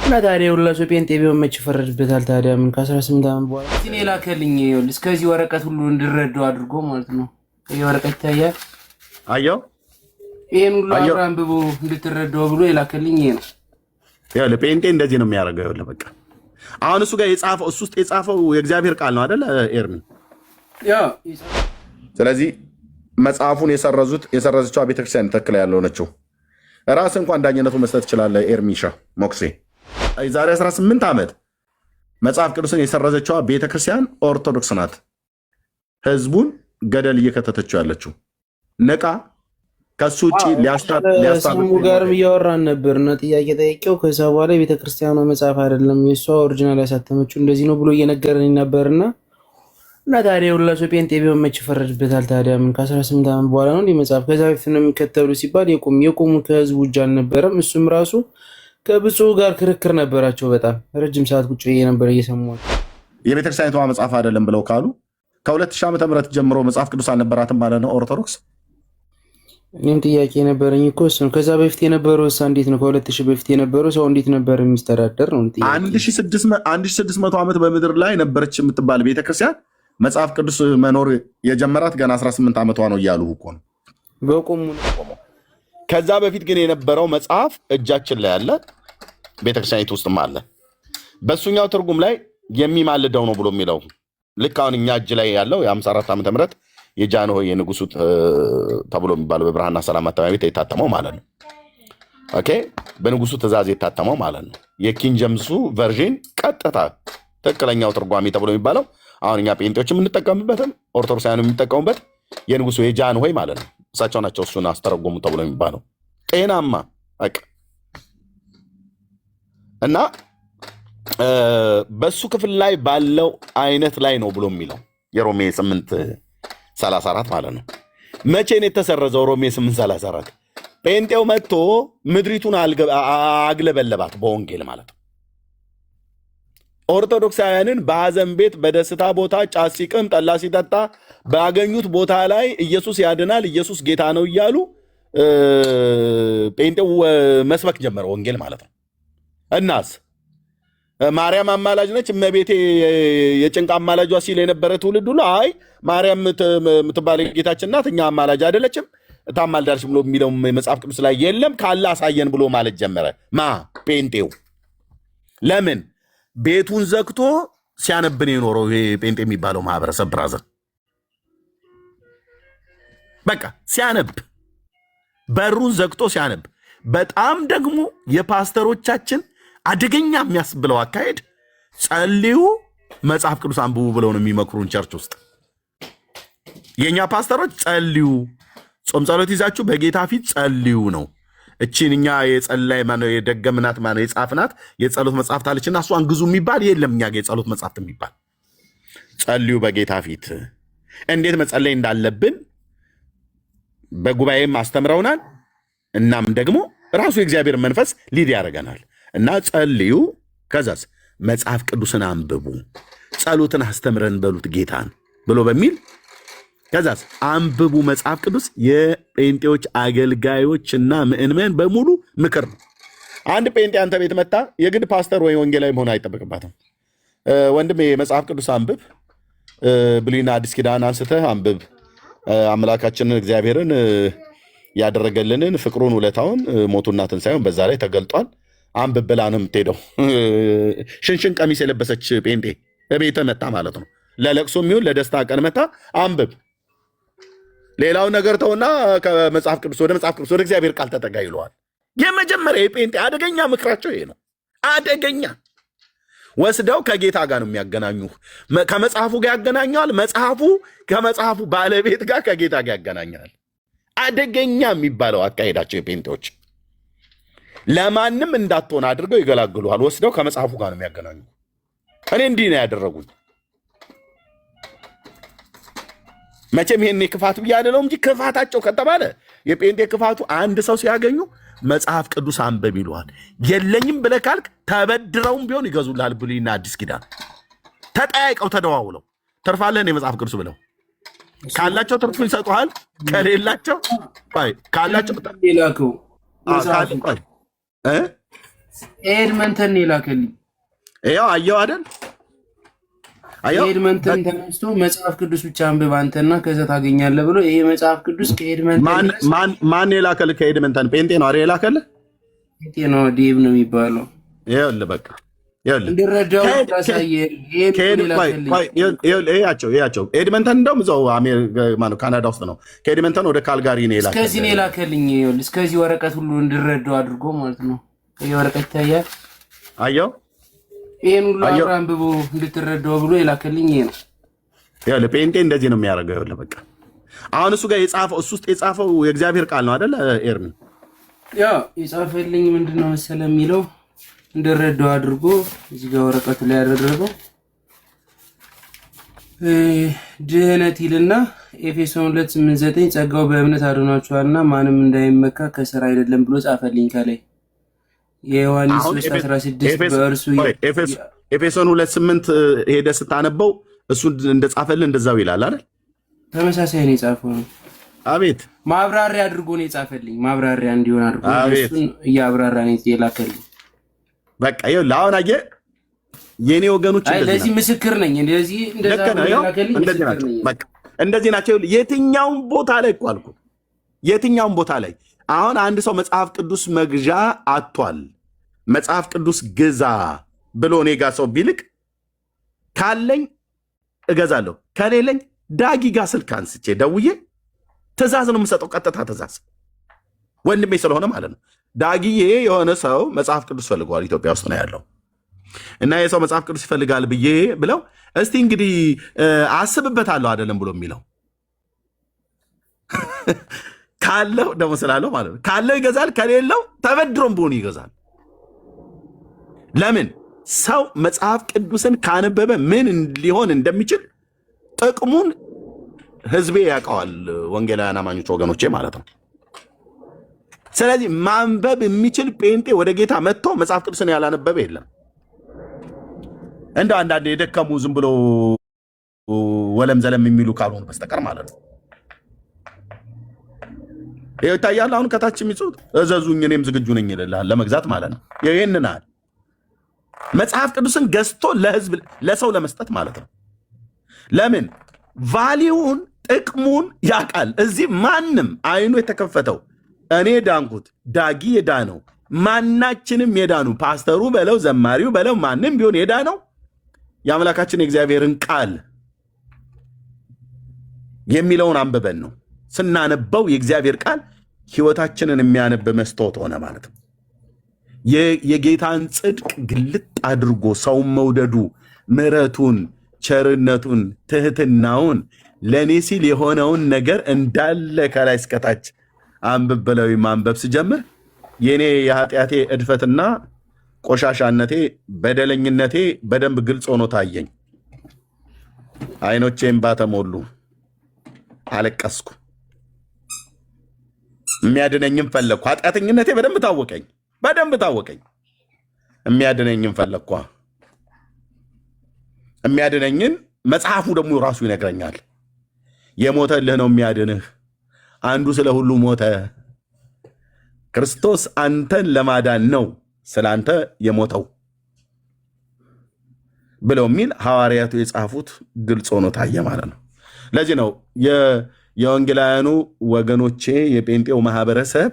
እና ታዲያ ሁላሱ ጴንጤ ቢሆን መች ይፈረድበታል? ታዲያ ምን ከ18 ዓመት በኋላ እኔ ላከልኝ እስከዚህ ወረቀት ሁሉ እንድረዳው አድርጎ ማለት ነው። ይሄ ወረቀት ይታያል። አየው ይሄን ሁሉ አንብቦ እንድትረዳው ብሎ የላከልኝ ይሄ ነው። ያው ለጴንጤ እንደዚህ ነው የሚያደርገው። ያው በቃ አሁን እሱ ጋር የጻፈው እሱ ውስጥ የጻፈው የእግዚአብሔር ቃል ነው አይደል ኤርሚ? ያው ስለዚህ መጽሐፉን የሰረዘችው ቤተክርስቲያን ተክለ ያለው ነችው። ራስ እንኳን ዳኝነቱ መስጠት ይችላል። ኤርሚሻ ሞክሴ ዛሬ 18 ዓመት መጽሐፍ ቅዱስን የሰረዘችው ቤተክርስቲያን ኦርቶዶክስ ናት። ህዝቡን ገደል እየከተተችው ያለችው ነቃ። ከሱ ውጪ ሊያስታሙ ጋርም እያወራን ነበር እና ጥያቄ ጠይቄው ከዛ በኋላ የቤተክርስቲያኗ መጽሐፍ አይደለም የእሷ ኦሪጂናል ያሳተመችው እንደዚህ ነው ብሎ እየነገረኝ ነበርና እና ታዲያ ሁላሱ ጴንጤ ቢሆን መች ይፈረድበታል? ታዲያ ምን ከ18 ዓመት በኋላ ነው እንዲህ መጽሐፍ ከዛ በፊት ነው የሚከተሉ ሲባል የቆሙ ከህዝቡ እጅ አልነበረም። እሱም ራሱ ከብፁዕ ጋር ክርክር ነበራቸው። በጣም ረጅም ሰዓት ቁጭ ብዬ ነበር እየሰማሁት። የቤተክርስቲያኒቷ መጽሐፍ አይደለም ብለው ካሉ ከ2000 ዓመተ ምህረት ጀምሮ መጽሐፍ ቅዱስ አልነበራትም ማለት ነው ኦርቶዶክስ። እኔም ጥያቄ ነበረኝ እኮ እሱን ከዛ በፊት የነበረው እሳ እንዴት ነው ከ2000 በፊት የነበረው ሰው እንዴት ነበር የሚስተዳደር ነው ጥያቄ። 1600 ዓመት በምድር ላይ ነበረች የምትባል ቤተክርስቲያን መጽሐፍ ቅዱስ መኖር የጀመራት ገና 18 ዓመቷ ነው እያሉ እኮ ነው በቆሙ። ከዛ በፊት ግን የነበረው መጽሐፍ እጃችን ላይ አለ፣ ቤተክርስቲያኒቱ ውስጥም አለ። በሱኛው ትርጉም ላይ የሚማልደው ነው ብሎ የሚለው ልክ አሁን እኛ እጅ ላይ ያለው የ54 ዓመተ ምህረት የጃንሆይ የንጉሱ ተብሎ የሚባለው በብርሃንና ሰላም ማተሚያ ቤት የታተመው ማለት ነው። ኦኬ በንጉሱ ትእዛዝ የታተመው ማለት ነው። የኪንግ ጄምሱ ቨርዥን ቀጥታ ትክክለኛው ትርጓሜ ተብሎ የሚባለው አሁን እኛ ጴንጤዎች የምንጠቀምበትም ኦርቶዶክሳውያን የሚጠቀሙበት የንጉሱ የጃንሆይ ማለት ነው። እሳቸው ናቸው እሱን አስተረጎሙ ተብሎ የሚባለው ጤናማ በቃ እና በሱ ክፍል ላይ ባለው አይነት ላይ ነው ብሎ የሚለው የሮሜ 8:34 ማለት ነው። መቼ ነው የተሰረዘው? ሮሜ 8:34 ጴንጤው መጥቶ ምድሪቱን አግለበለባት በወንጌል ማለት ነው። ኦርቶዶክሳውያንን በሐዘን ቤት፣ በደስታ ቦታ ጫት ሲቅም ጠላ ሲጠጣ ባገኙት ቦታ ላይ ኢየሱስ ያድናል፣ ኢየሱስ ጌታ ነው እያሉ ጴንጤው መስበክ ጀመረ ወንጌል ማለት ነው። እናስ ማርያም አማላጅ ነች እመቤቴ የጭንቅ አማላጇ ሲል የነበረ ትውልድ ሁሉ አይ ማርያም የምትባል ጌታችን ናት እኛ አማላጅ አይደለችም ታማልዳለች ብሎ የሚለው መጽሐፍ ቅዱስ ላይ የለም ካለ አሳየን ብሎ ማለት ጀመረ። ጴንጤው ለምን ቤቱን ዘግቶ ሲያነብን የኖረው ይሄ ጴንጤ የሚባለው ማህበረሰብ ብራዘር በቃ ሲያነብ በሩን ዘግቶ ሲያነብ። በጣም ደግሞ የፓስተሮቻችን አደገኛ የሚያስብለው አካሄድ ጸልዩ፣ መጽሐፍ ቅዱስ አንብቡ ብለው ነው የሚመክሩን ቸርች ውስጥ። የኛ ፓስተሮች ጸልዩ፣ ጾም ጸሎት ይዛችሁ በጌታ ፊት ጸልዩ ነው። እቺን እኛ የጸላይ ማነው የደገምናት ማነው የጻፍናት የጸሎት መጽሐፍት አለችና እሷን ግዙ የሚባል የለም። እኛ የጸሎት መጽሐፍት የሚባል ጸልዩ በጌታ ፊት እንዴት መጸለይ እንዳለብን በጉባኤም አስተምረውናል። እናም ደግሞ ራሱ የእግዚአብሔር መንፈስ ሊድ ያደርገናል። እና ጸልዩ፣ ከዛስ መጽሐፍ ቅዱስን አንብቡ፣ ጸሎትን አስተምረን በሉት ጌታን ብሎ በሚል ከዛስ አንብቡ መጽሐፍ ቅዱስ የጴንጤዎች አገልጋዮችና ምእመናን በሙሉ ምክር ነው። አንድ ጴንጤ አንተ ቤት መጣ የግድ ፓስተር ወይ ወንጌላዊ መሆን አይጠበቅባትም። ወንድም መጽሐፍ ቅዱስ አንብብ፣ ብሉይና አዲስ ኪዳን አንስተህ አንብብ፣ አምላካችንን እግዚአብሔርን ያደረገልንን ፍቅሩን ውለታውን ሞቱና ትንሣኤውን በዛ ላይ ተገልጧል አንብብ ብላ ነው የምትሄደው። ሽንሽን ቀሚስ የለበሰች ጴንጤ ቤተ መጣ ማለት ነው። ለለቅሶ የሚሆን ለደስታ ቀን መጣ አንብብ፣ ሌላው ነገር ተውና ከመጽሐፍ ቅዱስ ወደ መጽሐፍ ቅዱስ ወደ እግዚአብሔር ቃል ተጠጋ ይለዋል። የመጀመሪያ የጴንጤ አደገኛ ምክራቸው ይሄ ነው። አደገኛ ወስደው ከጌታ ጋር ነው የሚያገናኙ። ከመጽሐፉ ጋር ያገናኘዋል። መጽሐፉ ከመጽሐፉ ባለቤት ጋር ከጌታ ጋር ያገናኛል። አደገኛ የሚባለው አካሄዳቸው የጴንጤዎች ለማንም እንዳትሆን አድርገው ይገላግሉሃል። ወስደው ከመጽሐፉ ጋር ነው የሚያገናኙ። እኔ እንዲህ ነው ያደረጉኝ። መቼም ይሄን ክፋት ብዬ አይደለም እንጂ ክፋታቸው ከተባለ የጴንጤ ክፋቱ አንድ ሰው ሲያገኙ መጽሐፍ ቅዱስ አንበብ ይለዋል። የለኝም ብለህ ካልክ ተበድረውም ቢሆን ይገዙልሃል። ብሉይና አዲስ ኪዳን ተጠያይቀው ተደዋውለው ተርፋለህን የመጽሐፍ ቅዱስ ብለው ካላቸው ትርፉ ይሰጡሃል። ከሌላቸው ካላቸው ኤድመንተን የላከልኝ ያው አየው አይደል? አየው ኤድመንተን ተነስቶ መጽሐፍ ቅዱስ ብቻ አንብብ አንተና ከዛ ታገኛለህ ብሎ ይሄ መጽሐፍ ቅዱስ ከኤድመንተን ማን የላከልህ? ከኤድመንተን ጴንጤ ነው አይደል የላከልህ? ጴንጤ ነው ዴቭ ነው የሚባለው። ይኸውልህ በቃ ይኸውልህ እንድረዳው ታሳየ። ይሄያቸው ኤድመንተን እንደውም እዛው ማነው ካናዳ ውስጥ ነው። ከኤድመንተን ወደ ካልጋሪ ነው የላከልኝ። እስከዚህ ነው የላከልኝ። ይኸውልህ እስከዚህ ወረቀት ሁሉ እንድረዳው አድርጎ ማለት ነው። ይሄ ወረቀት ይታያል። አየው ይሄን ሁሉ አብራን ብቦ እንድትረዳው ብሎ የላከልኝ ይሄ ነው። ይኸውልህ ጴንጤ እንደዚህ ነው የሚያደርገው። ይኸውልህ በቃ አሁን እሱ ጋር የጻፈው እሱ ውስጥ የጻፈው የእግዚአብሔር ቃል ነው አይደል? ኤርሚ ያው የጻፈልኝ ምንድነው መሰለህ የሚለው እንድረዳው አድርጎ እዚህ ጋር ወረቀቱ ላይ ያደረገው ድህነት ይልና ኤፌሶን 2:8-9 ጸጋው በእምነት አድኗቸዋልና ማንም እንዳይመካ ከሥራ አይደለም ብሎ ጻፈልኝ። ከላይ የዮሐንስ 3:16 በእርሱ ኤፌሶን 2:8 ሄደህ ስታነበው እሱ እንደጻፈልህ እንደዛው ይላል አይደል? ተመሳሳይ ነው የጻፈው። አቤት ማብራሪያ አድርጎ ነው የጻፈልኝ። ማብራሪያ እንዲሆን አድርጎ እሱን እያብራራ ነው የላከልኝ። በቃ ይኸውልህ አሁን አየህ የኔ ወገኖች እንደዚህ ምስክር ነኝ። እንደዚህ እንደዚህ ናቸው። የትኛውም ቦታ ላይ እኮ አልኩ፣ የትኛውም ቦታ ላይ አሁን አንድ ሰው መጽሐፍ ቅዱስ መግዣ አጥቷል፣ መጽሐፍ ቅዱስ ግዛ ብሎ እኔ ጋር ሰው ቢልክ ካለኝ እገዛለሁ፣ ከሌለኝ ዳጊ ጋር ስልክ አንስቼ ደውዬ ትእዛዝ ነው የምሰጠው። ቀጥታ ትእዛዝ ወንድሜ ስለሆነ ማለት ነው። ዳጊዬ የሆነ ሰው መጽሐፍ ቅዱስ ፈልገዋል፣ ኢትዮጵያ ውስጥ ነው ያለው እና የሰው መጽሐፍ ቅዱስ ይፈልጋል ብዬ ብለው እስቲ እንግዲህ አስብበታለሁ አይደለም ብሎ የሚለው ካለው ደግሞ ስላለው ማለት ነው። ካለው ይገዛል፣ ከሌለው ተበድሮም ቢሆን ይገዛል። ለምን ሰው መጽሐፍ ቅዱስን ካነበበ ምን ሊሆን እንደሚችል ጥቅሙን ህዝቤ ያውቀዋል፣ ወንጌላውያን አማኞች ወገኖቼ ማለት ነው። ስለዚህ ማንበብ የሚችል ጴንጤ ወደ ጌታ መጥቶ መጽሐፍ ቅዱስን ያላነበበ የለም። እንደ አንዳንድ የደከሙ ዝም ብሎ ወለም ዘለም የሚሉ ካልሆኑ በስተቀር ማለት ነው። ይኸው ይታያል። አሁን ከታች የሚጽፉት እዘዙኝ እኔም ዝግጁ ነኝ ይልልሃል ለመግዛት ማለት ነው። ይህንናል መጽሐፍ ቅዱስን ገዝቶ ለህዝብ ለሰው ለመስጠት ማለት ነው። ለምን ቫሊውን ጥቅሙን ያውቃል። እዚህ ማንም አይኑ የተከፈተው እኔ ዳንኩት፣ ዳጊ የዳነው፣ ማናችንም የዳኑ ፓስተሩ በለው ዘማሪው በለው ማንም ቢሆን የዳነው የአምላካችን የእግዚአብሔርን ቃል የሚለውን አንብበን ነው። ስናነበው የእግዚአብሔር ቃል ህይወታችንን የሚያነብ መስታወት ሆነ ማለት ነው። የጌታን ጽድቅ ግልጥ አድርጎ ሰውን መውደዱ፣ ምሕረቱን፣ ቸርነቱን፣ ትህትናውን ለእኔ ሲል የሆነውን ነገር እንዳለ ከላይ እስከታች አንብብ በለው ማንበብ ስጀምር የእኔ የኃጢአቴ እድፈትና ቆሻሻነቴ በደለኝነቴ በደንብ ግልጽ ሆኖ ታየኝ። አይኖቼም ባተሞሉ አለቀስኩ። የሚያድነኝም ፈለግኩ። ኃጢአተኝነቴ በደንብ ታወቀኝ። የሚያድነኝም ፈለግኳ። የሚያድነኝን መጽሐፉ ደግሞ ራሱ ይነግረኛል። የሞተልህ ነው የሚያድንህ። አንዱ ስለ ሁሉ ሞተ። ክርስቶስ አንተን ለማዳን ነው ስለ አንተ የሞተው ብለው የሚል ሐዋርያቱ የጻፉት ግልጽ ሆኖ ታየ ማለት ነው። ለዚህ ነው የወንጌላውያኑ ወገኖቼ የጴንጤው ማህበረሰብ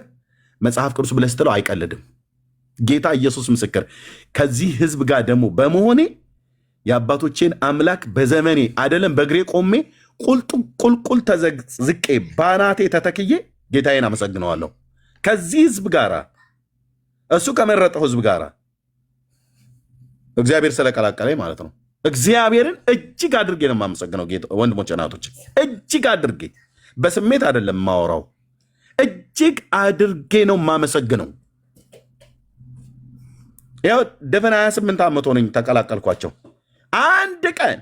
መጽሐፍ ቅዱስ ብለህ ስትለው አይቀልድም። ጌታ ኢየሱስ ምስክር። ከዚህ ህዝብ ጋር ደግሞ በመሆኔ የአባቶቼን አምላክ በዘመኔ አይደለም በእግሬ ቆሜ ቁልቁል ተዘቅዝቄ ባናቴ ተተክዬ ጌታዬን አመሰግነዋለሁ። ከዚህ ህዝብ ጋር እሱ ከመረጠው ህዝብ ጋር እግዚአብሔር ስለቀላቀለኝ ማለት ነው። እግዚአብሔርን እጅግ አድርጌ ነው የማመሰግነው። ወንድሞች እናቶች፣ እጅግ አድርጌ በስሜት አይደለም የማወራው፣ እጅግ አድርጌ ነው የማመሰግነው። ያው ደፈና 28 ዓመት ሆነኝ ተቀላቀልኳቸው። አንድ ቀን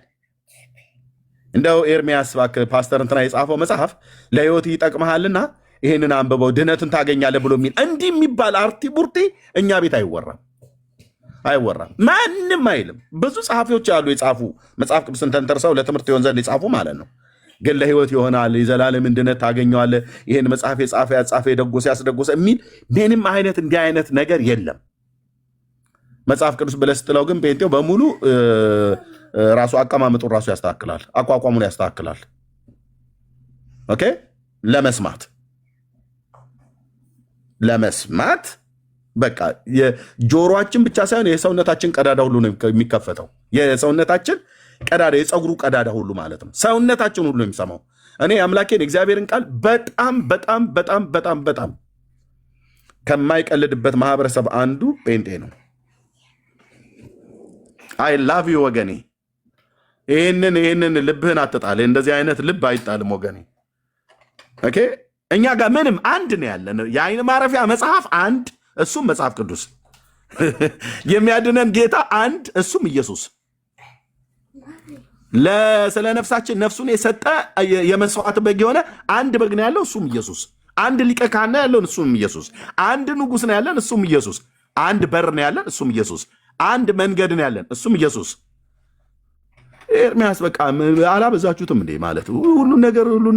እንደው ኤርሚያስ እባክህ ፓስተር እንትና የጻፈው መጽሐፍ ለህይወት ይጠቅመሃልና ይህንን አንብበው ድህነትን ታገኛለህ ብሎ የሚል እንዲህ የሚባል አርቲ ቡርቲ እኛ ቤት አይወራም። ማንም አይልም። ብዙ ጸሐፊዎች ያሉ የጻፉ መጽሐፍ ቅዱስን ተንተርሰው ለትምህርት ይሆን ዘንድ የጻፉ ማለት ነው። ግን ለህይወት ይሆናል የዘላለምን ድህነት ታገኘዋለህ፣ ይህን መጽሐፍ የጻፈ ያጻፈ የደጎሰ ያስደጎሰ የሚል ምንም አይነት እንዲህ አይነት ነገር የለም። መጽሐፍ ቅዱስ ብለህ ስትለው ግን ጴንጤው በሙሉ ራሱ አቀማመጡን ራሱ ያስተካክላል፣ አቋቋሙን ያስተካክላል። ኦኬ ለመስማት በቃ የጆሮአችን ብቻ ሳይሆን የሰውነታችን ቀዳዳ ሁሉ ነው የሚከፈተው። የሰውነታችን ቀዳዳ፣ የፀጉሩ ቀዳዳ ሁሉ ማለት ነው። ሰውነታችን ሁሉ ነው የሚሰማው። እኔ አምላኬን እግዚአብሔርን ቃል በጣም በጣም በጣም በጣም በጣም ከማይቀልድበት ማህበረሰብ አንዱ ጴንጤ ነው። አይ ላቭ ዩ ወገኔ። ይህንን ልብህን አትጣል። እንደዚህ አይነት ልብ አይጣልም ወገኔ። ኦኬ እኛ ጋር ምንም አንድ ነው ያለን፣ የአይን ማረፊያ መጽሐፍ አንድ፣ እሱም መጽሐፍ ቅዱስ። የሚያድነን ጌታ አንድ፣ እሱም ኢየሱስ። ስለ ነፍሳችን ነፍሱን የሰጠ የመስዋዕት በግ የሆነ አንድ በግ ነው ያለው፣ እሱም ኢየሱስ። አንድ ሊቀ ካህን ነው ያለን፣ እሱም ኢየሱስ። አንድ ንጉሥ ነው ያለን፣ እሱም ኢየሱስ። አንድ በር ነው ያለን፣ እሱም ኢየሱስ። አንድ መንገድ ነው ያለን፣ እሱም ኢየሱስ። ኤርሚያስ በቃ አላበዛችሁትም እንዴ? ማለት ሁሉን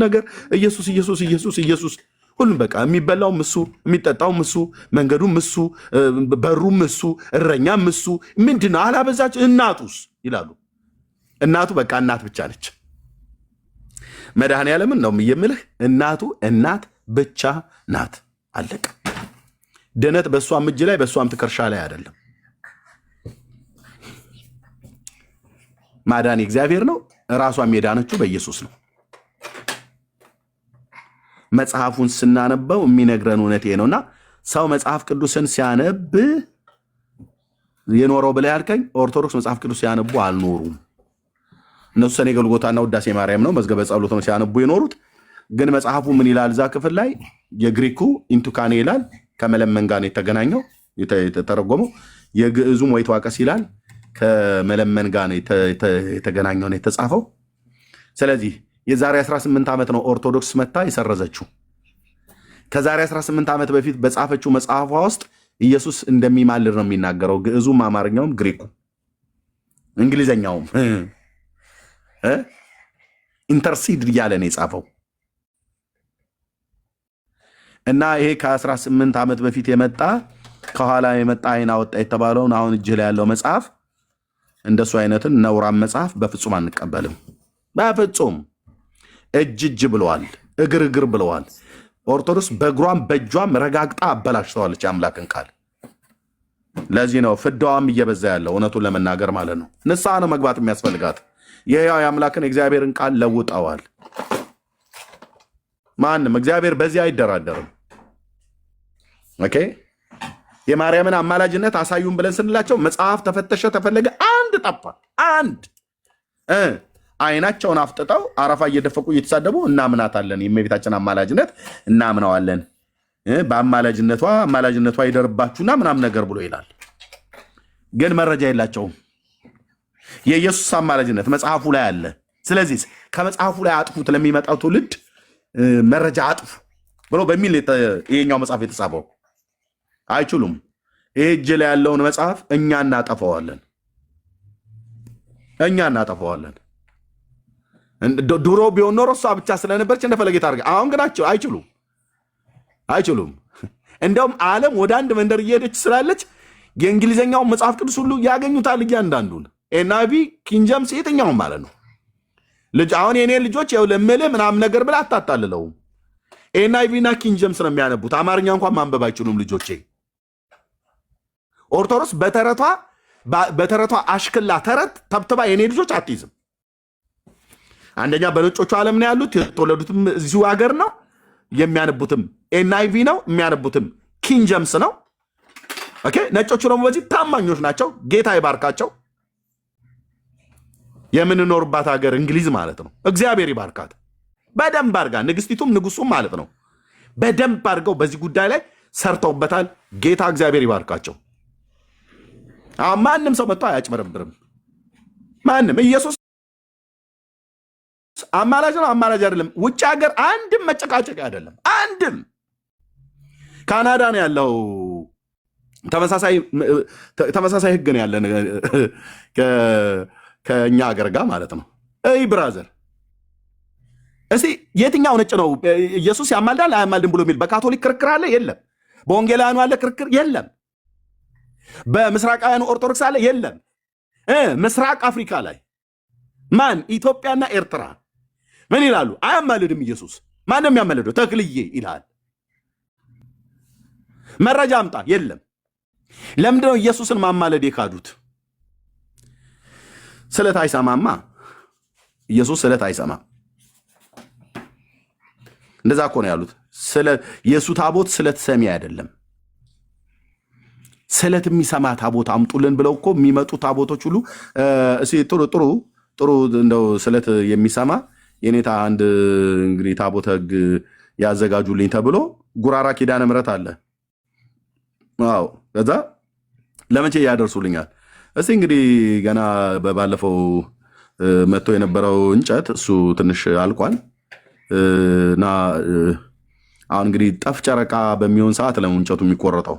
ነገር ኢየሱስ ኢየሱስ ኢየሱስ ኢየሱስ። ሁሉም በቃ የሚበላውም እሱ፣ የሚጠጣውም እሱ፣ መንገዱም እሱ፣ በሩም እሱ፣ እረኛም እሱ። ምንድነው አላበዛችሁ? እናቱስ ይላሉ። እናቱ በቃ እናት ብቻ ነች። መድኃኔዓለምን ነው የምልህ፣ እናቱ እናት ብቻ ናት። አለቀ። ድነት በእሷም እጅ ላይ በእሷም ትከሻ ላይ አይደለም። ማዳን እግዚአብሔር ነው። ራሷም የዳነችው በኢየሱስ ነው። መጽሐፉን ስናነበው የሚነግረን እውነቴ ነውና ሰው መጽሐፍ ቅዱስን ሲያነብ የኖረው ብለህ ያልከኝ ኦርቶዶክስ መጽሐፍ ቅዱስ ሲያነቡ አልኖሩም። እነሱ ሰኔ ጎልጎታና ውዳሴ ማርያም ነው መዝገበ ጸሎት ነው ሲያነቡ የኖሩት። ግን መጽሐፉ ምን ይላል? እዛ ክፍል ላይ የግሪኩ ኢንቱካኔ ይላል፣ ከመለመን ጋር ነው የተገናኘው የተተረጎመው። የግዕዙም ወይ ተዋቀስ ይላል፣ ከመለመን ጋር ነው የተገናኘው ነው የተጻፈው። ስለዚህ የዛሬ 18 ዓመት ነው ኦርቶዶክስ መታ የሰረዘችው። ከዛሬ 18 ዓመት በፊት በጻፈችው መጽሐፏ ውስጥ ኢየሱስ እንደሚማልድ ነው የሚናገረው። ግዕዙም፣ አማርኛውም፣ ግሪኩ፣ እንግሊዘኛውም ኢንተርሲድ እያለ ነው የጻፈው። እና ይሄ ከ18 ዓመት በፊት የመጣ ከኋላ የመጣ አይን አወጣ የተባለውን አሁን እጅ ላይ ያለው መጽሐፍ እንደሱ አይነትን ነውራም መጽሐፍ በፍጹም አንቀበልም። በፍጹም እጅ ብለዋል፣ እግር ብለዋል። ኦርቶዶክስ በእግሯም በእጇም ረጋግጣ አበላሽተዋለች የአምላክን ቃል። ለዚህ ነው ፍዳዋም እየበዛ ያለው እውነቱን ለመናገር ማለት ነው። ንስሐ ነው መግባት የሚያስፈልጋት። የሕያው የአምላክን እግዚአብሔርን ቃል ለውጠዋል። ማንም እግዚአብሔር በዚህ አይደራደርም። ኦኬ የማርያምን አማላጅነት አሳዩን ብለን ስንላቸው መጽሐፍ ተፈተሸ፣ ተፈለገ፣ አንድ ጠፋ። አንድ አይናቸውን አፍጥጠው አረፋ እየደፈቁ እየተሳደቡ እናምናታለን፣ የእመቤታችን አማላጅነት እናምነዋለን፣ በአማላጅነቷ ይደርባችሁና ምናምን ነገር ብሎ ይላል። ግን መረጃ የላቸውም። የኢየሱስ አማላጅነት መጽሐፉ ላይ አለ። ስለዚህ ከመጽሐፉ ላይ አጥፉት፣ ለሚመጣው ትውልድ መረጃ አጥፉ ብሎ በሚል ይሄኛው መጽሐፍ የተጻፈው። አይችሉም። ይሄ እጅ ላይ ያለውን መጽሐፍ እኛ እናጠፈዋለን። ድሮ ቢሆን ኖሮ እሷ ብቻ ስለነበረች እንደፈለገ ታደርገ። አሁን ግን አይችሉም። እንደውም ዓለም ወደ አንድ መንደር እየሄደች ስላለች የእንግሊዝኛውን መጽሐፍ ቅዱስ ሁሉ ያገኙታል። እያንዳንዱን ኤንአይቪ፣ ኪንግ ጄምስ፣ የትኛውም ማለት ነው። አሁን የኔ ልጆች ለምልህ ምናምን ነገር ብላ አታታልለውም። ኤንአይቪ እና ኪንግ ጄምስ ነው የሚያነቡት። አማርኛ እንኳን ማንበብ አይችሉም ልጆቼ። ኦርቶዶክስ በተረቷ አሽክላ ተረት ተብትባ የኔ ልጆች አትይዝም። አንደኛ በነጮቹ ዓለም ነው ያሉት፣ የተወለዱትም እዚሁ ሀገር ነው። የሚያነቡትም ኤንአይቪ ነው፣ የሚያነቡትም ኪንግ ጄምስ ነው። ኦኬ ነጮቹ ደግሞ በዚህ ታማኞች ናቸው። ጌታ ይባርካቸው። የምንኖርባት ሀገር እንግሊዝ ማለት ነው። እግዚአብሔር ይባርካት በደንብ አድርጋ፣ ንግስቲቱም ንጉሱም ማለት ነው። በደንብ አድርገው በዚህ ጉዳይ ላይ ሰርተውበታል። ጌታ እግዚአብሔር ይባርካቸው። ማንም ሰው መጥቶ አያጭበረብርም። ማንም ኢየሱስ አማላጅ ነው፣ አማላጅ አይደለም። ውጭ ሀገር አንድም መጨቃጨቅ አይደለም። አንድም ካናዳ ነው ያለው። ተመሳሳይ ህግ ነው ያለን ከእኛ ሀገር ጋር ማለት ነው። ብራዘር እስቲ የትኛው ነጭ ነው ኢየሱስ ያማልዳል አያማልድም ብሎ የሚል? በካቶሊክ ክርክር አለ? የለም። በወንጌላውያኑ አለ ክርክር? የለም። በምስራቃውያኑ ኦርቶዶክስ አለ የለም። ምስራቅ አፍሪካ ላይ ማን? ኢትዮጵያና ኤርትራ ምን ይላሉ? አያማልድም ኢየሱስ። ማንም የሚያማልደው ተክልዬ ይላል። መረጃ አምጣ። የለም። ለምንድነው ኢየሱስን ማማለድ የካዱት? ስለት አይሰማማ። ኢየሱስ ስለት አይሰማም። እንደዛ እኮ ነው ያሉት። የሱ ታቦት ስለት ሰሚ አይደለም። ስለት የሚሰማ ታቦት አምጡልን ብለው እኮ የሚመጡ ታቦቶች ሁሉ ጥሩ እንደው ስለት የሚሰማ የኔታ አንድ እንግዲህ ታቦተ ሕግ ያዘጋጁልኝ ተብሎ ጉራራ ኪዳነ ምሕረት አለ። ዋው ከዛ ለመቼ ያደርሱልኛል? እስቲ እንግዲህ ገና ባለፈው መጥቶ የነበረው እንጨት እሱ ትንሽ አልቋል እና አሁን እንግዲህ ጠፍ ጨረቃ በሚሆን ሰዓት ለምን እንጨቱ የሚቆረጠው?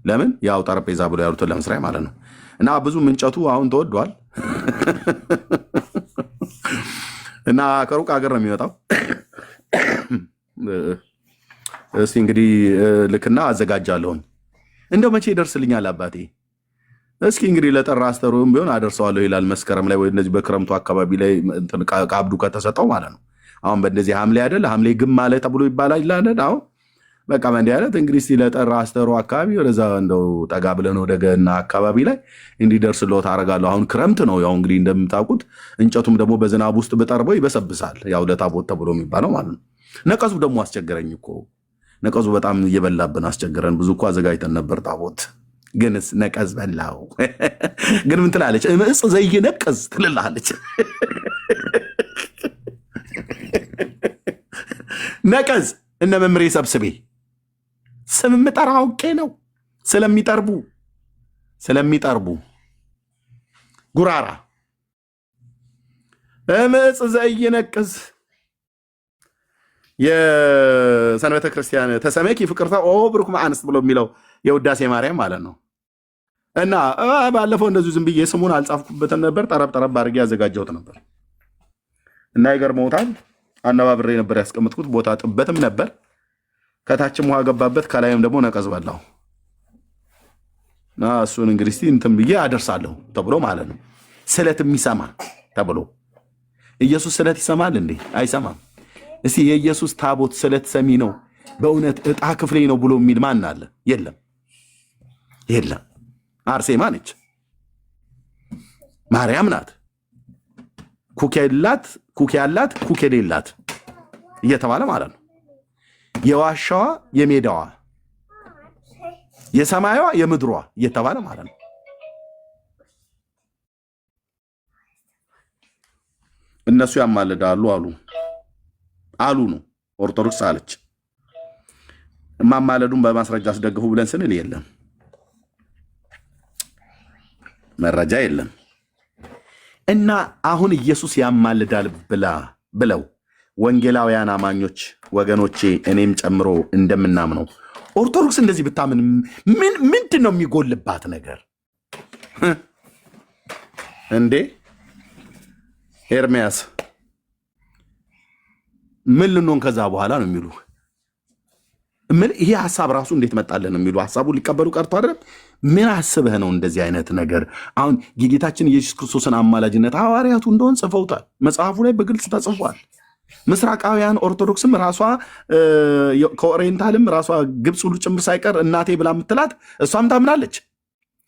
ለምን? ያው ጠረጴዛ ብሎ ያሉትን ለመስሪያ ማለት ነው። እና ብዙም እንጨቱ አሁን ተወዷል እና ከሩቅ ሀገር ነው የሚመጣው። እስቲ እንግዲህ ልክና አዘጋጃለሁኝ። እንደው መቼ ይደርስልኛል አባቴ? እስኪ እንግዲህ ለጠራ አስተሮም ቢሆን አደርሰዋለሁ ይላል። መስከረም ላይ ወይ እነዚህ በክረምቱ አካባቢ ላይ ከአብዱ ከተሰጠው ማለት ነው። አሁን በእንደዚህ ሐምሌ አይደል? ሐምሌ ግም ማለት ተብሎ ይባላል ይላል። አሁን በቃ እንዲህ አይነት እንግዲህ እስቲ ለጠራ አስተሮ አካባቢ ወደዛ እንደው ጠጋ ብለን ወደ ገና አካባቢ ላይ እንዲደርስልዎት አደርጋለሁ። አሁን ክረምት ነው። ያው እንግዲህ እንደምታውቁት እንጨቱም ደግሞ በዝናብ ውስጥ ብጠርበው ይበሰብሳል። ያው ለታቦት ተብሎ የሚባለው ማለት ነው። ነቀዙ ደግሞ አስቸገረኝ እኮ። ነቀዙ በጣም እየበላብን አስቸገረን። ብዙ እኮ አዘጋጅተን ነበር ታቦት፣ ግንስ ነቀዝ በላው። ግን ምን ትላለች? እጽ ዘይነቀዝ ትልላለች። ነቀዝ እነ መምሬ ሰብስቤ ስም የምጠራ አውቄ ነው። ስለሚጠርቡ ጉራራ እምጽ ዘይነቅዝ የሰንበተ ክርስቲያን ተሰመኪ ፍቅርታ ኦ ብሩክ ማአንስት ብሎ የሚለው የውዳሴ ማርያም ማለት ነው። እና ባለፈው እንደዚሁ ዝም ብዬ ስሙን አልጻፍኩበትም ነበር። ጠረብ አድርጌ ያዘጋጀሁት ነበር እና ይገርመውታል። አነባብሬ ነበር ያስቀምጥኩት። ቦታ ጥበትም ነበር። ከታችም ውሃ ገባበት፣ ከላይም ደግሞ ነቀዝ በላው። እና እሱን እንግዲህ እስቲ እንትን ብዬ አደርሳለሁ ተብሎ ማለት ነው። ስለት የሚሰማ ተብሎ ኢየሱስ ስለት ይሰማል እንዴ? አይሰማም። እስቲ የኢየሱስ ታቦት ስለት ሰሚ ነው በእውነት ዕጣ ክፍሌ ነው ብሎ የሚል ማን አለ? የለም። አርሴማ ነች፣ ማርያም ናት። ኩክ ያላት ኩክ የሌላት እየተባለ ማለት ነው። የዋሻዋ የሜዳዋ የሰማያዋ የምድሯ እየተባለ ማለት ነው። እነሱ ያማልዳሉ አሉ ነው ኦርቶዶክስ አለች። ማማለዱን በማስረጃ አስደግፉ ብለን ስንል የለም፣ መረጃ የለም። እና አሁን ኢየሱስ ያማልዳል ብለው ወንጌላውያን አማኞች ወገኖቼ እኔም ጨምሮ እንደምናምነው ኦርቶዶክስ እንደዚህ ብታምን ምንድን ነው የሚጎልባት ነገር እንዴ? ኤርሚያስ ምን ልንሆን ከዛ በኋላ ነው የሚሉ ይሄ ሀሳብ ራሱ እንዴት መጣለን ነው የሚሉ ሀሳቡ ሊቀበሉ ቀርቶ አይደለም። ምን አስበህ ነው እንደዚህ አይነት ነገር? አሁን የጌታችን ኢየሱስ ክርስቶስን አማላጅነት ሐዋርያቱ እንደሆን ጽፈውታል። መጽሐፉ ላይ በግልጽ ተጽፏል። ምስራቃውያን ኦርቶዶክስም ራሷ ከኦሪየንታልም ራሷ ግብፅ ሁሉ ጭምር ሳይቀር እናቴ ብላ የምትላት እሷም ታምናለች።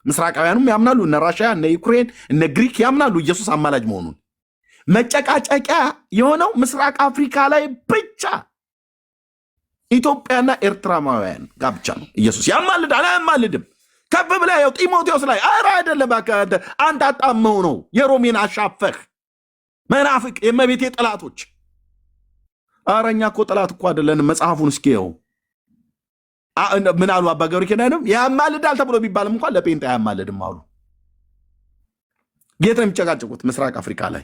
ምስራቃውያኑም ያምናሉ። እነ ራሽያ፣ እነ ዩክሬን፣ እነ ግሪክ ያምናሉ ኢየሱስ አማላጅ መሆኑን። መጨቃጨቂያ የሆነው ምስራቅ አፍሪካ ላይ ብቻ ኢትዮጵያና ኤርትራማውያን ጋር ብቻ ነው። ኢየሱስ ያማልዳል አያማልድም? ከፍ ብለህ ያው ጢሞቴዎስ ላይ ኧረ አይደለም አንተ አጣመው ነው የሮሜን አሻፈህ መናፍቅ የእመቤቴ ጠላቶች። ኧረ እኛ እኮ ጠላት እኮ አይደለን። መጽሐፉን እስኪየው ምን አሉ አባ ገብረ ኪዳንም ያማልዳል ተብሎ ቢባልም እንኳን ለጴንጤ አያማልድም አሉ። ጌታ የሚጨቃጨቁት ምስራቅ አፍሪካ ላይ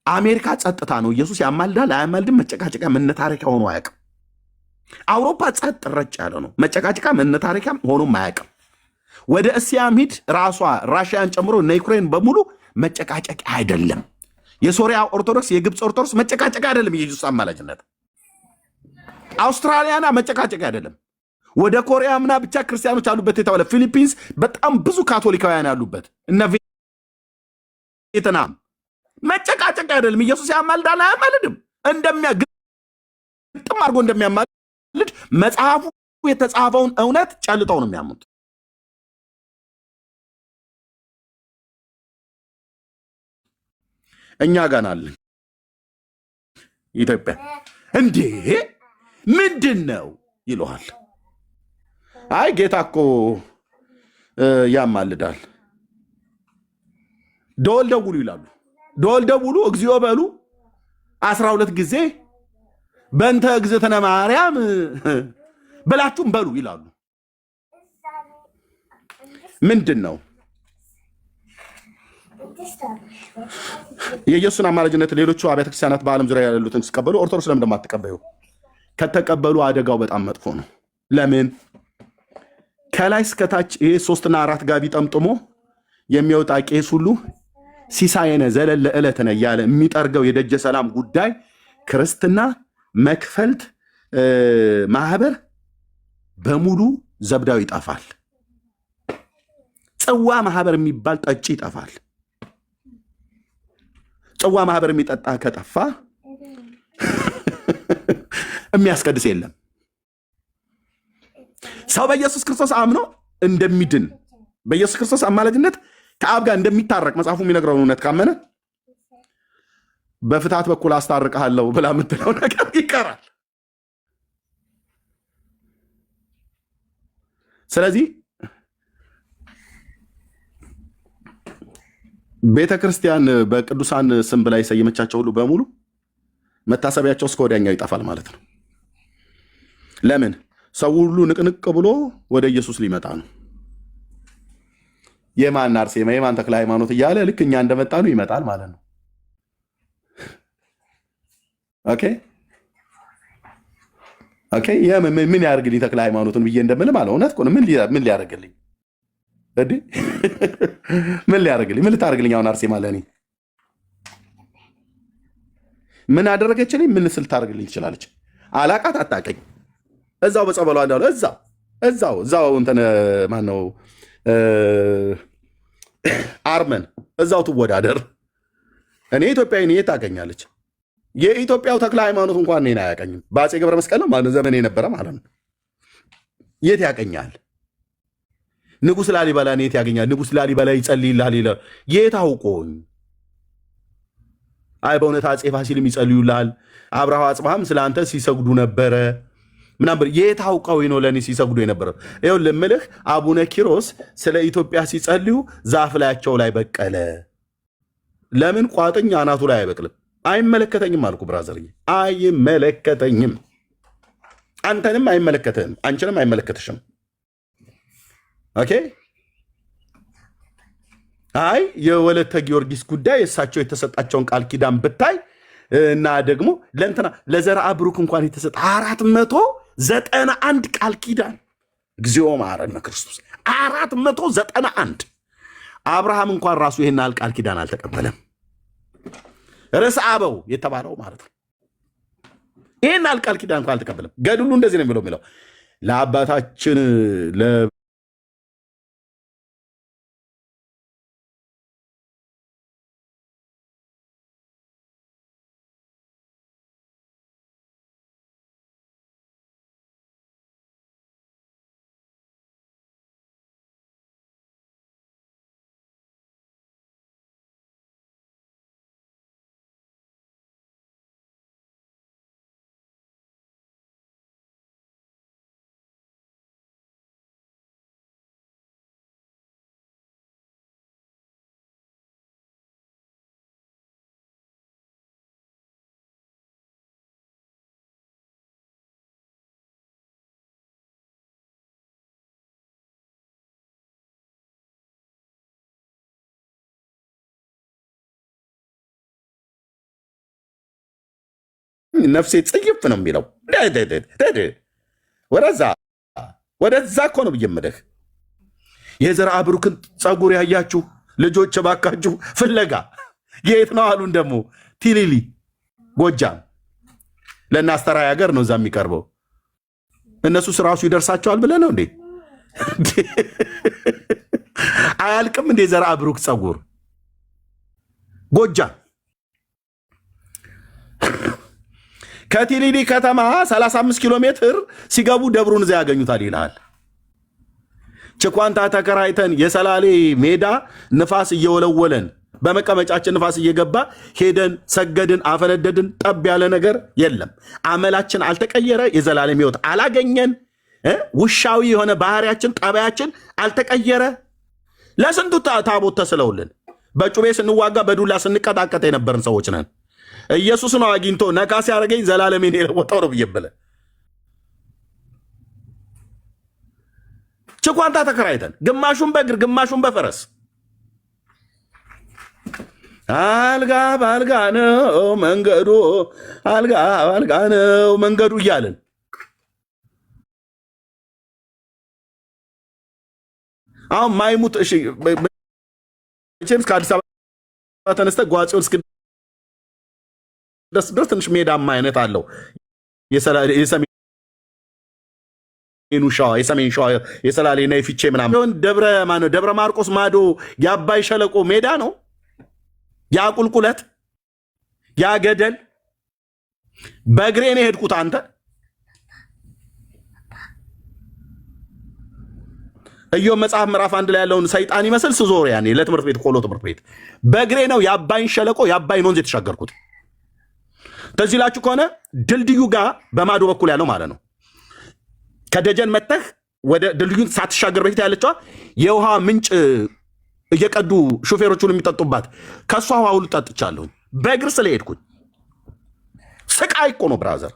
አሜሪካ ጸጥታ ነው። ኢየሱስ ያማልዳል አያማልድም መጨቃጨቂያ መነታረኪያ ሆኖ አያውቅም። አውሮፓ ጸጥ ረጭ ያለ ነው። መጨቃጨቂያ መነታረኪያ ሆኖም አያውቅም። ወደ እስያም ሂድ ራሷ ራሽያን ጨምሮ እነ ዩክሬን በሙሉ መጨቃጨቂያ አይደለም። የሶሪያ ኦርቶዶክስ፣ የግብፅ ኦርቶዶክስ መጨቃጨቂያ አይደለም። የኢየሱስ አማላጅነት አውስትራሊያና መጨቃጨቂያ አይደለም። ወደ ኮሪያ ምና ብቻ ክርስቲያኖች አሉበት የተባለ ፊሊፒንስ በጣም ብዙ ካቶሊካውያን ያሉበት እነ ቬትናም መጨቃጨቅ አይደለም። ኢየሱስ ያማልዳል አያማልድም? ግጥም አድርጎ እንደሚያማልድ መጽሐፉ የተጻፈውን እውነት ጨልጠው ነው የሚያምኑት። እኛ ጋር አለን ኢትዮጵያ እንዴ ምንድን ነው ይለዋል። አይ ጌታ እኮ ያማልዳል። ደወል ደውሉ ይላሉ። ደወል ደውሉ እግዚኦ በሉ 12 ጊዜ በእንተ እግዝእትነ ማርያም ብላችሁም በሉ ይላሉ። ምንድን ነው የኢየሱስን አማላጅነት ሌሎቹ አብያተ ክርስቲያናት በዓለም ዙሪያ ያሉትን ሲቀበሉ ኦርቶዶክስ ለምን እንደማትቀበዩ? ከተቀበሉ አደጋው በጣም መጥፎ ነው። ለምን ከላይ እስከታች ይሄ 3 እና 4 ጋቢ ጠምጥሞ የሚወጣ ቄስ ሁሉ ሲሳየነ ዘለለ ዕለትነ እያለ የሚጠርገው የደጀ ሰላም ጉዳይ ክርስትና መክፈልት ማህበር በሙሉ ዘብዳው ይጠፋል። ጽዋ ማህበር የሚባል ጠጪ ይጠፋል። ጽዋ ማህበር የሚጠጣ ከጠፋ የሚያስቀድስ የለም። ሰው በኢየሱስ ክርስቶስ አምኖ እንደሚድን በኢየሱስ ክርስቶስ አማላጅነት ከአብ ጋር እንደሚታረቅ መጽሐፉ የሚነግረውን እውነት ካመነ በፍትሐት በኩል አስታርቅሃለሁ ብላ የምትለው ነገር ይቀራል። ስለዚህ ቤተ ክርስቲያን በቅዱሳን ስም ብላ የሰየመቻቸው ሁሉ በሙሉ መታሰቢያቸው እስከ ወዲያኛው ይጠፋል ማለት ነው። ለምን? ሰው ሁሉ ንቅንቅ ብሎ ወደ ኢየሱስ ሊመጣ ነው። የማን አርሴማ የማን ተክለ ሃይማኖት እያለ ልክ እኛ እንደመጣ ነው ይመጣል ማለት ነው። ኦኬ ምን ያደርግልኝ ተክለ ሃይማኖትን ብዬ እንደምል ማለት እውነት እኮ ነው። ምን ሊያደርግልኝ እዲ ምን ሊያደርግልኝ? ምን ልታደርግልኝ? አሁን አርሴማ ለእኔ ምን አደረገችልኝ? ምን ስል ታደርግልኝ ትችላለች? አላቃት አታቀኝ። እዛው በጸበሏ እንዳለ እዛው እንትን ማነው አርመን እዛው ትወዳደር። እኔ ኢትዮጵያዊ ነኝ ታቀኛለች። የኢትዮጵያው ተክለ ሃይማኖት እንኳን እኔን አያቀኝም። በአፄ ገብረ መስቀል ነው ማለት ዘመን የነበረ ማለት ነው። የት ያቀኛል? ንጉሥ ላሊበላን የት ያገኛል? ንጉሥ ላሊበላ ይጸልይልሃል ይላል። የት አውቆኝ? አይ በእውነት አፄ ፋሲልም ይጸልዩልሃል፣ አብርሃ አጽብሃም ስለ አንተ ሲሰግዱ ነበረ ምናምን። የት አውቀው ነው ለእኔ ሲሰግዱ የነበረው? ይኸው ልምልህ አቡነ ኪሮስ ስለ ኢትዮጵያ ሲጸልዩ ዛፍ ላያቸው ላይ በቀለ። ለምን ቋጥኝ አናቱ ላይ አይበቅልም? አይመለከተኝም አልኩ ብራዘርዬ፣ አይመለከተኝም። አንተንም አይመለከትህም፣ አንቺንም አይመለከትሽም። ኦኬ። አይ የወለተ ጊዮርጊስ ጉዳይ እሳቸው የተሰጣቸውን ቃል ኪዳን ብታይ እና ደግሞ ለእንትና ለዘርአ ብሩክ እንኳን የተሰጠ 491 ቃል ኪዳን እግዚኦ መሐረነ ክርስቶስ 491። አብርሃም እንኳን ራሱ ይሄን ቃል ኪዳን አልተቀበለም። ርዕሰ አበው የተባለው ማለት ነው። ይሄን ቃል ኪዳን እንኳን አልተቀበለም። ገድሉ እንደዚህ ነው የሚለው ለአባታችን ነፍሴ ጽይፍ ነው የሚለው ወደዛ እኮ ነው ብየምልህ። የዘርአ ብሩክን ፀጉር ያያችሁ ልጆች እባካችሁ ፍለጋ የት ነው አሉን። ደግሞ ቲሊሊ ጎጃም ለእናስተራይ ሀገር ነው እዛ የሚቀርበው። እነሱስ ራሱ ይደርሳቸዋል ብለህ ነው እንዴ? አያልቅም እንዴ? ዘርአ ብሩክ ጸጉር ጎጃም ከቲሊሊ ከተማ 35 ኪሎ ሜትር ሲገቡ ደብሩን እዛ ያገኙታል ይልሃል። ችኳንታ ተከራይተን የሰላሌ ሜዳ ንፋስ እየወለወለን በመቀመጫችን ንፋስ እየገባ ሄደን ሰገድን፣ አፈነደድን። ጠብ ያለ ነገር የለም። አመላችን አልተቀየረ፣ የዘላለም ሕይወት አላገኘን። ውሻዊ የሆነ ባህሪያችን፣ ጠባያችን አልተቀየረ። ለስንቱ ታቦት ተስለውልን በጩቤ ስንዋጋ በዱላ ስንቀጣቀጥ የነበርን ሰዎች ነን። ኢየሱስ ነው አግኝቶ ነካ ሲያደርገኝ ዘላለሜን የለወጠው ነው ብዬ ብለህ ችኳንታ ተከራይተን ግማሹን በእግር ግማሹን በፈረስ አልጋ በአልጋ ነው መንገዱ፣ አልጋ በአልጋ ነው መንገዱ እያለን አሁን ማይሙት እሺ፣ ከአዲስ አበባ ተነስተህ ጓጽዮን እስክደርስ ድረስ ትንሽ ሜዳማ አይነት አለው። የሰሜን ሸዋ የሰላሌና የፊቼ ምናምን ደብረ ማርቆስ ማዶ የአባይ ሸለቆ ሜዳ ነው። ያ ቁልቁለት ያ ገደል በእግሬ ነው የሄድኩት። አንተ ኢዮብ መጽሐፍ ምዕራፍ 1 ላይ ያለውን ሰይጣን ይመስል ስዞር ያኔ ለትምህርት ቤት ቆሎ ትምህርት ቤት በእግሬ ነው የአባይን ሸለቆ የአባይን ወንዝ የተሻገርኩት። ተዚህ ላችሁ ከሆነ ድልድዩ ጋር በማዶ በኩል ያለው ማለት ነው። ከደጀን መተህ ወደ ድልድዩን ሳትሻገር በፊት ያለችዋ የውሃ ምንጭ እየቀዱ ሾፌሮቹን የሚጠጡባት ከሷ ውሃ ሁሉ ጠጥቻለሁ በእግር ስለሄድኩኝ። ስቃይ እኮ ነው ብራዘር።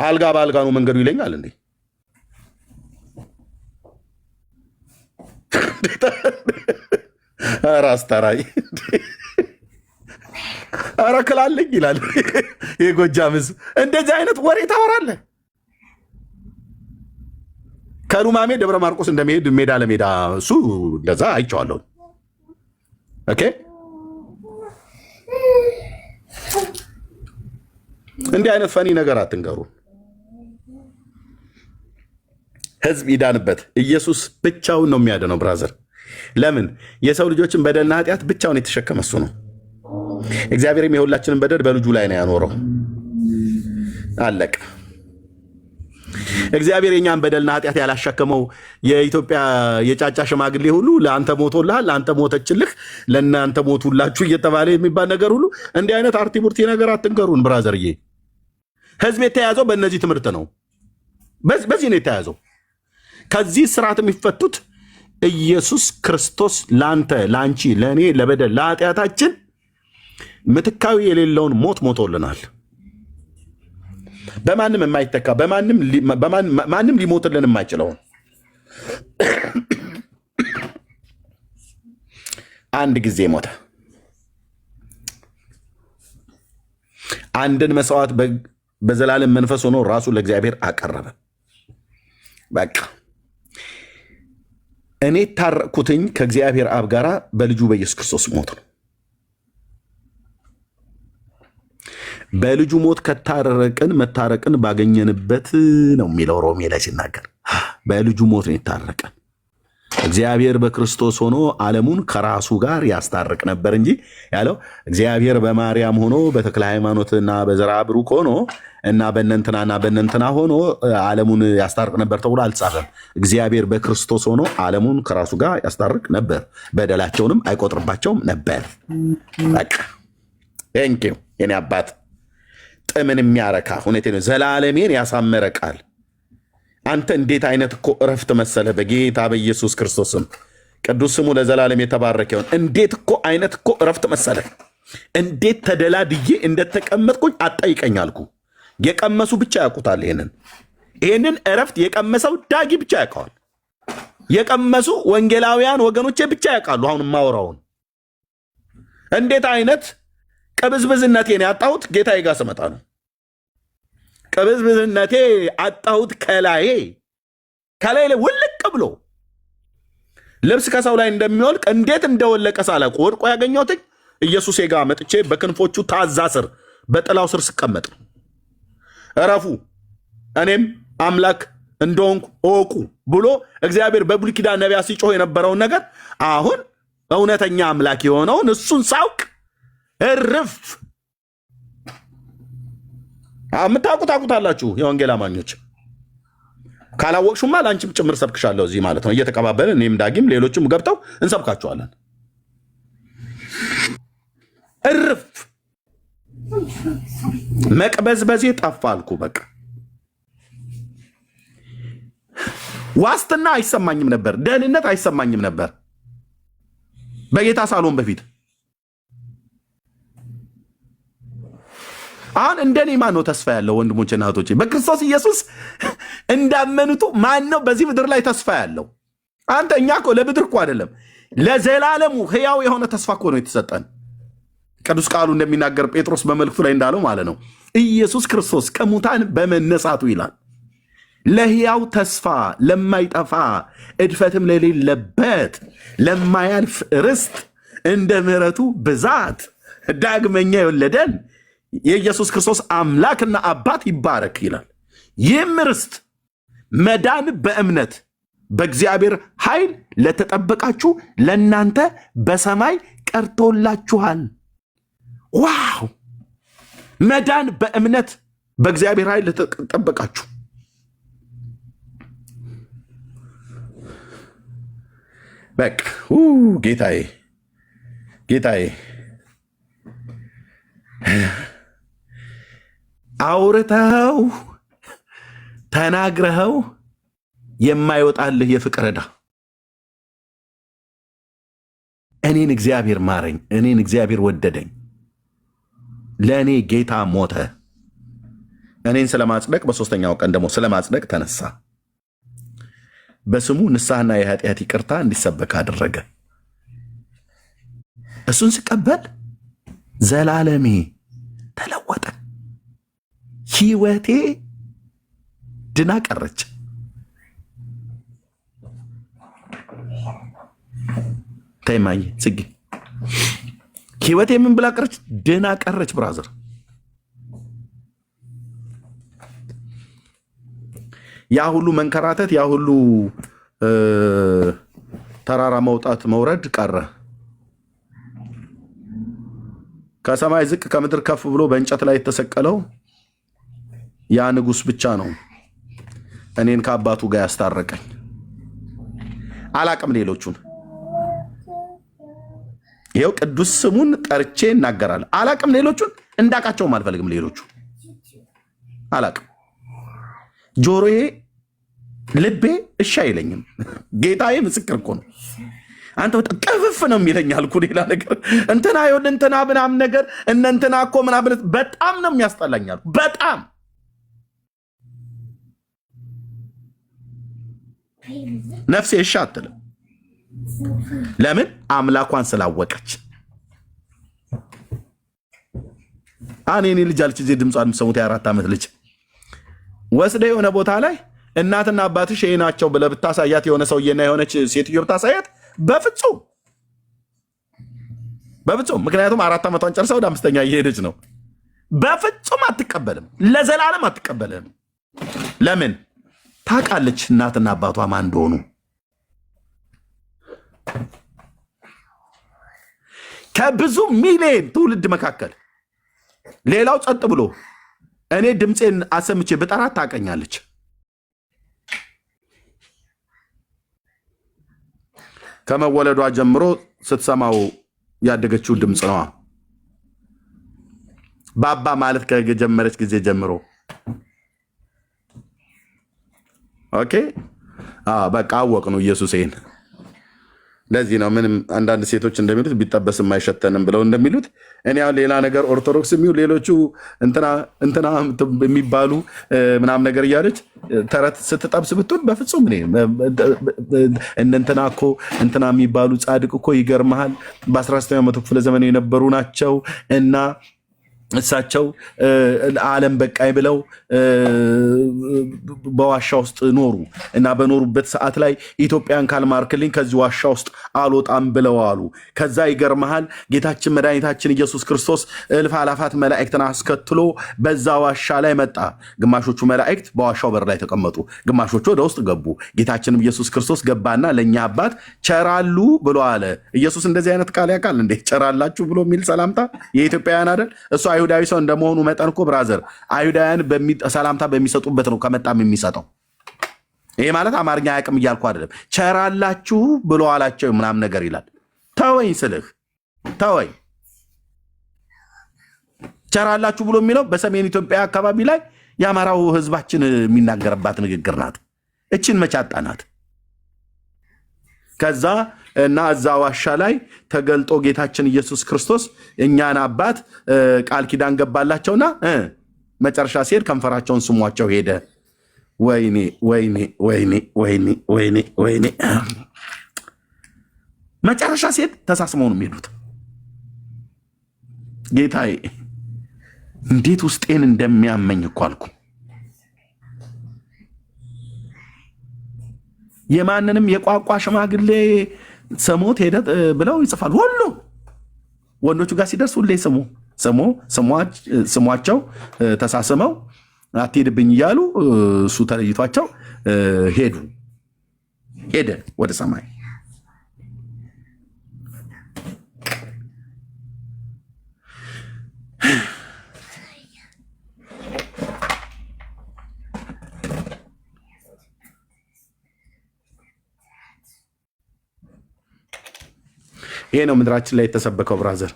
አልጋ በአልጋ ነው መንገዱ ይለኛል እንዴ? ራስ ተራይ አረክላለኝ ይላል የጎጃም ሕዝብ። እንደዚህ አይነት ወሬ ታወራለህ? ከሉማሜ ደብረ ማርቆስ እንደሚሄድ ሜዳ ለሜዳ እሱ ለዛ አይቼዋለሁ። ኦኬ እንዲህ አይነት ፈኒ ነገር አትንገሩ። ህዝብ ይዳንበት። ኢየሱስ ብቻውን ነው የሚያድነው ብራዘር። ለምን? የሰው ልጆችን በደልና ኃጢአት ብቻውን የተሸከመ እሱ ነው። እግዚአብሔርም የሁላችንን በደል በልጁ ላይ ነው ያኖረው። አለቀ። እግዚአብሔር የኛን በደልና ኃጢአት ያላሸከመው የኢትዮጵያ የጫጫ ሽማግሌ ሁሉ ለአንተ ሞቶልሃል፣ ለአንተ ሞተችልህ፣ ለእናንተ ሞቱላችሁ እየተባለ የሚባል ነገር ሁሉ እንዲህ አይነት አርቲቡርቲ ነገር አትንገሩን ብራዘርዬ። ህዝብ የተያዘው በእነዚህ ትምህርት ነው። በዚህ ነው የተያዘው። ከዚህ ስርዓት የሚፈቱት ኢየሱስ ክርስቶስ ለአንተ፣ ለአንቺ፣ ለእኔ፣ ለበደል ለኃጢአታችን ምትካዊ የሌለውን ሞት ሞቶልናል። በማንም የማይተካ ማንም ሊሞትልን የማይችለውን አንድ ጊዜ ሞተ። አንድን መስዋዕት በዘላለም መንፈስ ሆኖ ራሱ ለእግዚአብሔር አቀረበ። በቃ እኔ ታረቅኩትኝ ከእግዚአብሔር አብ ጋራ በልጁ በኢየሱስ ክርስቶስ ሞት ነው። በልጁ ሞት ከታረቅን መታረቅን ባገኘንበት ነው የሚለው ሮሜ ላይ ሲናገር፣ በልጁ ሞት ነው የታረቀን። እግዚአብሔር በክርስቶስ ሆኖ ዓለሙን ከራሱ ጋር ያስታርቅ ነበር እንጂ ያለው እግዚአብሔር በማርያም ሆኖ በተክለ ሃይማኖትና በዘርአ ብሩክ ሆኖ እና በእነንትናና በእነንትና ሆኖ ዓለሙን ያስታርቅ ነበር ተብሎ አልጻፈም። እግዚአብሔር በክርስቶስ ሆኖ ዓለሙን ከራሱ ጋር ያስታርቅ ነበር፣ በደላቸውንም አይቆጥርባቸውም ነበር። በቃ ቴንኪው የኔ አባት። ጥምን የሚያረካ ሁኔታ ነው። ዘላለሜን ያሳመረ ቃል። አንተ እንዴት አይነት እኮ እረፍት መሰለ። በጌታ በኢየሱስ ክርስቶስም ቅዱስ ስሙ ለዘላለም የተባረከ ይሁን። እንዴት እኮ አይነት እኮ እረፍት መሰለ። እንዴት ተደላድዬ እንደተቀመጥኩኝ አጠይቀኝ አልኩ። የቀመሱ ብቻ ያውቁታል። ይህንን እረፍት የቀመሰው ዳጊ ብቻ ያውቀዋል። የቀመሱ ወንጌላውያን ወገኖቼ ብቻ ያውቃሉ። አሁን ማወራውን እንዴት አይነት ቅብዝብዝነቴን ያጣሁት ጌታዬ ጋር ስመጣ ነው። ቅብዝብዝነቴ አጣሁት ከላይ ውልቅ ብሎ ልብስ ከሰው ላይ እንደሚወልቅ እንዴት እንደወለቀ ሳላውቅ ወድቆ ያገኘሁት ኢየሱስ ጋር መጥቼ በክንፎቹ ታዛ ስር በጥላው ስር ስቀመጥ ነው። እረፉ እኔም አምላክ እንደሆንኩ እወቁ ብሎ እግዚአብሔር በብሉይ ኪዳን ነቢያት ሲጮህ የነበረውን ነገር አሁን እውነተኛ አምላክ የሆነውን እሱን ሳውቅ እርፍ። የምታውቁ ታውቁታላችሁ። የወንጌል አማኞች ካላወቅሹማ ለአንቺም ጭምር ሰብክሻለሁ እዚህ ማለት ነው። እየተቀባበልን እኔም ዳጊም ሌሎችም ገብተው እንሰብካችኋለን። እርፍ። መቅበዝበዜ ጠፋ አልኩ። በቃ ዋስትና አይሰማኝም ነበር፣ ደህንነት አይሰማኝም ነበር በጌታ ሳሎን በፊት። አሁን እንደኔ ማን ነው ተስፋ ያለው? ወንድሞችና እህቶቼ በክርስቶስ ኢየሱስ እንዳመኑቱ ማን ነው በዚህ ምድር ላይ ተስፋ ያለው? አንተ እኛ እኮ ለምድር እኮ አይደለም ለዘላለሙ ሕያው የሆነ ተስፋ እኮ ነው የተሰጠን። ቅዱስ ቃሉ እንደሚናገር ጴጥሮስ በመልእክቱ ላይ እንዳለው ማለት ነው ኢየሱስ ክርስቶስ ከሙታን በመነሳቱ ይላል ለሕያው ተስፋ ለማይጠፋ እድፈትም ለሌለበት ለማያልፍ ርስት እንደ ምሕረቱ ብዛት ዳግመኛ የወለደን የኢየሱስ ክርስቶስ አምላክና አባት ይባረክ ይላል። ይህም ርስት መዳን በእምነት በእግዚአብሔር ኃይል ለተጠበቃችሁ ለእናንተ በሰማይ ቀርቶላችኋል። ዋው! መዳን በእምነት በእግዚአብሔር ኃይል ለተጠበቃችሁ። በቃ ጌታዬ ጌታዬ አውርተኸው ተናግረኸው የማይወጣልህ የፍቅር ዕዳ እኔን እግዚአብሔር ማረኝ፣ እኔን እግዚአብሔር ወደደኝ፣ ለእኔ ጌታ ሞተ፣ እኔን ስለማጽደቅ በሦስተኛው ቀን ደግሞ ስለማጽደቅ ተነሳ፣ በስሙ ንስሐና የኃጢአት ይቅርታ እንዲሰበክ አደረገ። እሱን ስቀበል ዘላለሜ ተለወጠ፣ ሕይወቴ ድና ቀረች። ተይማዬ ጽጌ ሕይወቴ ምን ብላ ቀረች? ድና ቀረች። ብራዘር ያ ሁሉ መንከራተት፣ ያ ሁሉ ተራራ መውጣት መውረድ ቀረ። ከሰማይ ዝቅ ከምድር ከፍ ብሎ በእንጨት ላይ የተሰቀለው ያ ንጉሥ ብቻ ነው እኔን ከአባቱ ጋር ያስታረቀኝ። አላቅም ሌሎቹን። ይኸው ቅዱስ ስሙን ጠርቼ እናገራለሁ። አላቅም ሌሎቹን፣ እንዳቃቸውም አልፈልግም። ሌሎቹ አላቅም። ጆሮዬ፣ ልቤ እሺ አይለኝም። ጌታዬ ምስክር እኮ ነው። አንተ በጣም ቅፍፍ ነው የሚለኝ አልኩ። ሌላ ነገር እንትና ይሁን እንትና ምናምን ነገር እነ እንትና እኮ ምናምን በጣም ነው የሚያስጠላኝ አልኩ። በጣም ነፍሴ እሺ አትልም። ለምን? አምላኳን ስላወቀች። እኔ ልጅ አልች ዜ ድምጿን የምትሰሙት የ4 ዓመት ልጅ ወስደ የሆነ ቦታ ላይ እናትና አባትሽ ይሄ ናቸው ብለህ ብታሳያት፣ የሆነ ሰውዬና የሆነች ሴትዮ ብታሳያት በፍጹም በፍጹም። ምክንያቱም 4 ዓመቷን ጨርሳ ወደ 5ኛ እየሄደች ነው። በፍጹም አትቀበልም፣ ለዘላለም አትቀበልም። ለምን? ታውቃለች እናትና አባቷ ማን እንደሆኑ። ከብዙ ሚሊዮን ትውልድ መካከል ሌላው ጸጥ ብሎ እኔ ድምፄን አሰምቼ ብጠራት ታውቀኛለች። ከመወለዷ ጀምሮ ስትሰማው ያደገችው ድምፅ ነዋ። ባባ ማለት ከጀመረች ጊዜ ጀምሮ ኦኬ። በቃ አወቅ ነው ኢየሱሴን። ለዚህ ነው ምንም አንዳንድ ሴቶች እንደሚሉት ቢጠበስም አይሸተንም ብለው እንደሚሉት እኔ አሁን ሌላ ነገር ኦርቶዶክስ የሚሉ ሌሎቹ እንትና የሚባሉ ምናምን ነገር እያለች ተረት ስትጠብስ ብትሆን በፍጹም እኔ እንትና እኮ እንትና የሚባሉ ጻድቅ እኮ ይገርመሃል በ19ኛው መቶ ክፍለ ዘመን የነበሩ ናቸው እና እሳቸው ዓለም በቃይ ብለው በዋሻ ውስጥ ኖሩ እና በኖሩበት ሰዓት ላይ ኢትዮጵያን ካልማርክልኝ ከዚህ ዋሻ ውስጥ አልወጣም ብለው አሉ። ከዛ ይገርመሃል ጌታችን መድኃኒታችን ኢየሱስ ክርስቶስ እልፍ አላፋት መላእክትን አስከትሎ በዛ ዋሻ ላይ መጣ። ግማሾቹ መላእክት በዋሻው በር ላይ ተቀመጡ፣ ግማሾቹ ወደ ውስጥ ገቡ። ጌታችንም ኢየሱስ ክርስቶስ ገባና ለእኛ አባት ቸራሉ ብሎ አለ። ኢየሱስ እንደዚህ አይነት ቃል ያውቃል እንዴ? ቸራላችሁ ብሎ የሚል ሰላምታ የኢትዮጵያውያን አይደል? እሱ አይሁዳዊ ሰው እንደመሆኑ መጠን እኮ ብራዘር አይሁዳውያን ሰላምታ በሚሰጡበት ነው ከመጣም የሚሰጠው። ይሄ ማለት አማርኛ አያውቅም እያልኩ አይደለም። ቸራላችሁ ብሎ አላቸው ምናምን ነገር ይላል። ተወኝ ስልህ ተወኝ። ቸራላችሁ ብሎ የሚለው በሰሜን ኢትዮጵያ አካባቢ ላይ የአማራው ህዝባችን የሚናገርባት ንግግር ናት። እችን መቻጣናት። ከዛ እና እዛ ዋሻ ላይ ተገልጦ ጌታችን ኢየሱስ ክርስቶስ እኛን አባት ቃል ኪዳን ገባላቸውና መጨረሻ ሲሄድ ከንፈራቸውን ስሟቸው ሄደ። ወይኔ ወይኔ ወይኔ ወይኔ ወይኔ ወይኔ። መጨረሻ ሲሄድ ተሳስመው ነው የሚሄዱት። ጌታዬ እንዴት ውስጤን እንደሚያመኝ እኮ አልኩ። የማንንም የቋቋ ሽማግሌ ሰሞት ሄደ ብለው ይጽፋል። ሁሉ ወንዶቹ ጋር ሲደርስ ሁሌ ስሟቸው ተሳስመው አትሄድብኝ እያሉ እሱ ተለይቷቸው ሄደ ወደ ሰማይ። ይሄ ነው ምድራችን ላይ የተሰበከው ብራዘር።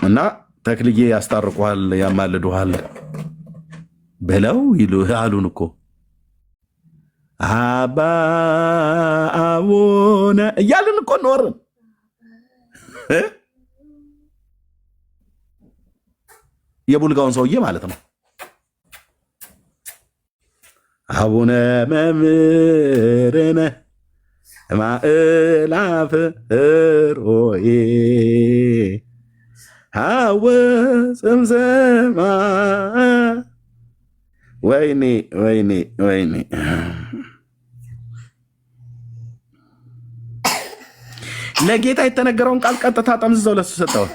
እና ተክልዬ ያስታርቁሃል ያማልዱሃል ብለው አሉን እኮ አባ አቡነ እያልን እኮ ኖርን። የቡልጋውን ሰውዬ ማለት ነው። አቡነ መምህርነ ማእላፍ ሮዬ ሐወፅምዘማ ወይኔ ወይኔ ወይኔ። ለጌታ የተነገረውን ቃል ቀጥታ ጠምዝዘው ለሱ ሰጠው።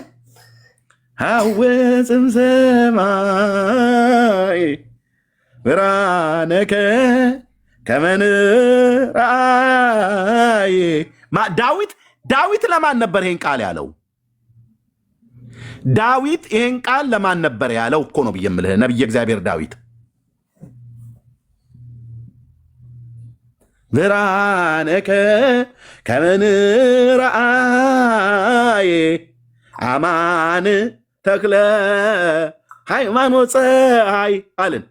ሐወፅምዘማ ብርሃነከ ከመ ንርአይ። ዳዊት ለማን ነበር ይሄን ቃል ያለው? ዳዊት ይሄን ቃል ለማን ነበር ያለው እኮ ነው ብዬ የምልህ። ነቢየ እግዚአብሔር ዳዊት ብርሃነከ ከመ ንርአይ አማን ተክለ ሃይማኖት ፀሐይ አልን።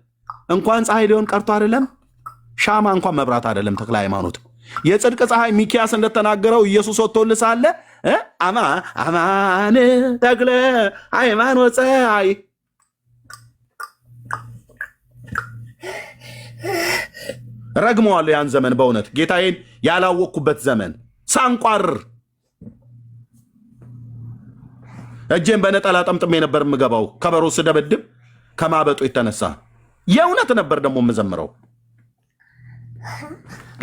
እንኳን ፀሐይ ሊሆን ቀርቶ አይደለም ሻማ እንኳን መብራት አይደለም ተክለ ሃይማኖት። የጽድቅ ፀሐይ ሚኪያስ እንደተናገረው ኢየሱስ ወጥቶልህ ሳለ አማን ተክለ ሃይማኖት ፀሐይ ረግመዋለሁ። ያን ዘመን በእውነት ጌታዬን ያላወቅኩበት ዘመን ሳንቋርር እጄን በነጠላ ጠምጥሜ ነበር የምገባው ከበሮ ስደበድብ ከማበጡ የተነሳ የእውነት ነበር ደግሞ የምዘምረው።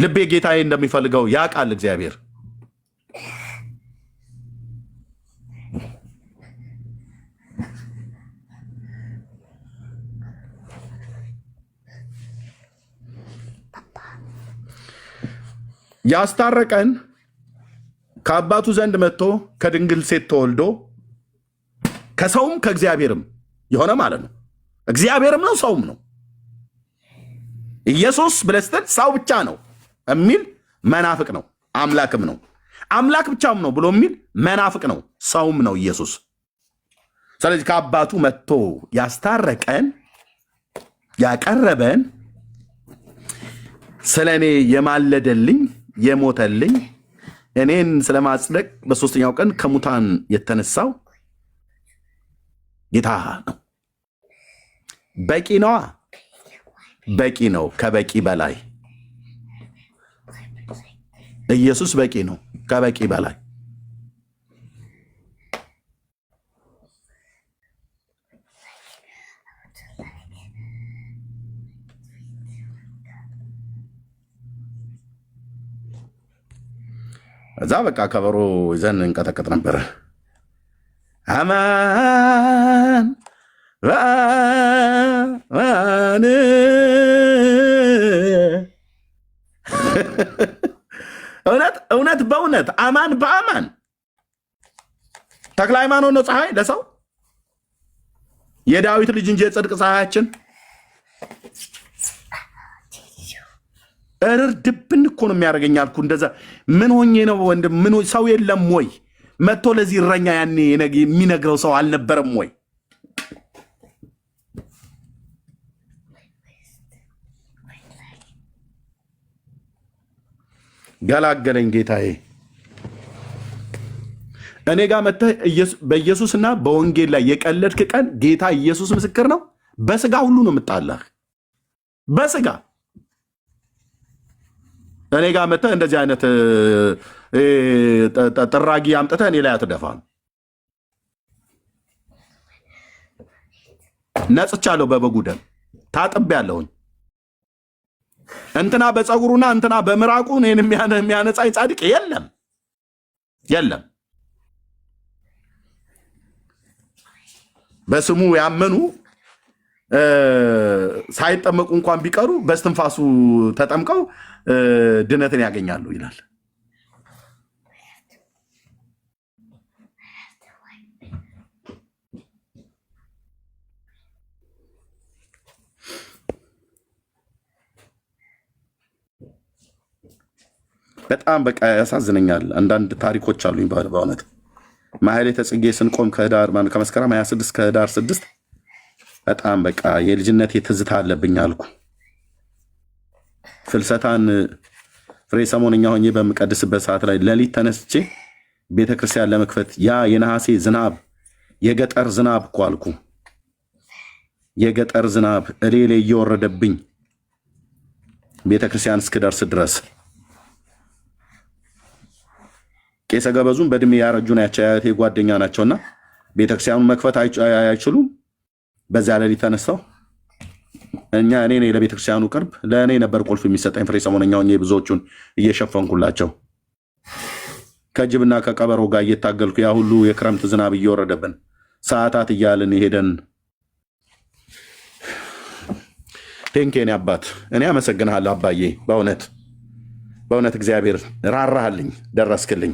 ልቤ ጌታዬ እንደሚፈልገው ያውቃል እግዚአብሔር። ያስታረቀን ከአባቱ ዘንድ መጥቶ ከድንግል ሴት ተወልዶ ከሰውም ከእግዚአብሔርም የሆነ ማለት ነው። እግዚአብሔርም ነው ሰውም ነው። ኢየሱስ ብለህ ስትል ሰው ብቻ ነው የሚል መናፍቅ ነው። አምላክም ነው አምላክ ብቻም ነው ብሎ የሚል መናፍቅ ነው። ሰውም ነው ኢየሱስ። ስለዚህ ከአባቱ መጥቶ ያስታረቀን ያቀረበን ስለ እኔ የማለደልኝ የሞተልኝ እኔን ስለማጽደቅ በሶስተኛው ቀን ከሙታን የተነሳው ጌታ ነው። በቂ ነዋ። በቂ ነው። ከበቂ በላይ ኢየሱስ በቂ ነው። ከበቂ በላይ እዛ በቃ ከበሮ ይዘን እንቀጠቀጥ ነበረ። አማን በአማን እውነት በእውነት አማን በአማን ተክለ ሃይማኖት ነው ፀሐይ ለሰው የዳዊት ልጅ እንጂ የጽድቅ ፀሐያችን እርር ድብን እኮ ነው የሚያደርገኝ አልኩ። እንደዛ ምን ሆኜ ነው ወንድም? ምን ሰው የለም ወይ መጥቶ ለዚህ እረኛ ያኔ የሚነግረው ሰው አልነበረም ወይ? ገላገለኝ ጌታዬ። እኔ ጋር መጥተህ በኢየሱስና በወንጌል ላይ የቀለድክ ቀን ጌታ ኢየሱስ ምስክር ነው። በስጋ ሁሉ ነው የምጣላህ። በስጋ እኔ ጋር መጥተህ እንደዚህ አይነት ጥራጊ አምጥተህ እኔ ላይ አትደፋም። ነጽቻለሁ፣ በበጉ ደም ታጥቤያለሁኝ። እንትና በፀጉሩና እንትና በምራቁ እኔን የሚያነጻኝ ጻድቅ የለም የለም። በስሙ ያመኑ ሳይጠመቁ እንኳን ቢቀሩ በስትንፋሱ ተጠምቀው ድነትን ያገኛሉ ይላል። በጣም በቃ ያሳዝነኛል። አንዳንድ ታሪኮች አሉኝ በእውነት ማህሌተ ጽጌ ስንቆም ከመስከረም 26 ከህዳር 6 በጣም በቃ የልጅነት የትዝታ አለብኝ አልኩ። ፍልሰታን ፍሬ ሰሞንኛ ሆኜ በምቀድስበት ሰዓት ላይ ሌሊት ተነስቼ ቤተክርስቲያን ለመክፈት ያ የነሐሴ ዝናብ የገጠር ዝናብ እኮ አልኩ። የገጠር ዝናብ እሌሌ እየወረደብኝ ቤተክርስቲያን እስክደርስ ድረስ ቄሰ ገበዙን በእድሜ ያረጁ ናቸው፣ የአያቴ ጓደኛ ናቸውና ቤተክርስቲያኑን መክፈት አይችሉም። በዚያ ሌሊት ተነስተው እኔ ለቤተክርስቲያኑ ቅርብ ለእኔ ነበር ቁልፍ የሚሰጠኝ ፍሬ ሰሞነኛ ሆኜ ብዙዎቹን እየሸፈንኩላቸው ከጅብና ከቀበሮ ጋር እየታገልኩ ያ ሁሉ የክረምት ዝናብ እየወረደብን ሰዓታት እያልን ሄደን ቴንኬን አባት እኔ አመሰግንሃለሁ አባዬ። በእውነት እግዚአብሔር ራራህልኝ፣ ደረስክልኝ።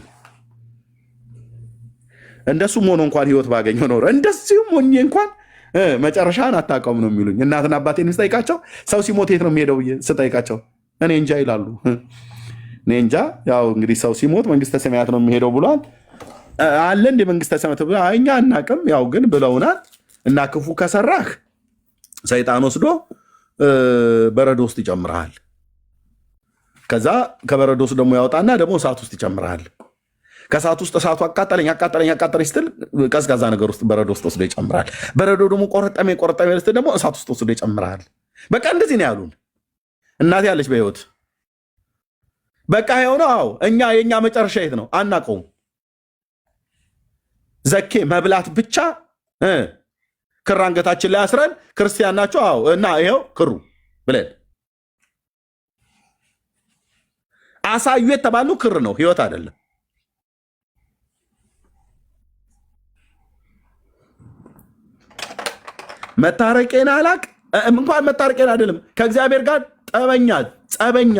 እንደሱም ሆኖ እንኳን ህይወት ባገኘው ኖሮ እንደዚሁም ሆኜ እንኳን መጨረሻን አታውቀውም ነው የሚሉኝ እናትና አባቴን ስጠይቃቸው። ሰው ሲሞት የት ነው የሚሄደው ስጠይቃቸው እኔ እንጃ ይላሉ። እኔ እንጃ። ያው እንግዲህ ሰው ሲሞት መንግስተ ሰማያት ነው የሚሄደው ብሏል አለ እንደ መንግስተ ሰማያት እኛ አናውቅም፣ ያው ግን ብለውናል። እና ክፉ ከሰራህ ሰይጣን ወስዶ በረዶ ውስጥ ይጨምርሃል። ከዛ ከበረዶ ውስጥ ደግሞ ያወጣና ደግሞ እሳት ውስጥ ይጨምርሃል። ከእሳት ውስጥ እሳቱ አቃጠለኝ ስትል ቀዝቃዛ ነገር ውስጥ በረዶ ውስጥ ወስዶ ይጨምራል። በረዶ ደግሞ ቆረጠሜ ስትል ደግሞ እሳት ውስጥ ወስዶ ይጨምራል። በቃ እንደዚህ ነው ያሉን። እናቴ ያለች በህይወት በቃ ይኸው ነው። አዎ የእኛ መጨረሻ የት ነው አናውቀውም። ዘኬ መብላት ብቻ ክር አንገታችን ላይ አስረን ክርስቲያን ናቸው። አዎ እና ይኸው ክሩ ብለን አሳዩ የተባሉ ክር ነው፣ ህይወት አይደለም። መታረቄን አላቅ እንኳን መታረቄን አይደለም ከእግዚአብሔር ጋር ጸበኛ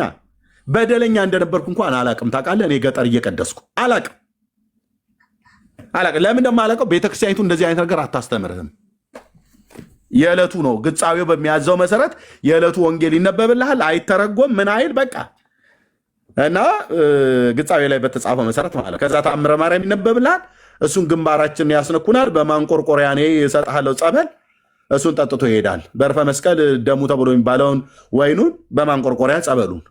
በደለኛ እንደነበርኩ እንኳን አላቅም። ታውቃለህ፣ እኔ ገጠር እየቀደስኩ አላቅም። ለምን ደሞ አላቀው? ቤተክርስቲያኒቱ እንደዚህ አይነት ነገር አታስተምርህም። የዕለቱ ነው ግጻዌው በሚያዘው መሰረት የዕለቱ ወንጌል ይነበብልሃል፣ አይተረጎም ምን አይል በቃ እና ግጻዌ ላይ በተጻፈው መሰረት ማለት ከዛ ተአምረ ማርያም ይነበብልሃል። እሱን ግንባራችን ያስነኩናል። በማንቆርቆሪያ እኔ እሰጥሃለሁ ጸበል፣ እሱን ጠጥቶ ይሄዳል። በርፈ መስቀል ደሙ ተብሎ የሚባለውን ወይኑን በማንቆርቆሪያ ጸበሉን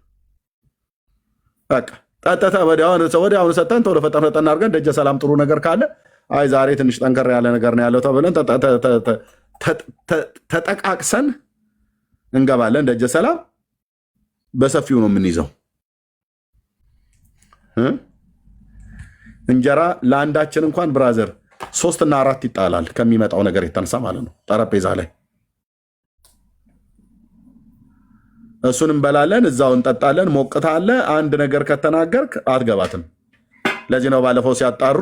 በቃ ጠጥተ ወዲያውኑ ሰጠን። ቶሎ ፈጠን አድርገን ደጀ ሰላም ጥሩ ነገር ካለ አይ ዛሬ ትንሽ ጠንከር ያለ ነገር ነው ያለው ተብለን ተጠቃቅሰን እንገባለን። ደጀ ሰላም በሰፊው ነው የምንይዘው። እንጀራ ለአንዳችን እንኳን ብራዘር 3 እና 4 ይጣላል ከሚመጣው ነገር የተነሳ ማለት ነው ጠረጴዛ ላይ። እሱን እንበላለን፣ እዛው እንጠጣለን። ሞቅታ አለ። አንድ ነገር ከተናገርክ አትገባትም። ለዚህ ነው ባለፈው ሲያጣሩ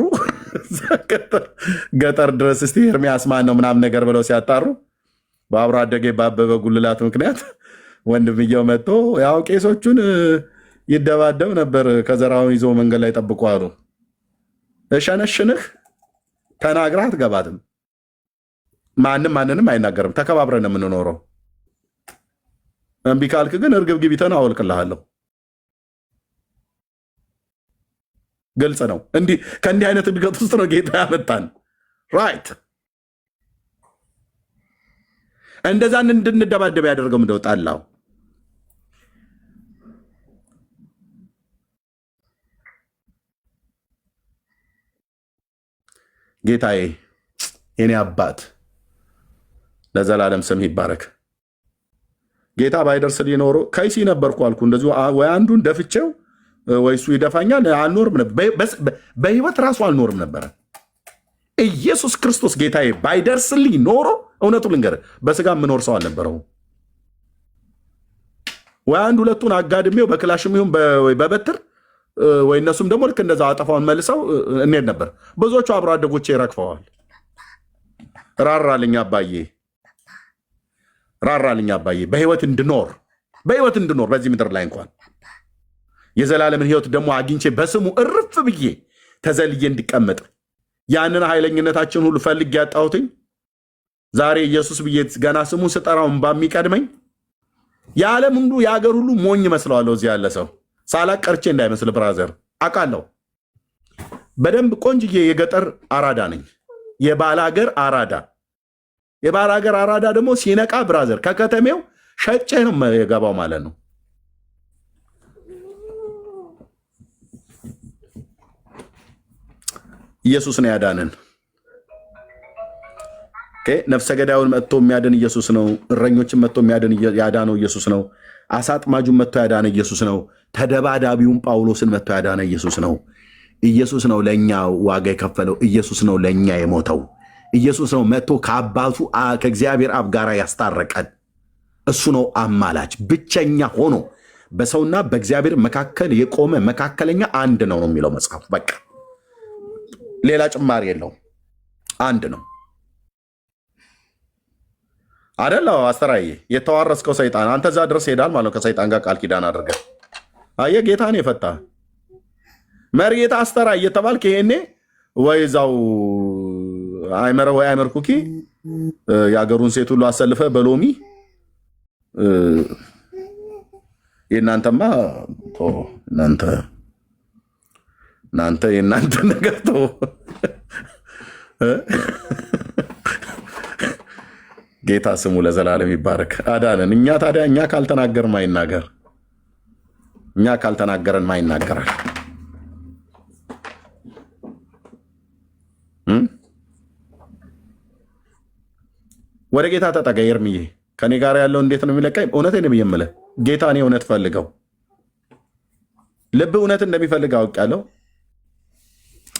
ገጠር ድረስ እስቲ ኤርሚያስ ማን ነው ምናምን ነገር ብለው ሲያጣሩ በአብሮ አደጌ ባበበ ጉልላት ምክንያት ወንድምየው መጥቶ ያው ቄሶቹን ይደባደብ ነበር ከዘራውን ይዞ መንገድ ላይ ጠብቁ አሉ። እሸነሽንህ ተናግረህ አትገባትም። ማንንም አይናገርም። ተከባብረን የምንኖረው። እምቢ ካልክ ግን እርግብ ግቢተን አወልቅልሃለሁ። ግልጽ ነው። ከእንዲህ አይነት እድገት ውስጥ ነው ጌታ ያመጣን። ራይት እንደዛ እንድንደባደብ ያደርገው ምንድነው? ጣላው ጌታዬ የኔ አባት ለዘላለም ስም ይባረክ። ጌታ ባይደርስ ሊኖሩ ከይሲ ነበርኩ አልኩ። እንደዚሁ ወይ አንዱን ደፍቼው ወይ እሱ ይደፋኛል። አልኖርም ነበር፣ በህይወት ራሱ አልኖርም ነበረ። ኢየሱስ ክርስቶስ ጌታዬ ባይደርስልኝ ኖሮ እውነቱ ልንገርህ በስጋ የምኖር ሰው አልነበረው። ወይ አንድ ሁለቱን አጋድሜው በክላሽም ይሁን በበትር ወይ እነሱም ደግሞ ልክ እንደዛ አጠፋውን መልሰው እንሄድ ነበር። ብዙዎቹ አብሮ አደጎቼ ረግፈዋል። ራራልኝ አባዬ በህይወት እንድኖር በዚህ ምድር ላይ እንኳን የዘላለምን ህይወት ደግሞ አግኝቼ በስሙ እርፍ ብዬ ተዘልዬ እንዲቀመጥ ያንን ኃይለኝነታችን ሁሉ ፈልግ ያጣሁትኝ ዛሬ ኢየሱስ ብዬ ገና ስሙን ስጠራውን በሚቀድመኝ የዓለም ሁሉ የሀገር ሁሉ ሞኝ መስለዋለሁ። እዚህ ያለ ሰው ሳላቀርቼ እንዳይመስል ብራዘር አውቃለሁ። በደንብ ቆንጅዬ የገጠር አራዳ ነኝ። የባላገር አራዳ ደግሞ ሲነቃ ብራዘር ከከተሜው ሸጬ ነው የገባው ማለት ነው። ኢየሱስ ነው ያዳንን። ነፍሰ ገዳዩን መጥቶ የሚያድን ኢየሱስ ነው። እረኞችን መጥቶ የሚያድን ያዳነው ኢየሱስ ነው። አሳጥማጁን መጥቶ ያዳነ ኢየሱስ ነው። ተደባዳቢውን ጳውሎስን መጥቶ ያዳነ ኢየሱስ ነው። ኢየሱስ ነው ለእኛ ዋጋ የከፈለው። ኢየሱስ ነው ለእኛ የሞተው። ኢየሱስ ነው መጥቶ ከአባቱ ከእግዚአብሔር አብ ጋር ያስታረቀን። እሱ ነው አማላች፣ ብቸኛ ሆኖ በሰውና በእግዚአብሔር መካከል የቆመ መካከለኛ አንድ ነው የሚለው መጽሐፍ። በቃ ሌላ ጭማሪ የለውም። አንድ ነው አደለው? አስተራዬ የተዋረስከው ሰይጣን አንተ እዛ ድረስ ሄዳል ማለት ከሰይጣን ጋር ቃል ኪዳን አድርገህ አየህ። ጌታን የፈታ መርጌታ አስተራ እየተባልክ ይሄኔ ወይ እዛው አይመረ ወይ አይመር ኩኪ የአገሩን ሴት ሁሉ አሰልፈ በሎሚ የእናንተማ እናንተ የእናንተ ነገር ተው። ጌታ ስሙ ለዘላለም ይባረክ። አዳነን። እኛ ታዲያ እኛ ካልተናገርን ማይናገር እኛ ካልተናገረን ማይናገራል። ወደ ጌታ ተጠጋ። ኤርምዬ ከኔ ጋር ያለው እንዴት ነው የሚለቀኝ? እውነቴን ነው የምልህ ጌታ እኔ እውነት ፈልገው ልብ እውነት እንደሚፈልግ አውቃለሁ።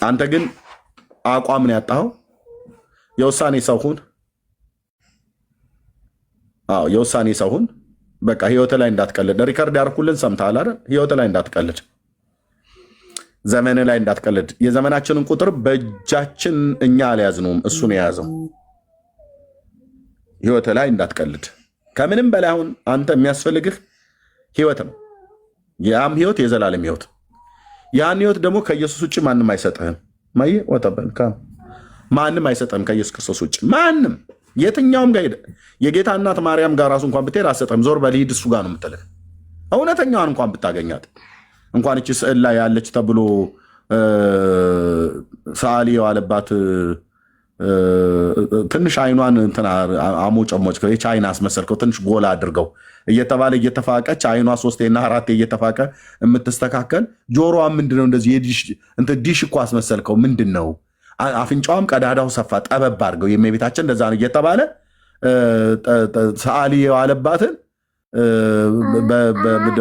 አንተ ግን አቋም ነው ያጣኸው። የውሳኔ ሰው ሁን። የውሳኔ ሰው ሁን። በቃ ህይወት ላይ እንዳትቀልድ። ሪከርድ ያርኩልን ሰምተሃል አይደል? ህይወት ላይ እንዳትቀልድ፣ ዘመን ላይ እንዳትቀልድ። የዘመናችንን ቁጥር በእጃችን እኛ አልያዝነውም፣ እሱ ነው የያዘው። ህይወት ላይ እንዳትቀልድ። ከምንም በላይ አሁን አንተ የሚያስፈልግህ ህይወት ነው። ያም ህይወት የዘላለም ህይወት። ያን ህይወት ደግሞ ከኢየሱስ ውጭ ማንም አይሰጥህም። ማየ ወጣበን ማንም አይሰጥህም ከኢየሱስ ክርስቶስ ውጭ ማንም። የትኛውም ጋር ሄደህ የጌታ እናት ማርያም ጋር ራሱ እንኳን ብትሄድ አትሰጥህም። ዞር በልሂድ እሱ ጋር ነው የምትልህ። እውነተኛዋን እንኳን ብታገኛት እንኳን እቺ ስዕል ላይ ያለች ተብሎ ሰዓሊ የዋለባት ትንሽ አይኗን አሞጨሞጭ የቻይና አስመሰልከው ትንሽ ጎላ አድርገው እየተባለ እየተፋቀች አይኗ 3ና 4 እየተፋቀ የምትስተካከል ጆሮዋ ምንድነው እንደዚህ ዲሽ እኮ አስመሰልከው ምንድነው? አፍንጫዋም ቀዳዳው ሰፋ ጠበብ አድርገው የእመቤታችን እንደዛ ነው እየተባለ ሰዓሊ የዋለባትን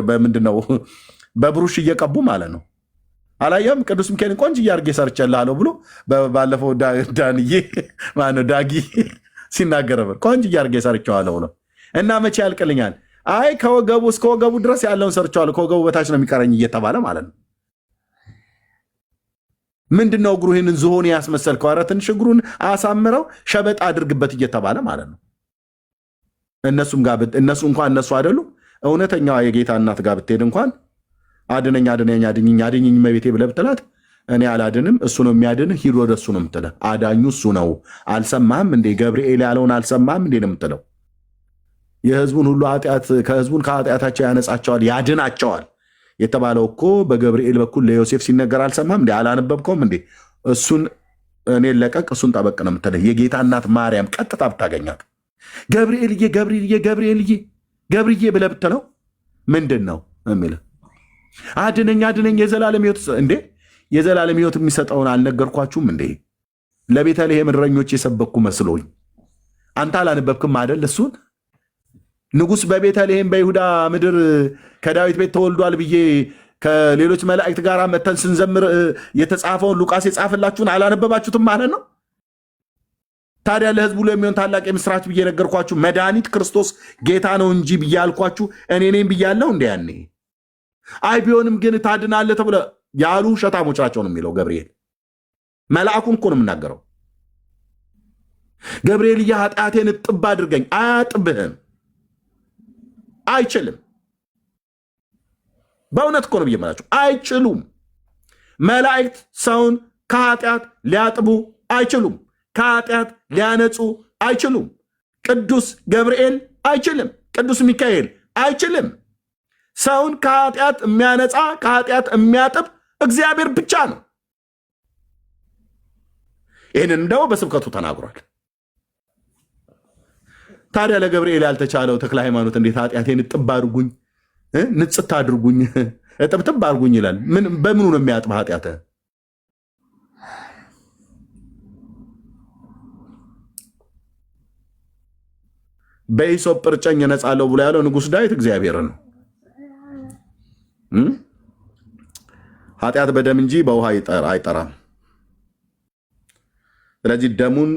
በምንድነው በብሩሽ እየቀቡ ማለት ነው። አላየም? ቅዱስ ሚካኤል ቆንጆ እያርጌ ሰርቼልሃለሁ ብሎ ባለፈው ዳንዬ ማነው ዳጊ ሲናገር ነበር። ቆንጆ እያርጌ ሰርቼዋለሁ ብሎ እና መቼ ያልቅልኛል? አይ ከወገቡ እስከ ወገቡ ድረስ ያለውን ሰርቼዋለሁ፣ ከወገቡ በታች ነው የሚቀረኝ እየተባለ ማለት ነው። ምንድነው እግሩ ይህንን ዝሆን ያስመሰልከው? ኧረ ትንሽ እግሩን አሳምረው ሸበጥ አድርግበት እየተባለ ማለት ነው። እነሱ እንኳን እነሱ አይደሉም። እውነተኛዋ የጌታ እናት ጋር ብትሄድ እንኳን አድነኝ አድነኝ አድኝኝ አድኝኝ መቤቴ ብለህ ብትላት እኔ አላድንም እሱ ነው የሚያድንህ ሂድ ወደ እሱ ነው የምትለው። አዳኙ እሱ ነው። አልሰማህም እንዴ? ገብርኤል ያለውን አልሰማህም እንዴ ነው የምትለው። የህዝቡን ሁሉ ኃጢአት ከህዝቡን ከኃጢአታቸው ያነጻቸዋል ያድናቸዋል የተባለው እኮ በገብርኤል በኩል ለዮሴፍ ሲነገር አልሰማህም እንዴ? አላነበብከውም እንዴ? እሱን እኔ ለቀቅ እሱን ጠበቅ ነው የምትለው። የጌታ እናት ማርያም ቀጥታ ብታገኛት ገብርኤልዬ ገብርኤልዬ ገብርኤልዬ ገብርዬ ብለህ ብትለው ምንድን ነው የሚልህ? አድነኝ አድነኝ የዘላለም ህይወት እንዴ የዘላለም ህይወት የሚሰጠውን አልነገርኳችሁም እንዴ? ለቤተልሔም እረኞች የሰበኩ መስሎኝ። አንተ አላነበብክም አይደል? እሱን ንጉሥ በቤተልሔም በይሁዳ ምድር ከዳዊት ቤት ተወልዷል ብዬ ከሌሎች መላእክት ጋር መተን ስንዘምር የተጻፈውን ሉቃስ የጻፈላችሁን አላነበባችሁትም ማለት ነው። ታዲያ ለህዝቡ ሁሉ የሚሆን ታላቅ የምስራች ብዬ ነገርኳችሁ። መድኃኒት ክርስቶስ ጌታ ነው እንጂ ብዬ አልኳችሁ እኔ ነኝ ብያለሁ እንደ ያኔ። አይ ቢሆንም ግን ታድናለህ ተብለ ያሉ ሸታሞች ናቸው ነው የሚለው ገብርኤል። መልአኩን እኮ ነው የምናገረው። ገብርኤል ኃጢአቴን እጥብ አድርገኝ። አያጥብህም፣ አይችልም። በእውነት እኮ ነው ብዬ የምላቸው አይችሉም። መላእክት ሰውን ከኃጢአት ሊያጥቡ አይችሉም። ከኃጢአት ሊያነጹ አይችሉም። ቅዱስ ገብርኤል አይችልም። ቅዱስ ሚካኤል አይችልም። ሰውን ከኃጢአት የሚያነጻ ከኃጢአት የሚያጥብ እግዚአብሔር ብቻ ነው። ይህንን ደግሞ በስብከቱ ተናግሯል። ታዲያ ለገብርኤል ያልተቻለው ተክለ ሃይማኖት እንዴት ኃጢአቴን እጥብ አድርጉኝ ንጽት አድርጉኝ እጥብጥብ አድርጉኝ ይላል? በምኑ ነው የሚያጥብ ኃጢአት? በኢሶፕ እርጨኝ እነጻለሁ ብሎ ያለው ንጉሥ ዳዊት እግዚአብሔር ነው። ኃጢአት በደም እንጂ በውሃ አይጠራም። ስለዚህ ደሙን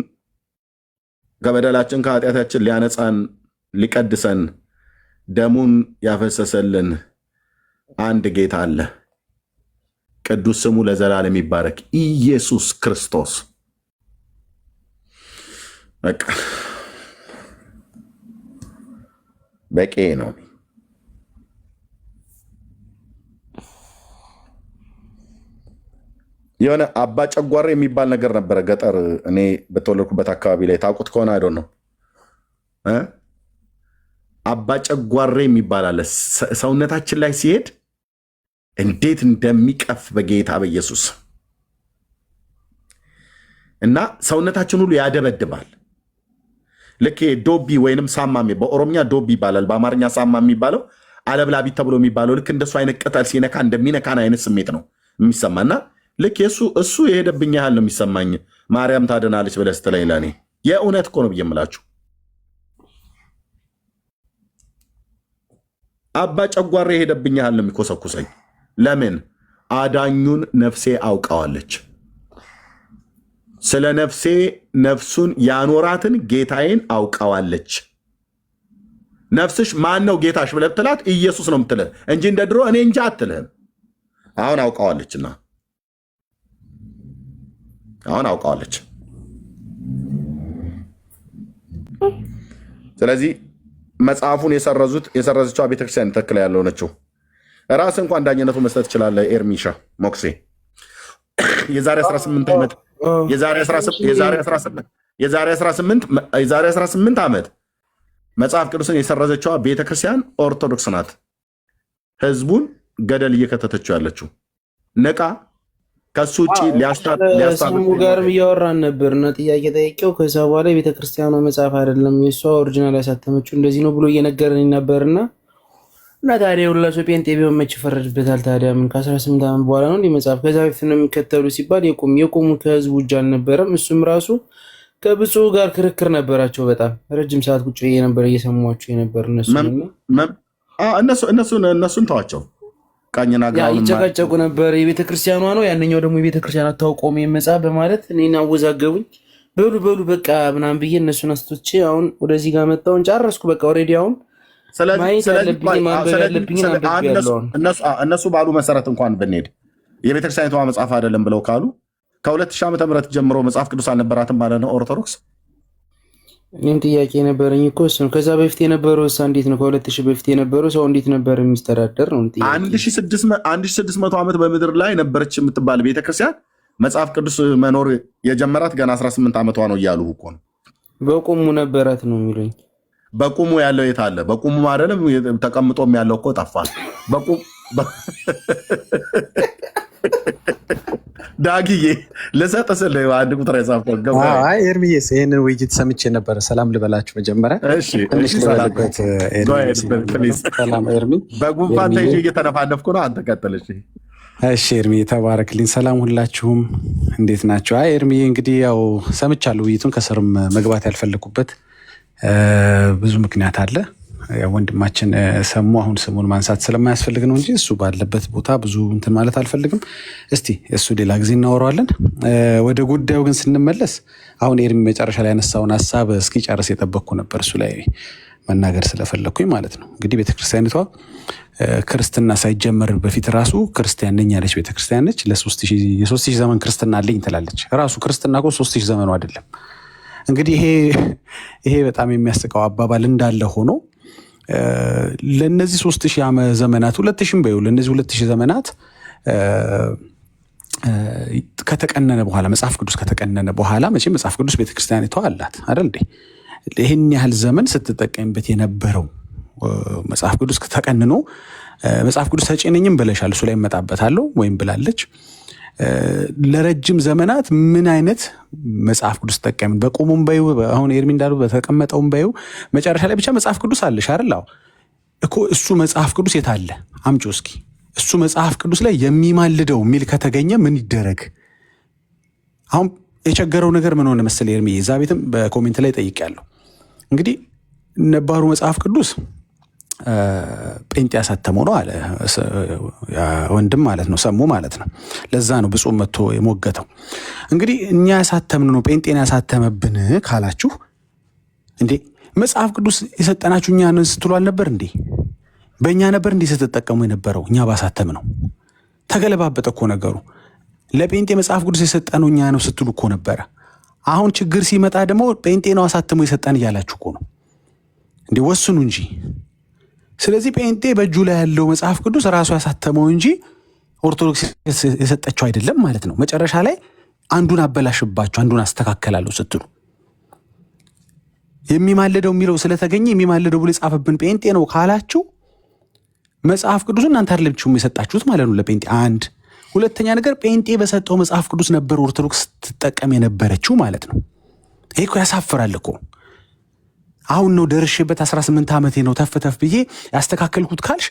ከበደላችን ከኃጢአታችን ሊያነጻን ሊቀድሰን ደሙን ያፈሰሰልን አንድ ጌታ አለ። ቅዱስ ስሙ ለዘላለም ይባረክ። ኢየሱስ ክርስቶስ። በቃ በቂ ነው። የሆነ አባ ጨጓሬ የሚባል ነገር ነበረ ገጠር እኔ በተወለድኩበት አካባቢ ላይ ታውቁት ከሆነ አይዶ ነው። አባ ጨጓሬ የሚባል አለ። ሰውነታችን ላይ ሲሄድ እንዴት እንደሚቀፍ በጌታ በኢየሱስ እና ሰውነታችን ሁሉ ያደበድባል። ልክ ዶቢ ወይንም ሳማ በኦሮምኛ ዶቢ ይባላል፣ በአማርኛ ሳማ የሚባለው አለብላቢ ተብሎ የሚባለው ልክ እንደሱ አይነት ቅጠል ሲነካ እንደሚነካን አይነት ስሜት ነው የሚሰማና ልክ እሱ የሄደብኝ ያህል ነው የሚሰማኝ። ማርያም ታድናለች ብለህ ስትለኝ ለእኔ የእውነት እኮ ነው ብዬ የምላችሁ። አባ ጨጓሬ የሄደብኝ ያህል ነው የሚኮሰኩሰኝ። ለምን? አዳኙን ነፍሴ አውቀዋለች። ስለ ነፍሴ ነፍሱን ያኖራትን ጌታዬን አውቀዋለች። ነፍስሽ ማን ነው ጌታሽ ብለህ ብትላት ኢየሱስ ነው የምትልህ እንጂ እንደ ድሮ እኔ እንጃ አትልህም። አሁን አውቀዋለችና አሁን አውቀዋለች። ስለዚህ መጽሐፉን የሰረዘችው ቤተክርስቲያን ተክላ ያለው ነችው። ራስ እንኳን ዳኝነቱ መስጠት ትችላለህ። ኤርሚሻ ሞክሴ የዛሬ 18 ዓመት የዛሬ 18 ዓመት መጽሐፍ ቅዱስን የሰረዘችዋ ቤተክርስቲያን ኦርቶዶክስ ናት። ህዝቡን ገደል እየከተተችው ያለችው ነቃ። ከሱ ውጭ ሰሙ ጋርም እያወራን ነበር እና ጥያቄ ጠይቄው ከዛ በኋላ የቤተክርስቲያኗ መጽሐፍ አይደለም የእሷ ኦሪጂናል ያሳተመችው እንደዚህ ነው ብሎ እየነገረኝ ነበርና እና ታዲያ ሁላሱ ጴንጤ ቢሆን መች ይፈረድበታል? ታዲያ ምን ከ18 ዓመት በኋላ ነው እንዲህ መጽሐፍ ከዛ በፊት ነው የሚከተሉ ሲባል የቆሙ ከህዝቡ እጅ አልነበረም። እሱም ራሱ ከብፁዕ ጋር ክርክር ነበራቸው። በጣም ረጅም ሰዓት ቁጭ ብዬ ነበር እየሰማቸው የነበር። እነሱን ተዋቸው። ቃኝና ይጨቃጨቁ ነበር። የቤተክርስቲያኗ ነው ያንኛው ደግሞ የቤተክርስቲያን አታውቀውም መጽሐፍ በማለት እኔን አወዛገቡኝ። በሉ በቃ ምናምን ብዬ እነሱን አስቶቼ አሁን ወደዚህ ጋር መጣውን ጨረስኩ። በቃ ኦልሬዲ አሁን እነሱ ባሉ መሰረት እንኳን ብንሄድ የቤተክርስቲያኒቷ መጽሐፍ አይደለም ብለው ካሉ ከ2000 ዓመተ ምህረት ጀምሮ መጽሐፍ ቅዱስ አልነበራትም ማለት ነው ኦርቶዶክስ? እኔም ጥያቄ ነበረኝ እኮ እሱን። ከዛ በፊት የነበረው እሳ እንዴት ነው? ከ2000 በፊት የነበረው ሰው እንዴት ነበር የሚስተዳደር ነው ጥያቄ። 1600 ዓመት በምድር ላይ ነበረች የምትባል ቤተክርስቲያን መጽሐፍ ቅዱስ መኖር የጀመራት ገና 18 ዓመቷ ነው እያሉ እኮ ነው። በቁሙ ነበራት ነው የሚሉኝ። በቁሙ ያለው የት አለ? በቁሙ አይደለም ተቀምጦም ያለው እኮ ጠፋል። ዳግዬ ልሰጥ ስል አንድ ቁጥር የጻፍከው ኤርሚዬስ ይህንን ውይይት ሰምቼ ነበረ። ሰላም ልበላችሁ መጀመሪያ። ሰላም ኤርሚ። በጉንፋን ተይዤ እየተነፋነፍኩ ነው። አንተ ቀጥል። እሺ ኤርሚ ተባረክልኝ። ሰላም ሁላችሁም እንዴት ናቸው? ኤርሚ እንግዲህ ያው ሰምቻለሁ ውይይቱን። ከስርም መግባት ያልፈለኩበት ብዙ ምክንያት አለ። ወንድማችን ሰሙ አሁን ስሙን ማንሳት ስለማያስፈልግ ነው እንጂ እሱ ባለበት ቦታ ብዙ እንትን ማለት አልፈልግም። እስቲ እሱ ሌላ ጊዜ እናወራዋለን። ወደ ጉዳዩ ግን ስንመለስ አሁን ኤርሚ መጨረሻ ላይ ያነሳውን ሀሳብ እስኪጨርስ የጠበቅኩ ነበር። እሱ ላይ መናገር ስለፈለግኩኝ ማለት ነው። እንግዲህ ቤተክርስቲያኒቷ ክርስትና ሳይጀመር በፊት ራሱ ክርስቲያን ነኝ ያለች ቤተክርስቲያን ነች። የ3000 ዘመን ክርስትና አለኝ ትላለች። ራሱ ክርስትና እኮ 3000 ዘመኑ አይደለም። እንግዲህ ይሄ በጣም የሚያስቀው አባባል እንዳለ ሆኖ ለነዚህ 3000 ዘመናት 2000 በይው ለነዚህ 2000 ዘመናት ከተቀነነ በኋላ መጽሐፍ ቅዱስ ከተቀነነ በኋላ መቼም መጽሐፍ ቅዱስ ቤተክርስቲያኒቷ አላት አይደል እንዴ? ይህን ያህል ዘመን ስትጠቀምበት የነበረው መጽሐፍ ቅዱስ ተቀንኖ መጽሐፍ ቅዱስ ተጭነኝም ብለሻል። እሱ ላይ እመጣበታለሁ ወይም ብላለች። ለረጅም ዘመናት ምን አይነት መጽሐፍ ቅዱስ ተጠቀምን? በቁሙም በይው አሁን ኤርሚ እንዳሉ በተቀመጠውም በይው መጨረሻ ላይ ብቻ መጽሐፍ ቅዱስ አለሽ አይደል? አዎ እኮ እሱ መጽሐፍ ቅዱስ የት አለ? አምጪ እስኪ። እሱ መጽሐፍ ቅዱስ ላይ የሚማልደው የሚል ከተገኘ ምን ይደረግ? አሁን የቸገረው ነገር ምን ሆነ መሰለኝ ኤርሚ፣ እዛ ቤትም በኮሜንት ላይ ጠይቄያለሁ። እንግዲህ ነባሩ መጽሐፍ ቅዱስ ጴንጤ ያሳተመው ነው አለ ወንድም ማለት ነው፣ ሰሙ ማለት ነው። ለዛ ነው ብፁዕ መጥቶ የሞገተው። እንግዲህ እኛ ያሳተምን ነው ጴንጤን ያሳተመብን ካላችሁ እንዴ መጽሐፍ ቅዱስ የሰጠናችሁ እኛ ነን ስትሉ አልነበር እንዴ? በእኛ ነበር እንዴ ስትጠቀሙ የነበረው? እኛ ባሳተም ነው። ተገለባበጠ እኮ ነገሩ። ለጴንጤ መጽሐፍ ቅዱስ የሰጠነው እኛ ነው ስትሉ እኮ ነበረ። አሁን ችግር ሲመጣ ደግሞ ጴንጤ ነው አሳትሞ የሰጠን እያላችሁ እኮ ነው እንዴ? ወስኑ እንጂ። ስለዚህ ጴንጤ በእጁ ላይ ያለው መጽሐፍ ቅዱስ ራሱ ያሳተመው እንጂ ኦርቶዶክስ የሰጠችው አይደለም ማለት ነው። መጨረሻ ላይ አንዱን አበላሽባችሁ አንዱን አስተካከላለሁ ስትሉ የሚማለደው የሚለው ስለተገኘ የሚማለደው ብሎ የጻፈብን ጴንጤ ነው ካላችሁ መጽሐፍ ቅዱስ እናንተ አይደለችሁም የሰጣችሁት ማለት ነው ለጴንጤ። አንድ ሁለተኛ ነገር ጴንጤ በሰጠው መጽሐፍ ቅዱስ ነበር ኦርቶዶክስ ትጠቀም የነበረችው ማለት ነው። ይሄ እኮ ያሳፍራል እኮ። አሁን ነው ደርሼበት 18 ዓመቴ ነው ተፍተፍ ብዬ ያስተካከልኩት ካልሽ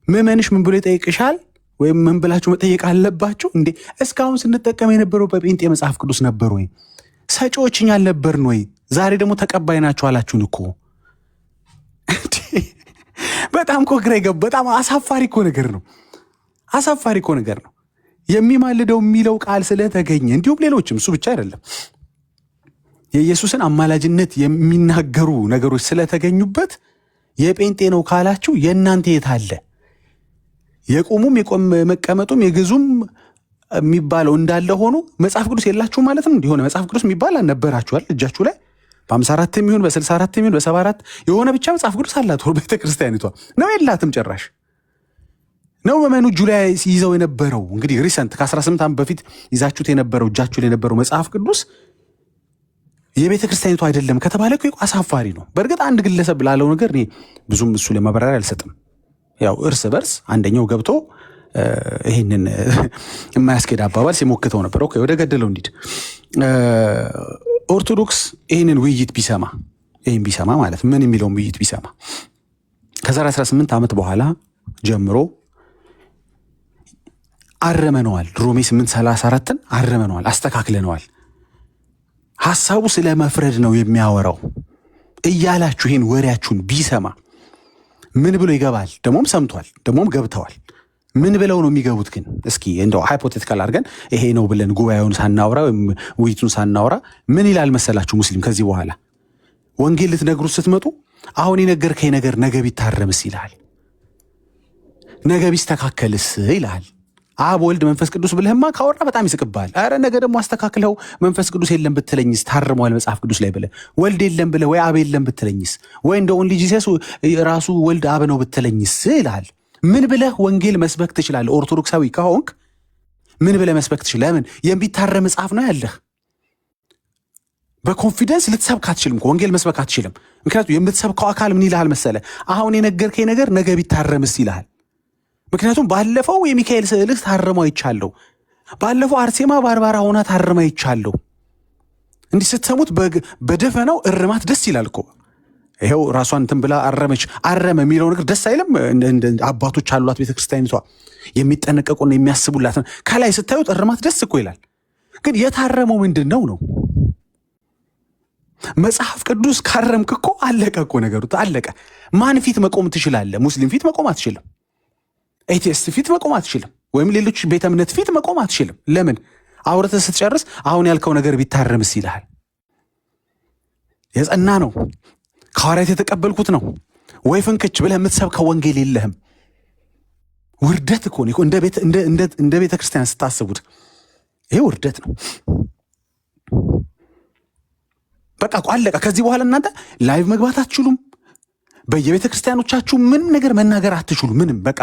ምዕመንሽ ምን ብሎ ይጠይቅሻል? ወይም ምን ብላችሁ መጠየቅ አለባችሁ እንዴ? እስካሁን ስንጠቀም የነበረው በጴንጤ መጽሐፍ ቅዱስ ነበር ወይ? ሰጪዎች እኛ አልነበርን ወይ? ዛሬ ደግሞ ተቀባይ ናችሁ አላችሁን እኮ። በጣም እኮ ግራ ይገባ። በጣም አሳፋሪ እኮ ነገር ነው። አሳፋሪ እኮ ነገር ነው። የሚማልደው የሚለው ቃል ስለተገኘ እንዲሁም ሌሎችም እሱ ብቻ አይደለም የኢየሱስን አማላጅነት የሚናገሩ ነገሮች ስለተገኙበት የጴንጤ ነው ካላችሁ የእናንተ የት አለ? የቁሙም መቀመጡም የግዙም የሚባለው እንዳለ ሆኖ መጽሐፍ ቅዱስ የላችሁ ማለት ነው። እንዲሆነ መጽሐፍ ቅዱስ የሚባል አልነበራችኋል እጃችሁ ላይ በ54 የሚሆን በ64 የሚሆን በ74 የሆነ ብቻ መጽሐፍ ቅዱስ አላት ቤተክርስቲያኒቷ ነው። የላትም ጭራሽ ነው። መመኑ እጁ ላይ ይዘው የነበረው እንግዲህ ሪሰንት ከ18 ዓመት በፊት ይዛችሁት የነበረው እጃችሁ ላይ የነበረው መጽሐፍ ቅዱስ የቤተክርስቲያኒቷ አይደለም ከተባለ እኮ አሳፋሪ ነው። በእርግጥ አንድ ግለሰብ ላለው ነገር እኔ ብዙም እሱ ለማብራሪያ አልሰጥም። ያው እርስ በርስ አንደኛው ገብቶ ይህንን የማያስኬድ አባባል ሲሞክተው ነበር። ኦኬ ወደ ገደለው እንሂድ። ኦርቶዶክስ ይህንን ውይይት ቢሰማ ይህን ቢሰማ ማለት ምን የሚለውን ውይይት ቢሰማ ከዛሬ 18 ዓመት በኋላ ጀምሮ አረመነዋል። ሮሜ 8:34ን አረመነዋል፣ አስተካክለነዋል። ሐሳቡ ስለ መፍረድ ነው የሚያወራው እያላችሁ ይህን ወሬያችሁን ቢሰማ ምን ብሎ ይገባል? ደግሞም ሰምቷል፣ ደግሞም ገብተዋል። ምን ብለው ነው የሚገቡት? ግን እስኪ እንደው ሃይፖቴቲካል አድርገን ይሄ ነው ብለን ጉባኤውን ሳናወራ ወይም ውይይቱን ሳናወራ ምን ይላል መሰላችሁ? ሙስሊም ከዚህ በኋላ ወንጌል ልትነግሩት ስትመጡ አሁን የነገርከኝ ነገር ነገ ቢታረምስ ይልሃል፣ ነገ ቢስተካከልስ ይልሃል። አብ ወልድ መንፈስ ቅዱስ ብለህማ ካወራ በጣም ይስቅብሃል። አረ ነገ ደግሞ አስተካክለው መንፈስ ቅዱስ የለም ብትለኝስ ታርሟል መጽሐፍ ቅዱስ ላይ ብለህ ወልድ የለም ብለህ ወይ አብ የለም ብትለኝስ ወይ እንደ ኦንሊ ጂሰስ ራሱ ወልድ አብ ነው ብትለኝስ ይልሃል። ምን ብለህ ወንጌል መስበክ ትችላለህ? ኦርቶዶክሳዊ ከሆንክ ምን ብለህ መስበክ ትችላለህ? ለምን የሚታረም መጽሐፍ ነው ያለህ። በኮንፊደንስ ልትሰብክ አትችልም። ወንጌል መስበክ አትችልም። ምክንያቱም የምትሰብከው አካል ምን ይልሃል መሰለ? አሁን የነገርከኝ ነገር ነገ ቢታረምስ ይልሃል። ምክንያቱም ባለፈው የሚካኤል ስዕልህ ታርማ ይቻለሁ፣ ባለፈው አርሴማ ባርባራ ሆና ታርማ ይቻለሁ። እንዲህ ስትሰሙት በደፈናው እርማት ደስ ይላል እኮ። ይኸው ራሷን እንትን ብላ አረመች አረመ የሚለው ነገር ደስ አይልም? አባቶች አሏት ቤተክርስቲያኒቷ የሚጠነቀቁና የሚያስቡላት። ከላይ ስታዩት እርማት ደስ እኮ ይላል። ግን የታረመው ምንድን ነው ነው? መጽሐፍ ቅዱስ ካረምክ እኮ አለቀ እኮ ነገሩ፣ አለቀ። ማን ፊት መቆም ትችላለህ? ሙስሊም ፊት መቆም አትችልም። ኤቲስት ፊት መቆም አትችልም። ወይም ሌሎች ቤተ እምነት ፊት መቆም አትችልም። ለምን? አውርተህ ስትጨርስ አሁን ያልከው ነገር ቢታረምስ ይልሃል። የጸና ነው ከሐዋርያት የተቀበልኩት ነው ወይ ፍንክች ብለህ የምትሰብከው ወንጌል የለህም። ውርደት እኮ ነው። እንደ ቤተ ክርስቲያን ስታስቡት ይሄ ውርደት ነው። በቃ አለቀ። ከዚህ በኋላ እናንተ ላይቭ መግባት አትችሉም። በየቤተ ክርስቲያኖቻችሁ ምንም ነገር መናገር አትችሉ። ምንም በቃ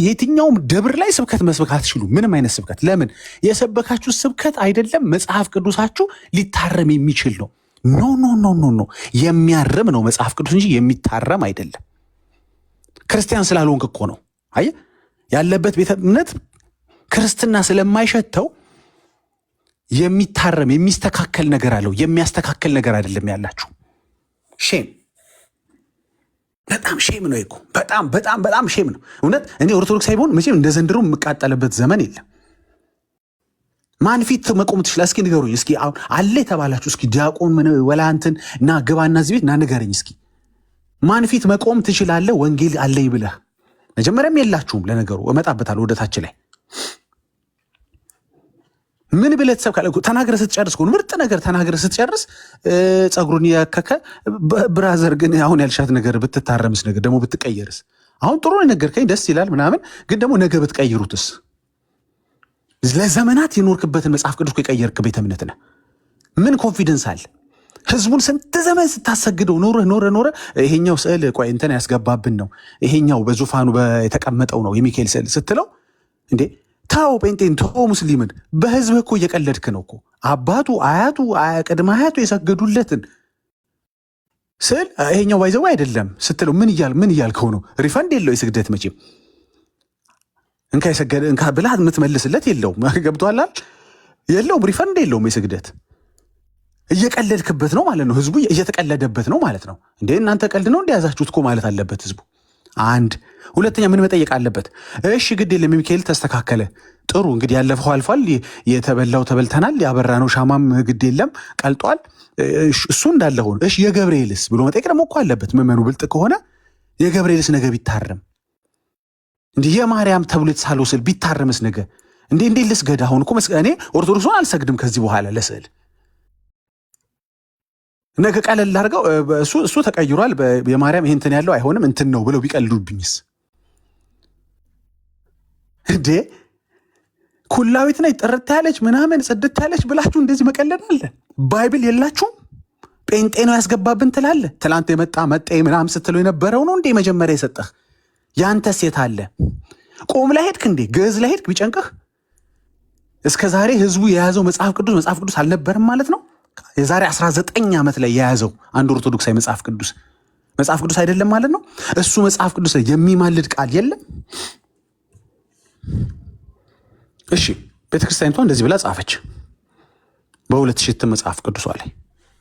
የትኛውም ደብር ላይ ስብከት መስበክ አትችሉ። ምንም አይነት ስብከት። ለምን? የሰበካችሁ ስብከት አይደለም መጽሐፍ ቅዱሳችሁ ሊታረም የሚችል ነው። ኖ ኖ ኖ ኖ ኖ የሚያርም ነው መጽሐፍ ቅዱስ እንጂ የሚታረም አይደለም። ክርስቲያን ስላልሆንክ እኮ ነው። አየህ፣ ያለበት ቤተ እምነት ክርስትና ስለማይሸተው የሚታረም የሚስተካከል ነገር አለው። የሚያስተካከል ነገር አይደለም ያላችሁ። ሼም፣ በጣም ሼም ነው እኮ። በጣም በጣም በጣም ሼም ነው እውነት። እኔ ኦርቶዶክሳዊ ብሆን መቼም እንደ ዘንድሮ የምቃጠልበት ዘመን የለም። ማን ፊት መቆም ትችላለህ? እስኪ ንገሩኝ። እስኪ አሁን አለ የተባላችሁ እስኪ ዲያቆን ምን ወላንትን እና ግባና እዚህ ቤት እና ንገረኝ እስኪ ማን ፊት መቆም ትችላለህ? ወንጌል አለኝ ብለህ መጀመሪያም የላችሁም። ለነገሩ እመጣበታለሁ ወደታች ላይ ምን ብለህ ትሰብካለህ? ተናግረህ ስትጨርስ እኮ ምርጥ ነገር ተናግረህ ስትጨርስ ፀጉሩን ያከከ ብራዘር፣ ግን አሁን ያልሻት ነገር ብትታረምስ፣ ነገር ደግሞ ብትቀየርስ? አሁን ጥሩ ነገርከኝ ደስ ይላል ምናምን፣ ግን ደግሞ ነገ ብትቀይሩትስ? ለዘመናት የኖርክበትን መጽሐፍ ቅዱስ የቀየርክ ቤተ እምነት ነህ። ምን ኮንፊደንስ አለ? ህዝቡን ስንት ዘመን ስታሰግደው ኖረ። ይሄኛው ስዕል ቆይ እንትን ያስገባብን ነው፣ ይሄኛው በዙፋኑ የተቀመጠው ነው የሚካኤል ስዕል ስትለው እንዴ ታው ጴንጤን ታው ሙስሊምን በህዝብ እኮ እየቀለድክ ነው እኮ። አባቱ አያቱ ቅድመ አያቱ የሰገዱለትን ስዕል ይሄኛው ባይዘው አይደለም ስትለው ምን እያልከው ነው? ሪፈንድ የለው የስግደት መቼም እንካ ብላ የምትመልስለት የለውም። ገብቶሃል? የለውም፣ ሪፈንድ የለውም የስግደት። እየቀለድክበት ነው ማለት ነው። ህዝቡ እየተቀለደበት ነው ማለት ነው። እንዴ እናንተ ቀልድ ነው እንደያዛችሁት እኮ ማለት አለበት ህዝቡ። አንድ ሁለተኛ ምን መጠየቅ አለበት? እሺ ግድ የለም ሚካኤል ተስተካከለ፣ ጥሩ እንግዲህ ያለፈው አልፏል፣ የተበላው ተበልተናል፣ ያበራነው ሻማም ግድ የለም ቀልጧል፣ እሱ እንዳለ ሆኖ እሺ የገብርኤልስ ብሎ መጠየቅ ደግሞ እኮ አለበት። ምዕመኑ ብልጥ ከሆነ የገብርኤልስ ነገ ቢታረም እንዲህ የማርያም ተብሎ የተሳለው ስዕል ቢታረምስ ነገ እንዴ ልስገድ? አሁን እኮ እኔ ኦርቶዶክሱን አልሰግድም ከዚህ በኋላ ለስዕል። ነገ ቀለል አድርገው እሱ ተቀይሯል የማርያም ይሄ እንትን ያለው አይሆንም እንትን ነው ብለው ቢቀልዱብኝስ? እንዴ ኩላዊት ነች ጥርት ያለች ምናምን ጽድት ያለች ብላችሁ እንደዚህ መቀለድ አለ? ባይብል የላችሁም? ጴንጤ ነው ያስገባብን ትላለ። ትላንት የመጣ መጤ ምናምን ስትለው የነበረው ነው እንዴ መጀመሪያ የሰጠህ? ያንተ ሴት አለ ቆም ላይ ሄድክ እንዴ? ግዕዝ ላይ ሄድክ ቢጨንቅህ? እስከ ዛሬ ህዝቡ የያዘው መጽሐፍ ቅዱስ አልነበርም ማለት ነው። የዛሬ 19 ዓመት ላይ የያዘው አንድ ኦርቶዶክሳዊ መጽሐፍ ቅዱስ አይደለም ማለት ነው። እሱ መጽሐፍ ቅዱስ ላይ የሚማልድ ቃል የለም። እሺ ቤተክርስቲያኒቷ እንደዚህ ብላ ጻፈች በ2000 እትም መጽሐፍ ቅዱሷ ላይ።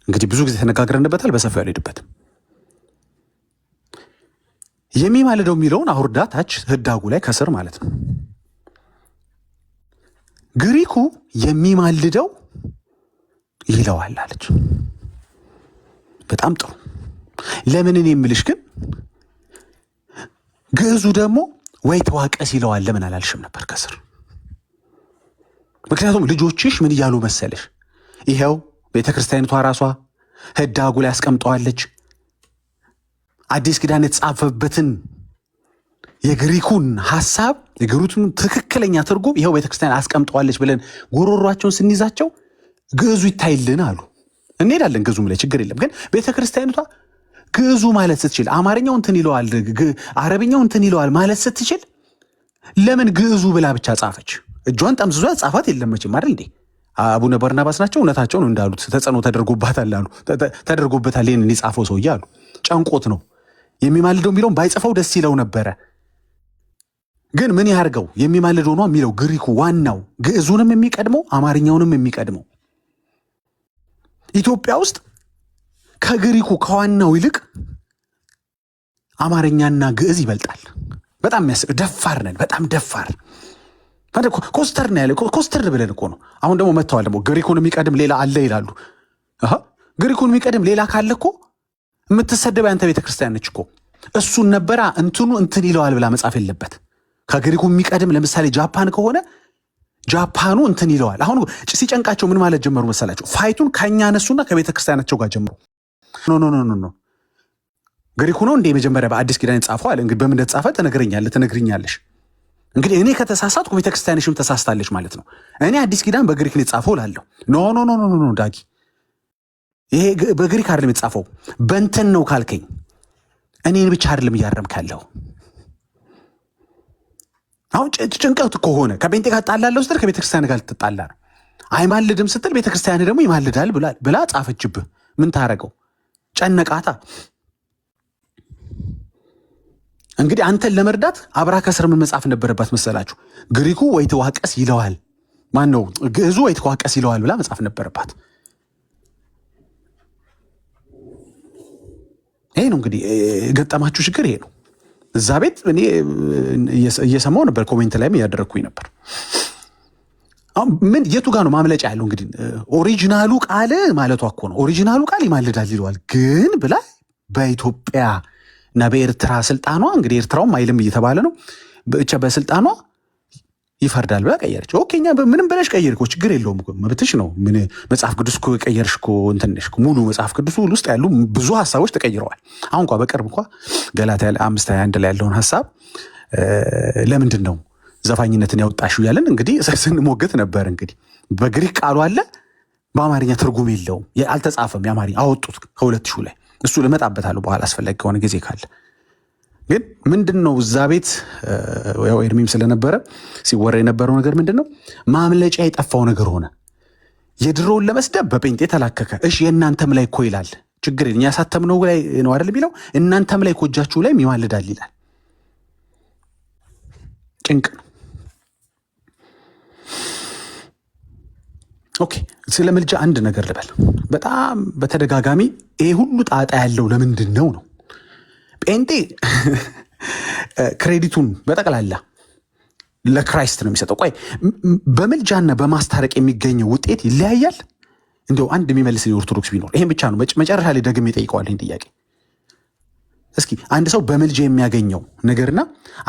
እንግዲህ ብዙ ጊዜ ተነጋግረንበታል፣ በሰፊው አልሄድበትም። የሚማልደው የሚለውን አውርዳ ታች ህዳጉ ላይ ከስር ማለት ነው። ግሪኩ የሚማልደው ይለዋል አለች። በጣም ጥሩ። ለምን እኔ የምልሽ ግን ግዕዙ ደግሞ ወይ ተዋቀስ ይለዋል ለምን አላልሽም ነበር ከስር? ምክንያቱም ልጆችሽ ምን እያሉ መሰለሽ? ይሄው ቤተክርስቲያኒቷ ራሷ ህዳጉ ላይ አስቀምጠዋለች። አዲስ ኪዳን የተጻፈበትን የግሪኩን ሐሳብ የግሪኩን ትክክለኛ ትርጉም ይኸው ቤተክርስቲያን አስቀምጠዋለች ብለን ጎሮሯቸውን ስንይዛቸው ግዕዙ ይታይልን አሉ። እንሄዳለን ግዕዙም ላይ ችግር የለም። ግን ቤተክርስቲያኒቷ ግዕዙ ማለት ስትችል አማርኛው እንትን ይለዋል፣ አረብኛው እንትን ይለዋል ማለት ስትችል ለምን ግዕዙ ብላ ብቻ ጻፈች? እጇን ጠምዝዟ ጻፋት የለም መቼም አይደል እንዴ? አቡነ በርናባስ ናቸው እውነታቸውን እንዳሉት ተጽዕኖ ተደርጎባታል አሉ። ተደርጎበታል ይህንን የጻፈው ሰውዬ አሉ። ጨንቆት ነው የሚማልደው የሚለውን ባይጽፈው ደስ ይለው ነበረ። ግን ምን ያርገው የሚማልደው ነው የሚለው ግሪኩ ዋናው ግዕዙንም የሚቀድመው አማርኛውንም የሚቀድመው ኢትዮጵያ ውስጥ ከግሪኩ ከዋናው ይልቅ አማርኛና ግዕዝ ይበልጣል። በጣም የሚያስቅ ደፋር ነን። በጣም ደፋር ኮስተር ነው ያለ ኮስተር ብለን እኮ ነው። አሁን ደግሞ መጥተዋል ደግሞ ግሪኩን የሚቀድም ሌላ አለ ይላሉ። ግሪኩን የሚቀድም ሌላ ካለ እኮ የምትሰደበ ያንተ ቤተክርስቲያን ነች እኮ። እሱን ነበራ እንትኑ እንትን ይለዋል ብላ መጻፍ የለበት። ከግሪኩ የሚቀድም ለምሳሌ ጃፓን ከሆነ ጃፓኑ እንትን ይለዋል። አሁን ሲጨንቃቸው ምን ማለት ጀመሩ መሰላቸው? ፋይቱን ከኛ ነሱና ከቤተክርስቲያናቸው ጋር ጀምሩ። ኖ ግሪኩ ነው እንደ መጀመሪያ በአዲስ ኪዳን የተጻፈው አለ። እንግዲህ በምን እንደተጻፈ ትነግሪኛለሽ። እንግዲህ እኔ ከተሳሳትኩ ቤተክርስቲያንሽም ተሳስታለች ማለት ነው። እኔ አዲስ ኪዳን በግሪክ ነው የተጻፈው እላለሁ። ኖ ዳጊ ይሄ በግሪክ አይደለም የተጻፈው በእንትን ነው ካልከኝ እኔን ብቻ አይደለም እያረምክ ያለው። አሁን ጭንቀት ከሆነ ከጴንጤ ጋር ጣላለሁ ስትል ከቤተክርስቲያን ጋር ልትጣላ ነው። አይማልድም ስትል ቤተክርስቲያን ደግሞ ይማልዳል ብላ ጻፈችብህ። ምን ታረገው? ጨነቃታ። እንግዲህ አንተን ለመርዳት አብራ ከስር ምን መጻፍ ነበረባት መሰላችሁ? ግሪኩ ወይ ተዋቀስ ይለዋል፣ ማን ነው ግዕዙ ወይ ተዋቀስ ይለዋል ብላ መጻፍ ነበረባት። ይሄ ነው እንግዲህ ገጠማችሁ ችግር ይሄ ነው። እዛ ቤት እኔ እየሰማው ነበር፣ ኮሜንት ላይም እያደረግኩኝ ነበር። አሁን ምን የቱ ጋር ነው ማምለጫ ያለው? እንግዲህ ኦሪጂናሉ ቃል ማለቷ እኮ ነው። ኦሪጂናሉ ቃል ይማልዳል ይለዋል ግን ብላ በኢትዮጵያ እና በኤርትራ ስልጣኗ እንግዲህ ኤርትራውም አይልም እየተባለ ነው ብቻ በስልጣኗ ይፈርዳል ብላ ቀየረች። ኦኬ እኛ ምንም ብለሽ ቀየር እኮ ችግር የለውም እኮ መብትሽ ነው። ምን መጽሐፍ ቅዱስ እኮ ቀየርሽ እኮ እንትንሽ ሙሉ መጽሐፍ ቅዱስ ውስጥ ያሉ ብዙ ሀሳቦች ተቀይረዋል። አሁን እንኳ በቅርብ እንኳ ገላትያ 5:21 ላይ ያለውን ሀሳብ ለምንድን ነው ዘፋኝነትን ያወጣሽው ያለን እንግዲህ ስንሞግት ነበር። እንግዲህ በግሪክ ቃሉ አለ፣ በአማርኛ ትርጉም የለውም፣ አልተጻፈም። የአማርኛ አወጡት ከ2000 ላይ። እሱ ልመጣበታለሁ በኋላ አስፈላጊ ከሆነ ጊዜ ካለ። ግን ምንድን ነው እዛ ቤት ያው ኤርሚም ስለነበረ ሲወራ የነበረው ነገር ምንድን ነው? ማምለጫ የጠፋው ነገር ሆነ። የድሮውን ለመስደብ በጴንጤ ተላከከ። እሺ የእናንተም ላይ እኮ ይላል። ችግር እኛ ያሳተምነው ላይ ነው አይደል የሚለው። እናንተም ላይ ኮጃችሁ ላይ ይማልዳል ይላል። ጭንቅ ነው። ኦኬ ስለ ምልጃ አንድ ነገር ልበል። በጣም በተደጋጋሚ ይሄ ሁሉ ጣጣ ያለው ለምንድን ነው ነው ጴንጤ ክሬዲቱን በጠቅላላ ለክራይስት ነው የሚሰጠው። ቆይ በምልጃና በማስታረቅ የሚገኘው ውጤት ይለያያል? እንደው አንድ የሚመልስ ኦርቶዶክስ ቢኖር ይሄን ብቻ ነው። መጨረሻ ላይ ደግሜ ጠይቀዋል ይህን ጥያቄ። እስኪ አንድ ሰው በምልጃ የሚያገኘው ነገርና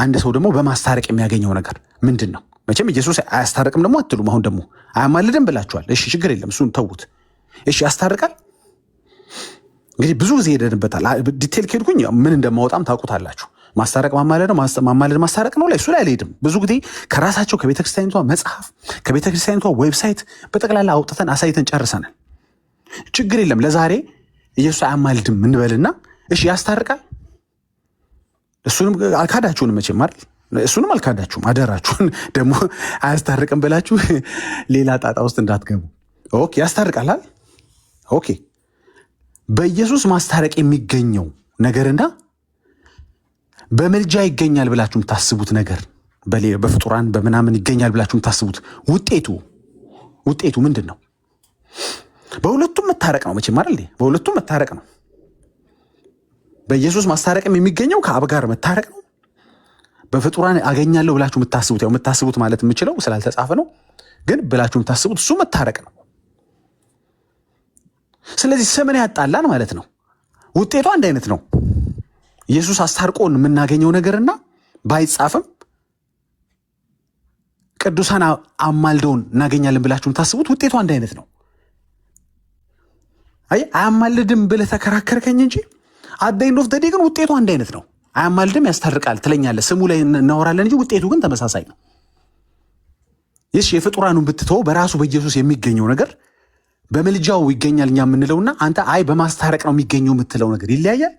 አንድ ሰው ደግሞ በማስታረቅ የሚያገኘው ነገር ምንድን ነው? መቼም ኢየሱስ አያስታርቅም ደግሞ አትሉም። አሁን ደግሞ አያማልድም ብላችኋል። እሺ ችግር የለም እሱን ተዉት። እሺ ያስታርቃል? እንግዲህ ብዙ ጊዜ ሄደንበታል። ዲቴል ከሄድኩኝ ምን እንደማወጣም ታውቁታላችሁ። ማስታረቅ ማማለድ ነው፣ ማማለድ ማስታረቅ ነው። ላይ እሱ ላይ አልሄድም። ብዙ ጊዜ ከራሳቸው ከቤተክርስቲያኒቷ መጽሐፍ ከቤተክርስቲያኒቷ ዌብሳይት በጠቅላላ አውጥተን አሳይተን ጨርሰናል። ችግር የለም። ለዛሬ ኢየሱስ አያማልድም እንበልና እሺ ያስታርቃል? እሱንም አልካዳችሁንም መቼም አይደል? እሱንም አልካዳችሁም። አደራችሁን ደግሞ አያስታርቅም ብላችሁ ሌላ ጣጣ ውስጥ እንዳትገቡ። ኦኬ ያስታርቃል። ኦኬ በኢየሱስ ማስታረቅ የሚገኘው ነገርና በምልጃ ይገኛል ብላችሁ የምታስቡት ነገር በፍጡራን በምናምን ይገኛል ብላችሁ የምታስቡት ውጤቱ ምንድን ነው? በሁለቱም መታረቅ ነው መቼም አይደል? በሁለቱም መታረቅ ነው። በኢየሱስ ማስታረቅም የሚገኘው ከአብ ጋር መታረቅ ነው። በፍጡራን አገኛለሁ ብላችሁ የምታስቡት ያው የምታስቡት ማለት የምችለው ስላልተጻፈ ነው፣ ግን ብላችሁ የምታስቡት እሱ መታረቅ ነው። ስለዚህ ስምን ያጣላን ማለት ነው። ውጤቱ አንድ አይነት ነው። ኢየሱስ አስታርቆን የምናገኘው ነገርና ባይጻፍም ቅዱሳን አማልደውን እናገኛለን ብላችሁ የምታስቡት ውጤቱ አንድ አይነት ነው። አይ አያማልድም ብለህ ተከራከርከኝ እንጂ አት ዘ ኤንድ ኦፍ ዘ ዴይ ግን ውጤቱ አንድ አይነት ነው። አያማልድም ያስታርቃል ትለኛለህ። ስሙ ላይ እናወራለን እንጂ ውጤቱ ግን ተመሳሳይ ነው። ይህ የፍጡራኑን ብትተው በራሱ በኢየሱስ የሚገኘው ነገር በምልጃው ይገኛል እኛ የምንለውና አንተ አይ በማስታረቅ ነው የሚገኘው የምትለው ነገር ይለያያል።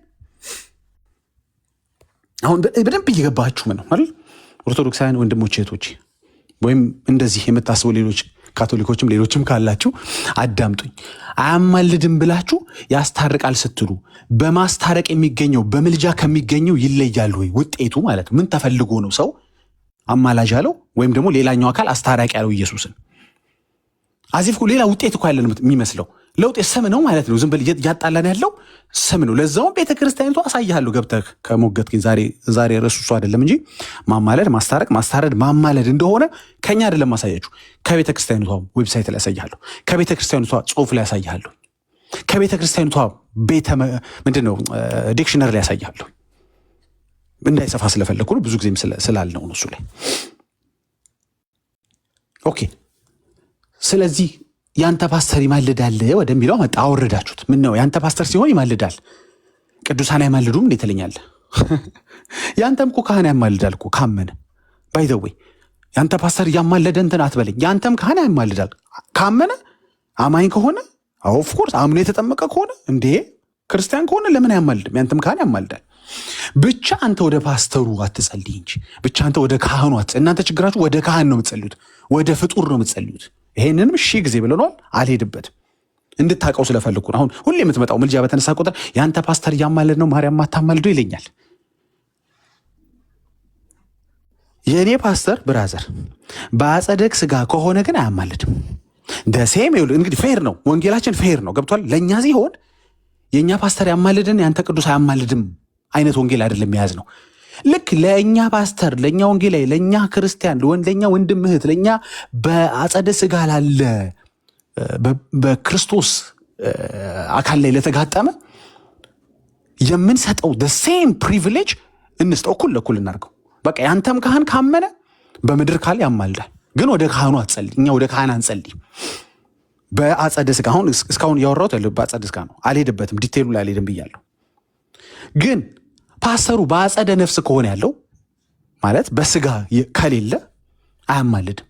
አሁን በደንብ እየገባችሁ ምን ነው አይደል? ኦርቶዶክሳውያን ወንድሞቼ እህቶቼ፣ ወይም እንደዚህ የምታስቡ ሌሎች ካቶሊኮችም ሌሎችም ካላችሁ አዳምጡኝ። አያማልድም ብላችሁ ያስታርቃል ስትሉ በማስታረቅ የሚገኘው በምልጃ ከሚገኘው ይለያል ወይ? ውጤቱ ማለት ምን ተፈልጎ ነው ሰው አማላጅ አለው ወይም ደግሞ ሌላኛው አካል አስታራቂ ያለው ኢየሱስን? አዚፍ እኮ ሌላ ውጤት እኮ ያለን የሚመስለው ለውጥ ስም ነው ማለት ነው። ዝም ብለህ እያጣላን ያለው ስም ነው። ለዛውም ቤተክርስቲያኒቱ አሳይሃለሁ ገብተህ ከሞገት ግን ዛሬ ርዕሱ እሱ አይደለም እንጂ ማማለድ፣ ማስታረቅ፣ ማስታረድ፣ ማማለድ እንደሆነ ከኛ አይደለም ማሳያችሁ። ከቤተክርስቲያኒቷ ዌብሳይት ላይ ያሳይሃለሁ። ከቤተክርስቲያኒቷ ጽሑፍ ላይ ያሳይሃለሁ። ከቤተክርስቲያኒቷ ምንድነው ዲክሽነሪ ላይ ያሳይሃለሁ። እንዳይሰፋ ስለፈለኩ ነው። ብዙ ጊዜም ስላልነው ነው እሱ ላይ። ኦኬ። ስለዚህ ያንተ ፓስተር ይማልዳል ወደሚለው መጣ። አወረዳችሁት። ምን ነው ያንተ ፓስተር ሲሆን ይማልዳል፣ ቅዱሳን አይማልዱም እንዴ ትለኛለህ? ያንተም እኮ ካህን ያማልዳል እኮ ካመነ። ባይ ዘ ዌይ ያንተ ፓስተር እያማለደ እንትን አትበለኝ። ያንተም ካህን ያማልዳል ካመነ፣ አማኝ ከሆነ ኦፍ ኮርስ አምኖ የተጠመቀ ከሆነ እንዴ ክርስቲያን ከሆነ ለምን አያማልድም? ያንተም ካህን ያማልዳል። ብቻ አንተ ወደ ፓስተሩ አትጸልይ እንጂ ብቻ አንተ ወደ ካህኑ እናንተ ችግራችሁ ወደ ካህን ነው የምትጸልዩት፣ ወደ ፍጡር ነው የምትጸልዩት። ይሄንንም ሺህ ጊዜ ብለናል። አልሄድበትም እንድታውቀው ስለፈልኩ ነው። አሁን ሁሌ የምትመጣው ምልጃ በተነሳ ቁጥር ያንተ ፓስተር እያማለድ ነው ማርያም ማታማልደው ይለኛል። የእኔ ፓስተር ብራዘር በአጸደ ሥጋ ከሆነ ግን አያማልድም። ደሴም እንግዲህ ፌር ነው፣ ወንጌላችን ፌር ነው። ገብቷል። ለእኛ ሲሆን የእኛ ፓስተር ያማልድን ያንተ ቅዱስ አያማልድም አይነት ወንጌል አይደለም የያዝ ነው። ልክ ለእኛ ፓስተር፣ ለእኛ ወንጌላዊ፣ ለእኛ ክርስቲያን፣ ለእኛ ወንድም እህት፣ ለእኛ በአጸደ ሥጋ ላለ በክርስቶስ አካል ላይ ለተጋጠመ የምንሰጠው ሴም ፕሪቪሌጅ እንስጠው፣ እኩል ለእኩል እናድርገው። በቃ ያንተም ካህን ካመነ በምድር ካለ ያማልዳል፣ ግን ወደ ካህኑ አትጸልይ። እኛ ወደ ካህን አንጸልይ። በአጸደ ሥጋ አሁን እስካሁን እያወራሁት ያለው በአጸደ ሥጋ ነው። አልሄድበትም፣ ዲቴይሉ ላይ አልሄድም ብያለሁ። ግን ፓስተሩ በአጸደ ነፍስ ከሆነ ያለው ማለት በሥጋ ከሌለ አያማልድም።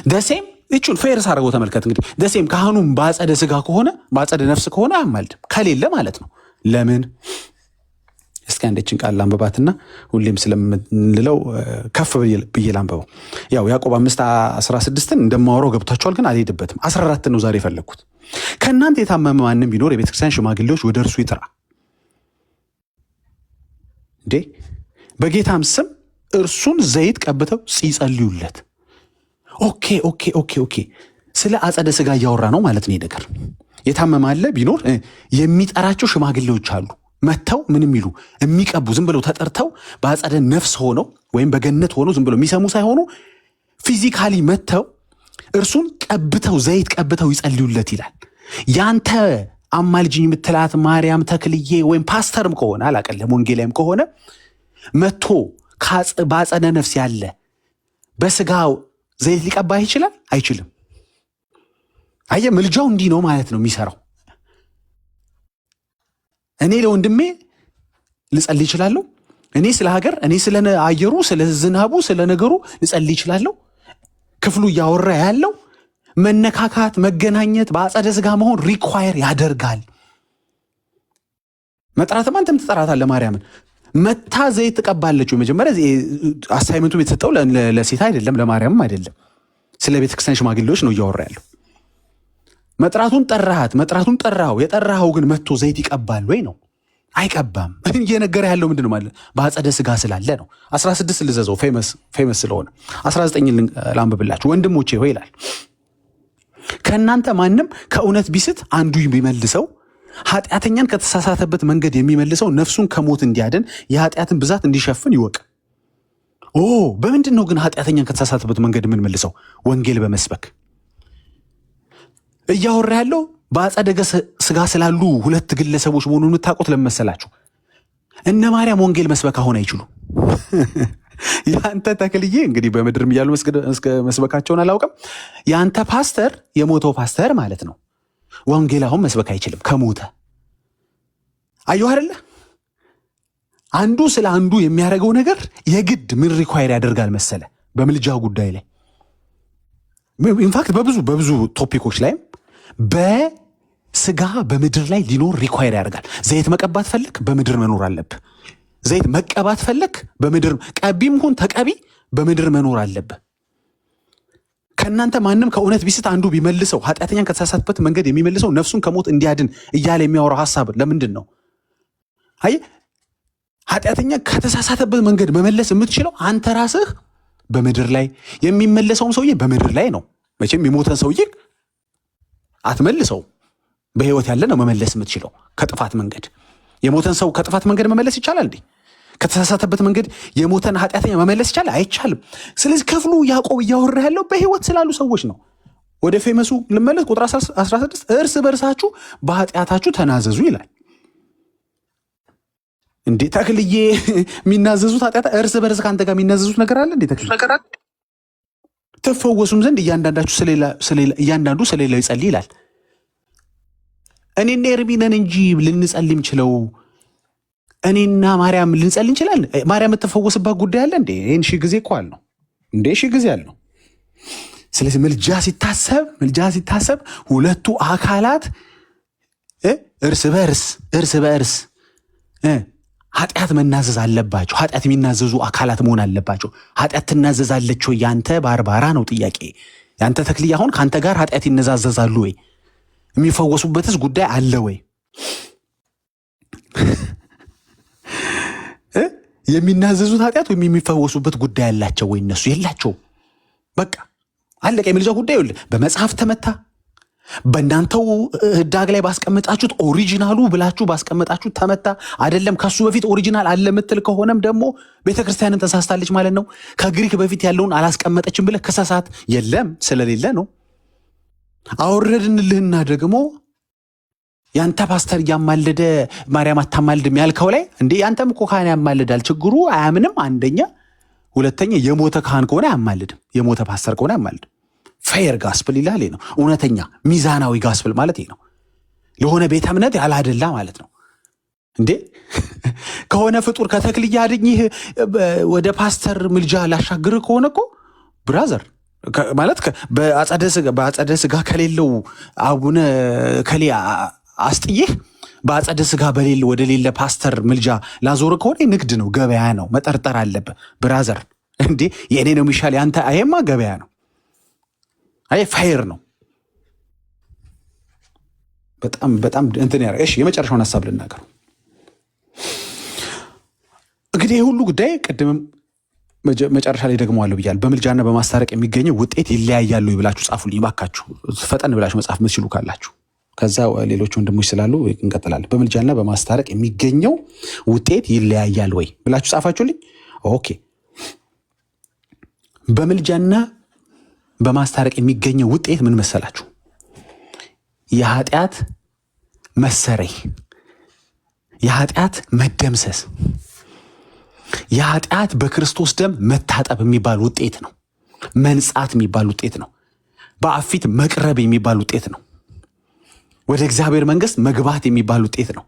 ደሴም እቹን ፌርስ አድርገው ተመልከት። እንግዲህ ደሴም ካህኑም በአጸደ ሥጋ ከሆነ በአጸደ ነፍስ ከሆነ አያማልድም፣ ከሌለ ማለት ነው። ለምን? እስኪ አንደችን ቃል ላንበባትና ሁሌም ስለምንለው ከፍ ብዬ ላንበበው። ያው ያዕቆብ 5:16 እንደማወራው ገብታችኋል፣ ግን አልሄድበትም። 14 ነው ዛሬ የፈለግኩት። ከእናንተ የታመመ ማንም ቢኖር የቤተክርስቲያን ሽማግሌዎች ወደ እርሱ ይጥራ እንዴ በጌታም ስም እርሱን ዘይት ቀብተው ሲጸልዩለት። ኦኬ። ስለ አጸደ ሥጋ እያወራ ነው ማለት ነው። ነገር የታመመ አለ ቢኖር የሚጠራቸው ሽማግሌዎች አሉ። መጥተው ምን የሚሉ የሚቀቡ ዝም ብለው ተጠርተው በአጸደ ነፍስ ሆነው ወይም በገነት ሆነው ዝም ብለው የሚሰሙ ሳይሆኑ ፊዚካሊ መጥተው እርሱን ቀብተው ዘይት ቀብተው ይጸልዩለት ይላል። ያንተ አማልጅኝ የምትላት ማርያም ተክልዬ ወይም ፓስተርም ከሆነ አላቀለም ወንጌላዊም ከሆነ መጥቶ በአጸደ ነፍስ ያለ በሥጋው ዘይት ሊቀባህ ይችላል? አይችልም። አየህ፣ ምልጃው እንዲህ ነው ማለት ነው የሚሰራው። እኔ ለወንድሜ ልጸልይ ይችላለሁ። እኔ ስለ ሀገር፣ እኔ ስለ አየሩ፣ ስለ ዝናቡ፣ ስለ ነገሩ ልጸልይ ይችላለሁ። ክፍሉ እያወራ ያለው መነካካት፣ መገናኘት፣ በአጸደ ሥጋ መሆን ሪኳየር ያደርጋል። መጥራትም አንተም ትጠራታለህ። ማርያምን መታ ዘይት ትቀባለች። መጀመሪያ አሳይመንቱ የተሰጠው ለሴት አይደለም፣ ለማርያምም አይደለም፣ ስለ ቤተክርስቲያን ሽማግሌዎች ነው እያወራ ያለው። መጥራቱን ጠራሃት፣ መጥራቱን ጠራኸው። የጠራኸው ግን መጥቶ ዘይት ይቀባል ወይ ነው? አይቀባም። እየነገረ ያለው ምንድን ነው ማለት በአጸደ ሥጋ ስላለ ነው። 16 ልዘዘው ፌመስ ስለሆነ 19 ላንብብላችሁ። ወንድሞቼ ሆይ ይላል ከእናንተ ማንም ከእውነት ቢስት አንዱ ቢመልሰው ኃጢአተኛን ከተሳሳተበት መንገድ የሚመልሰው ነፍሱን ከሞት እንዲያድን የኃጢአትን ብዛት እንዲሸፍን ይወቅ። በምንድን ነው ግን ኃጢአተኛን ከተሳሳተበት መንገድ የምንመልሰው? ወንጌል በመስበክ እያወራ ያለው በአጸደ ሥጋ ስላሉ ሁለት ግለሰቦች መሆኑን የምታውቁት ለመሰላችሁ እነ ማርያም ወንጌል መስበክ አሁን አይችሉም። የአንተ ተክልዬ እንግዲህ በምድርም እያሉ መስበካቸውን አላውቅም። የአንተ ፓስተር የሞተው ፓስተር ማለት ነው ወንጌል አሁን መስበክ አይችልም ከሞተ። አየሁ አይደለ? አንዱ ስለ አንዱ የሚያደርገው ነገር የግድ ምን ሪኳየር ያደርጋል መሰለ በምልጃው ጉዳይ ላይ ኢንፋክት በብዙ ቶፒኮች ላይ በስጋ በምድር ላይ ሊኖር ሪኳየር ያደርጋል። ዘይት መቀባት ፈለክ በምድር መኖር አለብህ። ዘይት መቀባት ፈለክ በምድር ቀቢም ሁን ተቀቢ በምድር መኖር አለብህ። ከእናንተ ማንም ከእውነት ቢስት አንዱ ቢመልሰው ኃጢአተኛን ከተሳሳተበት መንገድ የሚመልሰው ነፍሱን ከሞት እንዲያድን እያለ የሚያወራው ሐሳብ ለምንድን ነው? አይ ኃጢአተኛ ከተሳሳተበት መንገድ መመለስ የምትችለው አንተ ራስህ በምድር ላይ የሚመለሰውም ሰውዬ በምድር ላይ ነው። መቼም የሞተን ሰውዬ አትመልሰው፣ በህይወት ያለ ነው መመለስ የምትችለው ከጥፋት መንገድ። የሞተን ሰው ከጥፋት መንገድ መመለስ ይቻላል እንዴ? ከተሳሳተበት መንገድ የሞተን ኃጢአተኛ መመለስ ይቻላል? አይቻልም። ስለዚህ ክፍሉ ያዕቆብ እያወራ ያለው በህይወት ስላሉ ሰዎች ነው። ወደ ፌመሱ ልመለስ። ቁጥር 16 እርስ በርሳችሁ በኃጢአታችሁ ተናዘዙ ይላል። እንዴ ተክልዬ የሚናዘዙት ኃጢአት እርስ በርስ ከአንተ ጋር የሚናዘዙት ነገር አለ እንዴ? ተክልዬ ትፈወሱም ዘንድ እያንዳንዱ ስለሌላው ይጸልይ ይላል። እኔና ኤርሚ ነን እንጂ ልንጸልይ ምችለው እኔና ማርያም ልንጸልይ እንችላለን። ማርያም የምትፈወስባት ጉዳይ አለ እንዴ? ይህን ሺህ ጊዜ እኮ አልነው እንዴ? ሺህ ጊዜ አልነው። ስለዚህ ምልጃ ሲታሰብ ሁለቱ አካላት እርስ በእርስ ኃጢአት መናዘዝ አለባቸው። ኃጢአት የሚናዘዙ አካላት መሆን አለባቸው። ኃጢአት ትናዘዛለች ወይ? ያንተ ባርባራ ነው ጥያቄ። ያንተ ተክልዬ አሁን ከአንተ ጋር ኃጢአት ይነዛዘዛሉ ወይ? የሚፈወሱበትስ ጉዳይ አለ ወይ? የሚናዘዙት ኃጢአት ወይም የሚፈወሱበት ጉዳይ ያላቸው ወይ? እነሱ የላቸውም። በቃ አለቀ። የምልጃ ጉዳይ ይኸውልህ በመጽሐፍ ተመታ። በእናንተው ህዳግ ላይ ባስቀመጣችሁት ኦሪጂናሉ ብላችሁ ባስቀመጣችሁት ተመታ። አይደለም ከሱ በፊት ኦሪጂናል አለ ምትል ከሆነም ደግሞ ቤተክርስቲያንም ተሳስታለች ማለት ነው። ከግሪክ በፊት ያለውን አላስቀመጠችም ብለህ ከሳሳት የለም ስለሌለ ነው። አወረድንልህና ደግሞ ያንተ ፓስተር እያማለደ ማርያም አታማልድም ያልከው ላይ እንዴ ያንተም እኮ ካህን ያማልዳል። ችግሩ አያምንም። አንደኛ፣ ሁለተኛ የሞተ ካህን ከሆነ አያማልድም። የሞተ ፓስተር ከሆነ አያማልድም። ፌር ጋስፕል ይላል ነው። እውነተኛ ሚዛናዊ ጋስፕል ማለት ነው። ለሆነ ቤተ እምነት ያላደላ ማለት ነው። እንዴ ከሆነ ፍጡር ከተክልዬ አድኝህ ወደ ፓስተር ምልጃ ላሻግር ከሆነ እኮ ብራዘር ማለት በአጸደ ስጋ ከሌለው አቡነ ከሌ አስጥይህ በአጸደ ስጋ ወደ ሌለ ፓስተር ምልጃ ላዞር ከሆነ ንግድ ነው፣ ገበያ ነው። መጠርጠር አለብህ ብራዘር። እንዴ የእኔ ነው የሚሻል ያንተ አይማ ገበያ ነው። አይ ፋየር ነው። በጣም እንትን ያረ። እሺ የመጨረሻውን ሐሳብ ልናገር። እንግዲህ ሁሉ ጉዳይ ቅድምም መጨረሻ ላይ ደግመዋለሁ ብያለሁ። በምልጃና በማስታረቅ የሚገኘው ውጤት ይለያያሉ ብላችሁ ጻፉልኝ ባካችሁ። ፈጠን ብላችሁ መጻፍ የምትችሉ ካላችሁ፣ ከዛ ሌሎች ወንድሞች ስላሉ እንቀጥላለን። በምልጃና በማስታረቅ የሚገኘው ውጤት ይለያያል ወይ ብላችሁ ጻፋችሁልኝ። ኦኬ። በምልጃና በማስታረቅ የሚገኘው ውጤት ምን መሰላችሁ? የኃጢአት መሰረይ፣ የኃጢአት መደምሰስ፣ የኃጢአት በክርስቶስ ደም መታጠብ የሚባል ውጤት ነው። መንጻት የሚባል ውጤት ነው። በአብ ፊት መቅረብ የሚባል ውጤት ነው። ወደ እግዚአብሔር መንግስት መግባት የሚባል ውጤት ነው።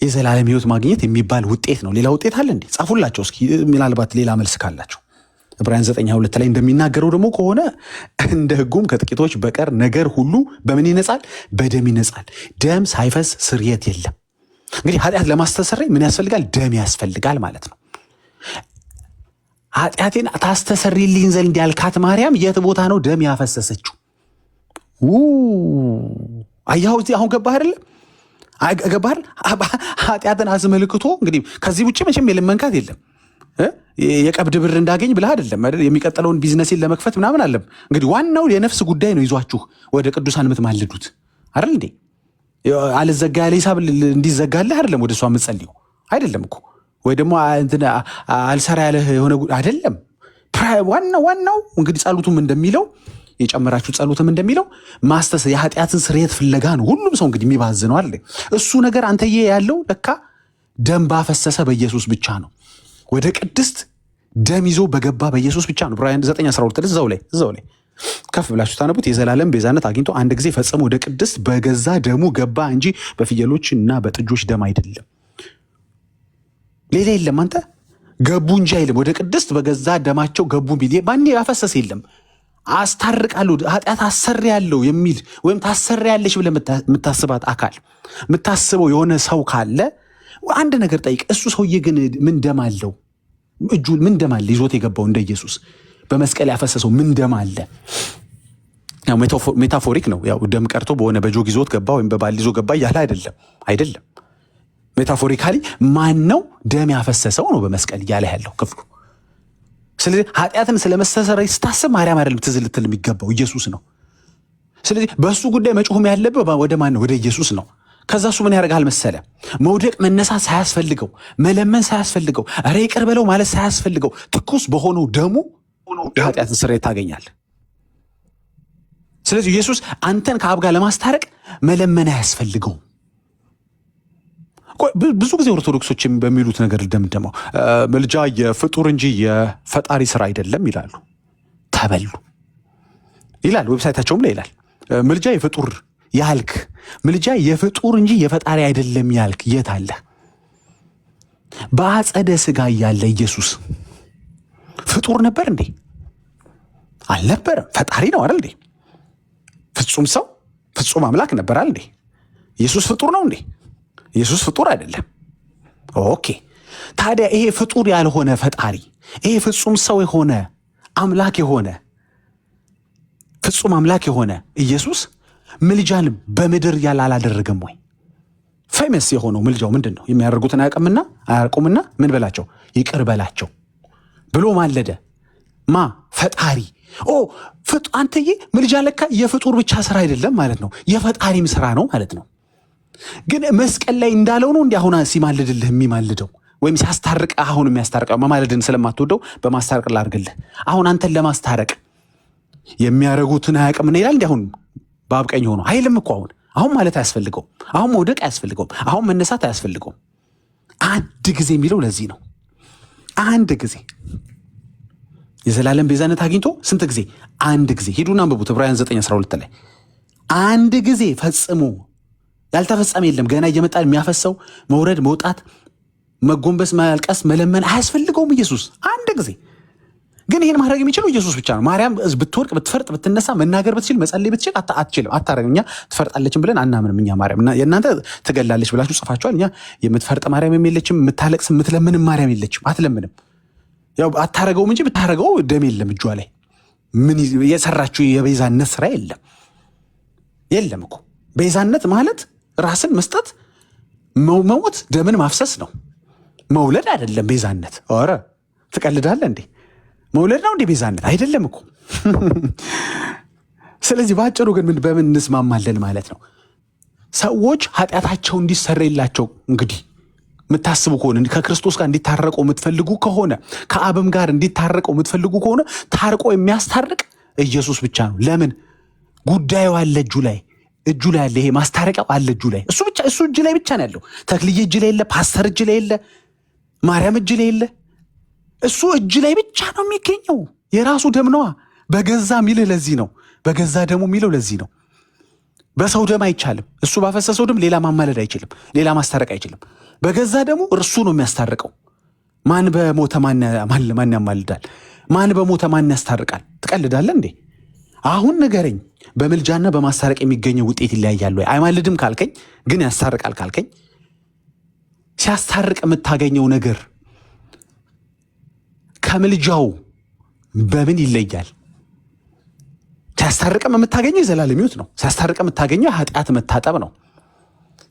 የዘላለም ሕይወት ማግኘት የሚባል ውጤት ነው። ሌላ ውጤት አለ እንዴ? ጻፉላቸው እስኪ ምናልባት ሌላ መልስ ካላቸው። ዕብራውያን 9:2 ላይ እንደሚናገረው ደግሞ ከሆነ እንደ ሕጉም ከጥቂቶች በቀር ነገር ሁሉ በምን ይነጻል? በደም ይነጻል። ደም ሳይፈስ ስርየት የለም። እንግዲህ ኃጢአት ለማስተሰረይ ምን ያስፈልጋል? ደም ያስፈልጋል ማለት ነው። ኃጢአቴን ታስተሰርይልኝ ዘንድ ያልካት ማርያም የት ቦታ ነው ደም ያፈሰሰችው? አያው እዚህ አሁን ገባህ አይደለ? ገባህ? ኃጢአትን አስመልክቶ እንግዲህ ከዚህ ውጭ መቼም የለመንካት የለም። የቀብድ ብር እንዳገኝ ብለህ አይደለም የሚቀጥለውን ቢዝነስን ለመክፈት ምናምን አለም። እንግዲህ ዋናው የነፍስ ጉዳይ ነው ይዟችሁ ወደ ቅዱሳን የምትማልዱት አይደል እንዴ? አልዘጋ ያለ ሂሳብ እንዲዘጋልህ አይደለም ወደ እሷ የምትጸልዩ አይደለም እኮ። ወይ ደግሞ አልሰራ ያለህ የሆነ አይደለም። ዋናው እንግዲህ ጸሎቱም እንደሚለው የጨመራችሁ ጸሎትም እንደሚለው ማስተስ የኃጢአትን ስርየት ፍለጋ ነው። ሁሉም ሰው እንግዲህ የሚባዝነው አይደል? እሱ ነገር አንተዬ ያለው ለካ ደም ባፈሰሰ በኢየሱስ ብቻ ነው። ወደ ቅድስት ደም ይዞ በገባ በኢየሱስ ብቻ ነው። ዕብራውያን 9:12 እዛው ላይ ከፍ ብላችሁ ታነቡት። የዘላለም ቤዛነት አግኝቶ አንድ ጊዜ ፈጽሞ ወደ ቅድስት በገዛ ደሙ ገባ እንጂ በፍየሎች እና በጥጆች ደም አይደለም። ሌላ የለም። አንተ ገቡ እንጂ አይልም። ወደ ቅድስት በገዛ ደማቸው ገቡ ቢል ማን ያፈሰስ የለም። አስታርቃለሁ ኃጢአት አሰሪ ያለው የሚል ወይም ታሰሪ ያለሽ ብለህ የምታስባት አካል የምታስበው የሆነ ሰው ካለ አንድ ነገር ጠይቅ። እሱ ሰውዬ ግን ምን ደም አለው? እጁ ምን ደም አለ? ይዞት የገባው እንደ ኢየሱስ በመስቀል ያፈሰሰው ምን ደም አለ? ያው ሜታፎሪክ ነው። ያው ደም ቀርቶ በሆነ በጆግ ይዞት ገባ ወይም በባል ይዞ ገባ እያለ አይደለም። ሜታፎሪካሊ ማን ነው ደም ያፈሰሰው ነው በመስቀል እያለ ያለው ክፍሉ። ስለዚህ ኃጢአትን ስለመስተሰረይ ስታስብ ማርያም አይደለም ትዝ ልትል የሚገባው ኢየሱስ ነው። ስለዚህ በእሱ ጉዳይ መጮህም ያለብህ ወደ ማን ነው? ወደ ኢየሱስ ነው። ከዛ እሱ ምን ያደርጋል መሰለ? መውደቅ መነሳት ሳያስፈልገው፣ መለመን ሳያስፈልገው፣ ኧረ ይቅር በለው ማለት ሳያስፈልገው ትኩስ በሆነው ደሙ የኃጢአትን ስርየት ታገኛለህ። ስለዚህ ኢየሱስ አንተን ከአብ ጋር ለማስታረቅ መለመን አያስፈልገውም። ብዙ ጊዜ ኦርቶዶክሶች በሚሉት ነገር ደምደመው ምልጃ የፍጡር እንጂ የፈጣሪ ስራ አይደለም ይላሉ። ተበሉ ይላል፣ ዌብሳይታቸውም ላይ ይላል። ምልጃ የፍጡር ያልክ ምልጃ የፍጡር እንጂ የፈጣሪ አይደለም ያልክ የት አለ? በአጸደ ስጋ እያለ ኢየሱስ ፍጡር ነበር እንዴ? አልነበረም። ፈጣሪ ነው አይደል እንዴ? ፍጹም ሰው ፍጹም አምላክ ነበር አይደል እንዴ? ኢየሱስ ፍጡር ነው እንዴ? ኢየሱስ ፍጡር አይደለም። ኦኬ፣ ታዲያ ይሄ ፍጡር ያልሆነ ፈጣሪ፣ ይሄ ፍጹም ሰው የሆነ አምላክ የሆነ ፍጹም አምላክ የሆነ ኢየሱስ ምልጃን በምድር ያለ አላደረገም ወይ? ፌመስ የሆነው ምልጃው ምንድን ነው? የሚያደርጉትን አያውቁምና ምን በላቸው ይቅር በላቸው ብሎ ማለደ። ማ ፈጣሪ። አንተዬ ምልጃ ለካ የፍጡር ብቻ ስራ አይደለም ማለት ነው፣ የፈጣሪም ስራ ነው ማለት ነው። ግን መስቀል ላይ እንዳለው ነው እንዲህ አሁን ሲማልድልህ የሚማልደው ወይም ሲያስታርቅ አሁን የሚያስታርቀው መማለድን ስለማትወደው በማስታረቅ ላርግልህ። አሁን አንተን ለማስታረቅ የሚያደርጉትን አያውቅም ይላል። እንዲህ አሁን በአብቀኝ ሆኖ አይልም እኮ አሁን ማለት አያስፈልገውም። አሁን መውደቅ አያስፈልገውም። አሁን መነሳት አያስፈልገውም። አንድ ጊዜ የሚለው ለዚህ ነው። አንድ ጊዜ የዘላለም ቤዛነት አግኝቶ ስንት ጊዜ? አንድ ጊዜ። ሂዱና አንብቡት ዕብራውያን 9:12 ላይ አንድ ጊዜ ፈጽሞ ያልተፈጸመ የለም። ገና እየመጣ የሚያፈሰው መውረድ፣ መውጣት፣ መጎንበስ፣ ማልቀስ፣ መለመን አያስፈልገውም ኢየሱስ። አንድ ጊዜ ግን ይህን ማድረግ የሚችለው ኢየሱስ ብቻ ነው። ማርያም ብትወድቅ፣ ብትፈርጥ፣ ብትነሳ፣ መናገር ብትችል፣ መጸለይ ብትችል አትችልም። አታረግም። እኛ ትፈርጣለችን ብለን አናምንም። እኛ ማርያም የእናንተ ትገላለች ብላችሁ ጽፋችኋል። እኛ የምትፈርጥ ማርያም የለችም፣ የምታለቅስ የምትለምንም ማርያም የለችም። አትለምንም። ያው አታረገውም እንጂ ብታረገው ደም የለም እጇ ላይ። ምን የሰራችሁ የቤዛነት ስራ የለም እኮ። ቤዛነት ማለት ራስን መስጠት፣ መሞት፣ ደምን ማፍሰስ ነው። መውለድ አይደለም ቤዛነት። ኧረ ትቀልዳለህ እንዴ? መውለድ ነው እንዴ ቤዛነት? አይደለም እኮ። ስለዚህ በአጭሩ ግን በምን እንስማማለን ማለት ነው? ሰዎች ኃጢአታቸው እንዲሰረይላቸው እንግዲህ የምታስቡ ከሆነ ከክርስቶስ ጋር እንዲታረቁ የምትፈልጉ ከሆነ ከአብም ጋር እንዲታረቁ የምትፈልጉ ከሆነ ታርቆ የሚያስታርቅ ኢየሱስ ብቻ ነው። ለምን? ጉዳዩ አለ እጁ ላይ ያለ ይሄ ማስታረቂያው አለ እጁ ላይ። እሱ እጅ ላይ ብቻ ነው ያለው። ተክልዬ እጅ ላይ የለ፣ ፓስተር እጅ ላይ የለ፣ ማርያም እጅ ላይ የለ። እሱ እጅ ላይ ብቻ ነው የሚገኘው። የራሱ ደም ነዋ። በገዛ ሚልህ ለዚህ ነው። በገዛ ደሙ የሚለው ለዚህ ነው። በሰው ደም አይቻልም። እሱ ባፈሰሰው ደም ሌላ ማማለድ አይችልም፣ ሌላ ማስታረቅ አይችልም። በገዛ ደሙ እርሱ ነው የሚያስታርቀው። ማን በሞተ ማን ያማልዳል? ማን በሞተ ማን ያስታርቃል? ትቀልዳለህ እንዴ? አሁን ንገረኝ። በምልጃና በማስታረቅ የሚገኘው ውጤት ይለያያል ወይ? አይማልድም ካልከኝ ግን ያስታርቃል ካልከኝ፣ ሲያስታርቅ የምታገኘው ነገር ከምልጃው በምን ይለያል? ሲያስታርቅም የምታገኘው የዘላለም ሕይወት ነው። ሲያስታርቅም የምታገኘው የኃጢአት መታጠብ ነው።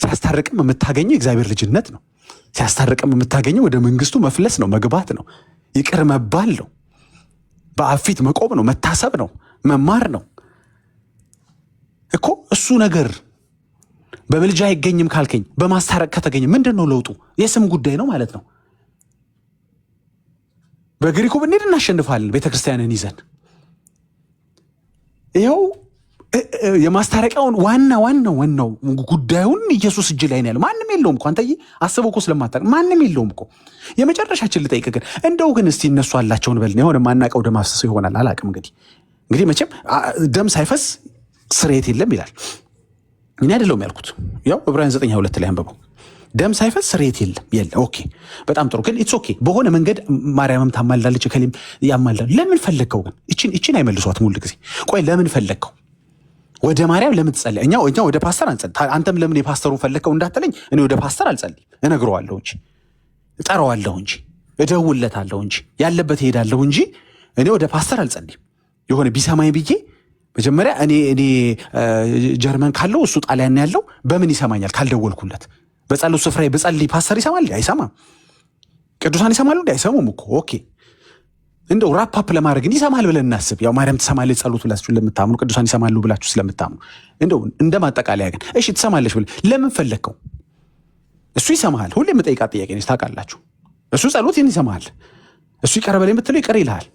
ሲያስታርቅም የምታገኘው የእግዚአብሔር ልጅነት ነው። ሲያስታርቅም የምታገኘው ወደ መንግስቱ መፍለስ ነው፣ መግባት ነው፣ ይቅር መባል ነው፣ በአብ ፊት መቆም ነው፣ መታሰብ ነው፣ መማር ነው እኮ። እሱ ነገር በምልጃ አይገኝም ካልከኝ በማስታረቅ ከተገኘ ምንድን ነው ለውጡ? የስም ጉዳይ ነው ማለት ነው። በግሪኩ ብንሄድ እናሸንፋለን ቤተክርስቲያንን ይዘን። ይኸው የማስታረቂያውን ዋናው ጉዳዩን ኢየሱስ እጅ ላይ ነው ያለው። ማንም የለውም እኮ አንተዬ፣ አስበው እኮ ስለማታውቅ ማንም የለውም እኮ። የመጨረሻችን ልጠይቅ ግን እንደው ግን እስቲ እነሱ አላቸውን በል የሆነ ማናውቀው ደም አፍስሰው ይሆናል አላውቅም። እንግዲህ መቼም ደም ሳይፈስ ስርየት የለም ይላል። እኔ አይደለሁም ያልኩት፣ ያው ዕብራውያን 9:2 ላይ አንብበው። ደም ሳይፈስ ስርየት የለም። ኦኬ በጣም ጥሩ። ግን ኢትስ ኦኬ በሆነ መንገድ ማርያምም ታማልዳለች ከሊም ያማልዳል። ለምን ፈለግከው ግን? እቺን አይመልሷትም ሁሉ ጊዜ። ቆይ ለምን ፈለግከው? ወደ ማርያም ለምን ትጸልይ? እኛ ወደ ፓስተር አንጸልይ። አንተም ለምን የፓስተሩን ፈለግከው እንዳትለኝ፣ እኔ ወደ ፓስተር አልጸልይም። እነግረዋለሁ እንጂ እጠራዋለሁ እንጂ እደውልለታለሁ እንጂ ያለበት እሄዳለሁ እንጂ እኔ ወደ ፓስተር አልጸልይም። የሆነ ቢሰማኝ ብዬ መጀመሪያ እኔ ጀርመን ካለው እሱ ጣሊያን ያለው በምን ይሰማኛል ካልደወልኩለት? በጸሎት ስፍራዬ ብጸልይ ፓስተር ይሰማል? አይሰማም። ቅዱሳን ይሰማሉ? አይሰሙም እኮ። ኦኬ እንደው ራፓፕ ለማድረግ ይሰማል ብለን እናስብ። ያው ማርያም ትሰማለች ጸሎት ብላችሁ ስለምታምኑ፣ ቅዱሳን ይሰማሉ ብላችሁ ስለምታምኑ እንደው እንደ ማጠቃለያ ግን እሺ ትሰማለች ብለህ ለምን ፈለግከው? እሱ ይሰማሃል። ሁሌ የምጠይቃት ጥያቄ ነች ታውቃላችሁ። እሱ ጸሎትን ይሰማሃል። እሱ ይቅር በለኝ ብትለው ይቅር ይልሃል።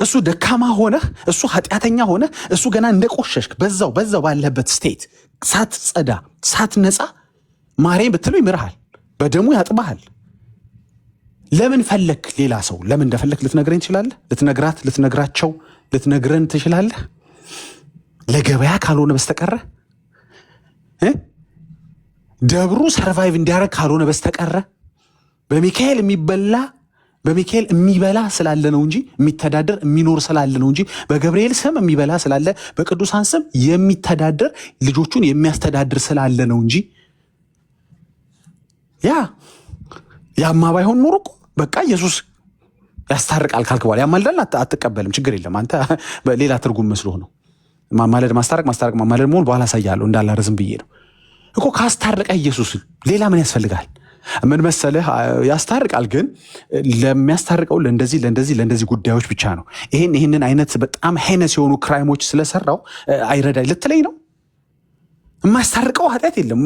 እሱ ደካማ ሆነህ፣ እሱ ኃጢአተኛ ሆነህ፣ እሱ ገና እንደቆሸሽክ በዛው ባለበት ስቴት ሳትጸዳ ሳትነጻ ማርያም ብትለው ይምርሃል፣ በደሙ ያጥባሃል። ለምን ፈለክ? ሌላ ሰው ለምን እንደፈለክ ልትነግረኝ ትችላለህ? ልትነግራቸው ልትነግረን ትችላለህ? ለገበያ ካልሆነ በስተቀረ ደብሩ ሰርቫይቭ እንዲያደርግ ካልሆነ በስተቀረ በሚካኤል የሚበላ ስላለ ነው እንጂ የሚተዳደር የሚኖር ስላለ ነው እንጂ በገብርኤል ስም የሚበላ ስላለ በቅዱሳን ስም የሚተዳደር ልጆቹን የሚያስተዳድር ስላለ ነው እንጂ ያማ ባይሆን ኖሮ እኮ በቃ ኢየሱስ ያስታርቃል ካልክ በኋላ ያማልዳል አትቀበልም። ችግር የለም አንተ ሌላ ትርጉም መስሎህ ነው። ማማለድ ማስታረቅ ማማለድ መሆን በኋላ ሳያለሁ እንዳላረዝም ብዬ ነው እኮ። ካስታረቀ ኢየሱስ ሌላ ምን ያስፈልጋል? ምን መሰለህ ያስታርቃል፣ ግን ለሚያስታርቀው ለእንደዚህ ጉዳዮች ብቻ ነው። ይህንን አይነት በጣም ሄነስ የሆኑ ክራይሞች ስለሰራው አይረዳኝ ልትለኝ ነው? የማያስታርቀው ኃጢአት የለም፣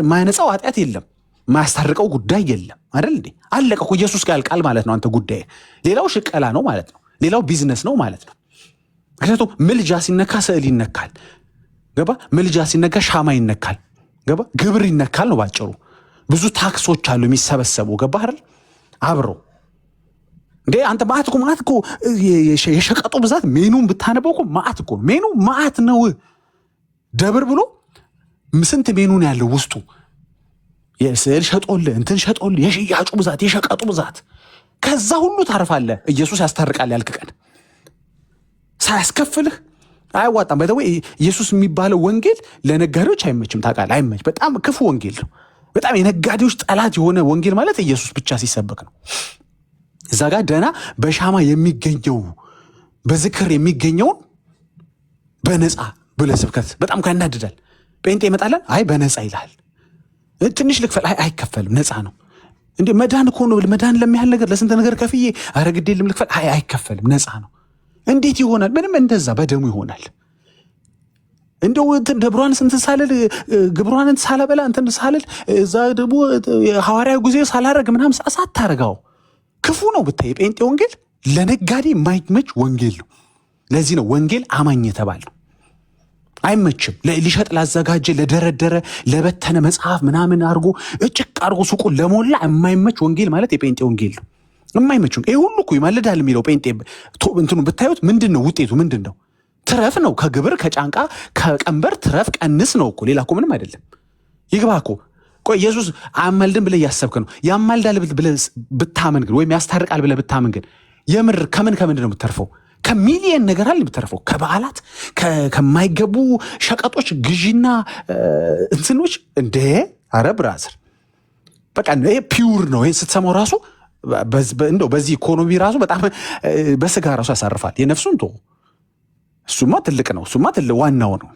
ማያነጻው ኃጢአት የለም፣ ማያስታርቀው ጉዳይ የለም አይደል እንዴ? አለቀ እኮ ኢየሱስ ጋር ያልቃል ማለት ነው። አንተ ጉዳይ ሌላው ሽቀላ ነው ማለት ነው። ሌላው ቢዝነስ ነው ማለት ነው። ምክንያቱም ምልጃ ሲነካ ስዕል ይነካል፣ ገባ? ምልጃ ሲነካ ሻማ ይነካል፣ ገባ? ግብር ይነካል ነው ባጭሩ። ብዙ ታክሶች አሉ የሚሰበሰቡ፣ ገባ አይደል? አብሮ እንዴ አንተ ማአት እኮ የሸቀጡ ብዛት ሜኑን ብታነበው እኮ ማአት እኮ ሜኑ ማአት ነው። ደብር ብሎ ስንት ሜኑን ያለው ውስጡ የስዕል ሸጦልህ እንትን ሸጦልህ የሽያጩ ብዛት የሸቀጡ ብዛት። ከዛ ሁሉ ታርፋለህ። ኢየሱስ ያስታርቃል ያልክ ቀን ሳያስከፍልህ አያዋጣም። በተወይ ኢየሱስ የሚባለው ወንጌል ለነጋዴዎች አይመችም፣ ታውቃለህ? አይመች። በጣም ክፉ ወንጌል ነው። በጣም የነጋዴዎች ጠላት የሆነ ወንጌል ማለት ኢየሱስ ብቻ ሲሰበክ ነው። እዛ ጋር ደህና በሻማ የሚገኘው በዝክር የሚገኘውን በነፃ ብለህ ስብከት በጣም ካናድዳል። ጴንጤ ይመጣለን፣ አይ በነፃ ይልሃል። ትንሽ ልክፈል፣ አይከፈልም፣ ነፃ ነው። እንዴ መዳን እኮ ነው። መዳን ለሚያህል ነገር ለስንት ነገር ከፍዬ ኧረ ግድ የለም ልክፈል፣ አይከፈልም፣ ነፃ ነው። እንዴት ይሆናል? ምንም እንደዛ በደሙ ይሆናል። እንደው ደብሯን እንትን ሳልል ግብሯን ሳላበላ እንትን ሳልል እዛ ደግሞ ሐዋርያው ጊዜ ሳላረግ ምናምን ሳታረጋው ክፉ ነው ብታይ። ጴንጤ ወንጌል ለነጋዴ የማይመች ወንጌል ነው። ለዚህ ነው ወንጌል አማኝ የተባለው። አይመችም። ሊሸጥ ላዘጋጀ ለደረደረ ለበተነ መጽሐፍ ምናምን አድርጎ እጭቅ አድርጎ ሱቁን ለሞላ የማይመች ወንጌል ማለት የጴንጤ ወንጌል ነው። የማይመችም። ይሄ ሁሉ እኮ ይማልዳል የሚለው ጴንጤ እንትኑ ብታዩት ምንድን ነው ውጤቱ? ምንድን ነው? ትረፍ ነው። ከግብር ከጫንቃ ከቀንበር ትረፍ ቀንስ ነው እኮ። ሌላ እኮ ምንም አይደለም። ይግባ እኮ። ቆይ ኢየሱስ አያማልድም ብለህ እያሰብክ ነው። ያማልዳል ብለህ ብታመን ግን ወይም ያስታርቃል ብለህ ብታመን ግን የምር ከምንድን ነው የምትተርፈው? ከሚሊየን ነገር አለ የምትተርፈው። ከበዓላት ከማይገቡ ሸቀጦች ግዢና እንትኖች እንደ አረ ብራዘር በቃ ይሄ ፒውር ነው። ይሄ ስትሰማው ራሱ እንደው በዚህ ኢኮኖሚ ራሱ በጣም በስጋ ራሱ ያሳርፋል። የነፍሱን ቶ እሱማ ትልቅ ነው። እሱማ ትልቅ ዋናው ነው።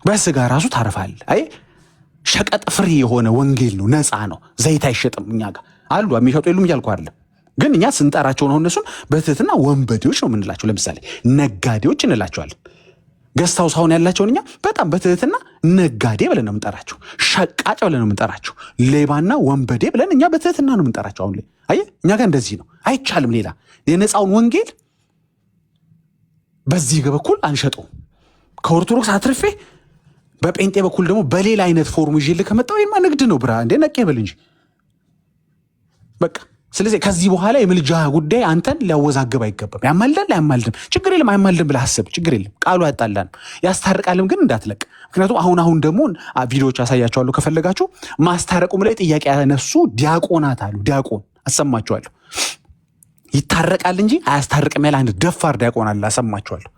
በስጋ ራሱ ታርፋል። አይ ሸቀጥ ፍሪ የሆነ ወንጌል ነው። ነፃ ነው። ዘይት አይሸጥም። እኛ ጋር አሉ የሚሸጡ የሉም እያልኩ አይደለም፣ ግን እኛ ስንጠራቸው ነው እነሱን በትህትና ወንበዴዎች ነው የምንላቸው። ለምሳሌ ነጋዴዎች እንላቸዋለን። ገዝታው ሳሁን ያላቸውን እኛ በጣም በትህትና ነጋዴ ብለን ነው የምንጠራቸው። ሸቃጭ ብለን ነው የምንጠራቸው። ሌባና ወንበዴ ብለን እኛ በትህትና ነው የምንጠራቸው። አሁን ላይ አየህ እኛ ጋር እንደዚህ ነው። አይቻልም። ሌላ የነፃውን ወንጌል በዚህ በኩል አንሸጠው። ከኦርቶዶክስ አትርፌ በጴንጤ በኩል ደግሞ በሌላ አይነት ፎርም ይዤ ከመጣሁ ይሄማ ንግድ ነው። ብራ እንዴ ነቄ በል እንጂ በቃ ስለዚህ ከዚህ በኋላ የምልጃ ጉዳይ አንተን ሊያወዛግብ አይገባም። ያማልዳል አያማልድም ችግር የለም፣ አይማልድም ብለህ አስብ፣ ችግር የለም። ቃሉ ያጣላን ያስታርቃልም ግን እንዳትለቅ። ምክንያቱም አሁን ደግሞ ቪዲዮዎች አሳያቸዋለሁ ከፈለጋችሁ። ማስታረቁም ላይ ጥያቄ ያነሱ ዲያቆናት አሉ። ዲያቆን አሰማችኋለሁ። ይታረቃል እንጂ አያስታርቅም ያለ አንድ ደፋር ዲያቆን አለ፣ አሰማችኋለሁ።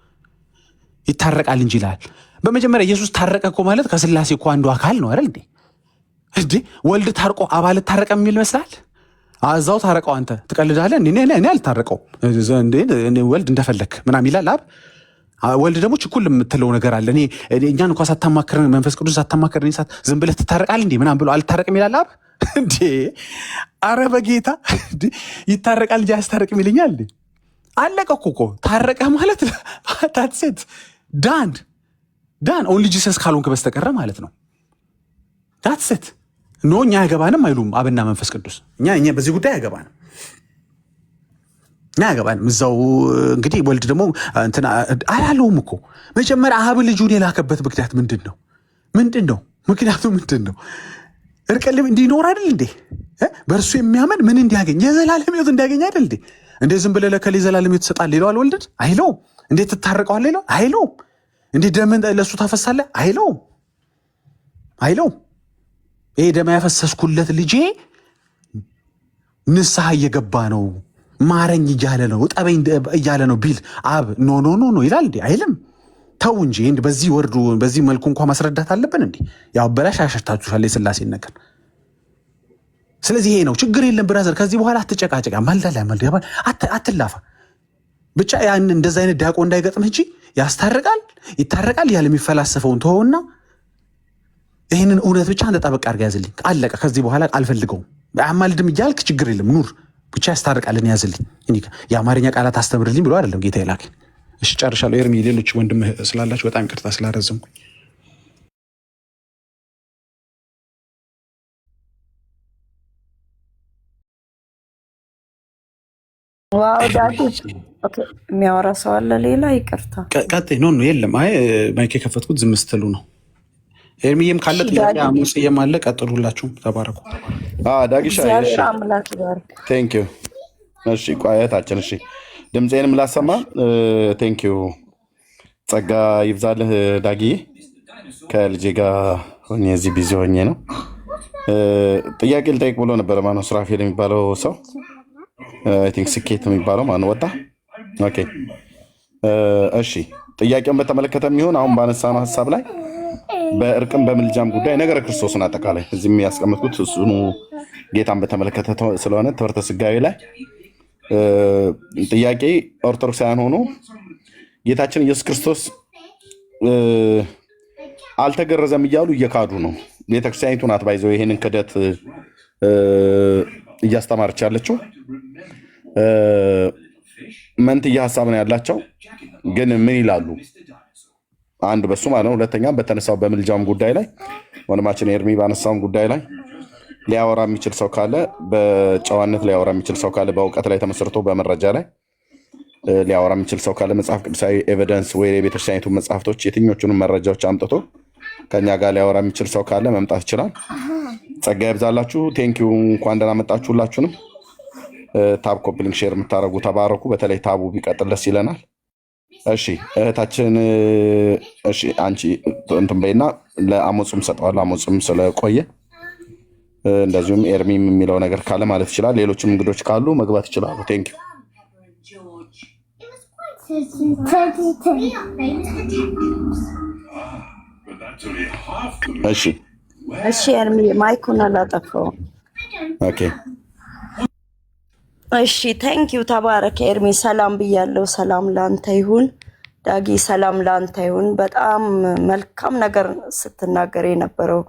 ይታረቃል እንጂ ይላል። በመጀመሪያ ኢየሱስ ታረቀ እኮ ማለት ከስላሴ እኮ አንዱ አካል ነው አይደል እንዴ? ወልድ ታርቆ አብ አልታረቀም የሚል ይመስላል? እዛው ታረቀው አንተ ትቀልዳለህ። እኔ አልታረቀው ወልድ እንደፈለክ ምናምን ይላል አብ። ወልድ ደግሞ ችኩል የምትለው ነገር አለ። እኛን እንኳ ሳታማክረን መንፈስ ቅዱስ ሳታማክረን ዝም ብለህ ትታረቃለህ እንዴ ምናምን ብሎ አልታረቅም ይላል አብ እንዴ? አረ በጌታ ይታረቃል እንጂ አያስታርቅም ይለኛል እንዴ? አለቀ እኮ ታረቀ ማለት ታትሴት ዳን ኦንሊ ጂሰስ ካልሆንክ በስተቀረ ማለት ነው። ታትሴት ኖ እኛ ያገባንም አይሉም አብና መንፈስ ቅዱስ። እኛ በዚህ ጉዳይ ያገባንም እዛው እንግዲህ ወልድ ደግሞ እንትና አላለውም እኮ መጀመሪያ አብ ልጁን የላከበት ምክንያት ምንድን ነው? ምክንያቱ ምንድን ነው? እርቀ ልብ እንዲኖር አይደል እንዴ? በእርሱ የሚያመን ምን እንዲያገኝ? የዘላለም ሕይወት እንዲያገኝ አይደል እንዴ? እንዴ ዝም ብለህ ለከሌ ዘላለም ሕይወት ትሰጣለህ ይለዋል ወልድን? አይለውም። እንዴት ትታረቀዋለህ ይለዋል? አይለውም። እንዴ ደምን ለእሱ ታፈሳለህ? አይለውም። ይሄ ደም ያፈሰስኩለት ልጄ ንስሐ እየገባ ነው፣ ማረኝ እያለ ነው፣ ጠበኝ እያለ ነው ቢል አብ ኖ ይላል እንዴ? አይልም። ተው እንጂ በዚህ ወርዱ በዚህ መልኩ እንኳ ማስረዳት አለብን እንዴ? ያው በላሽ አሸርታችኋል የሥላሴን ነገር። ስለዚህ ይሄ ነው ችግር። የለም ብራዘር፣ ከዚህ በኋላ አትጨቃጨቃ። ማልዳላ አትላፋ። ብቻ ያን እንደዛ አይነት ዳቆ እንዳይገጥምህ እንጂ ያስታርቃል ይታረቃል ያለ የሚፈላሰፈውን ተወውና ይህንን እውነት ብቻ አንተ ጠበቅ አድርገህ ያዝልኝ። አለቀ። ከዚህ በኋላ አልፈልገውም። አማልድም እያልክ ችግር የለም ኑር፣ ብቻ ያስታርቃልን ያዝልኝ። የአማርኛ ቃላት አስተምርልኝ ብሎ አይደለም ጌታ ይላከኝ። እሺ ጨርሻለሁ። ኤርሚ ሌሎች ወንድም ስላላችሁ በጣም ይቅርታ ስላረዘምኩኝ። የሚያወራ ሰው አለ ሌላ? ይቅርታ ቀጥይ። ኖ የለም። አይ ማይክ የከፈትኩት ዝም ስትሉ ነው። ኤርሚዬም ካለ ጥያቄ አሙጽዬም አለ። ቀጥሉላችሁም። ተባረኩ። ዳጊሻ ቴንክ ዩ። እሺ ቋየታችን እሺ ድምፄንም ላሰማ። ቴንክ ዩ። ጸጋ ይብዛልህ ዳጊዬ። ከልጄ ጋር ሆኜ እዚህ ቢዚ ሆኜ ነው። ጥያቄ ልጠይቅ ብሎ ነበረ። ማነው ሱራፌል የሚባለው ሰው? አይ ቲንክ ስኬት የሚባለው ማነው ወጣ? ኦኬ እሺ። ጥያቄውን በተመለከተ የሚሆን አሁን ባነሳነው ሀሳብ ላይ በእርቅም በምልጃም ጉዳይ ነገረ ክርስቶስን አጠቃላይ እዚህም ያስቀመጥኩት እሱኑ ጌታን በተመለከተ ስለሆነ ትምህርተ ስጋዌ ላይ ጥያቄ ኦርቶዶክሳውያን ሆኖ ጌታችን ኢየሱስ ክርስቶስ አልተገረዘም እያሉ እየካዱ ነው። ቤተክርስቲያኒቱ ናት ባይዘው ይሄንን ክደት እያስተማረች ያለችው። መንትያ ሀሳብ ነው ያላቸው። ግን ምን ይላሉ? አንድ በሱ ማለት ነው። ሁለተኛ በተነሳው በምልጃም ጉዳይ ላይ ወንድማችን ኤርሚ ባነሳውም ጉዳይ ላይ ሊያወራ የሚችል ሰው ካለ፣ በጨዋነት ሊያወራ የሚችል ሰው ካለ፣ በእውቀት ላይ ተመስርቶ በመረጃ ላይ ሊያወራ የሚችል ሰው ካለ፣ መጽሐፍ ቅዱሳዊ ኤቪደንስ ወይ የቤተክርስቲያኒቱ መጽሐፍቶች የትኞቹንም መረጃዎች አምጥቶ ከኛ ጋር ሊያወራ የሚችል ሰው ካለ መምጣት ይችላል። ጸጋ ይብዛላችሁ። ቴንኪዩ። እንኳን ደህና መጣችሁ ሁላችሁንም። ታብ ኮፕሊንግ ሼር የምታደርጉ ተባረኩ። በተለይ ታቡ ቢቀጥል ደስ ይለናል። እሺ እህታችን፣ እሺ አንቺ እንትን በይና ለአሞጽም ሰጠዋል። አሞጽም ስለቆየ እንደዚሁም ኤርሚም የሚለው ነገር ካለ ማለት ይችላል። ሌሎችም እንግዶች ካሉ መግባት ይችላሉ። ቴንክ ዩ። እሺ እሺ ኤርሚ ማይኩን አላጠፋውም። ኦኬ እሺ ቴንኪዩ። ተባረክ ኤርሚ። ሰላም ብያለሁ። ሰላም ላንተ ይሁን። ዳጊ ሰላም ላንተ ይሁን። በጣም መልካም ነገር ስትናገር የነበረው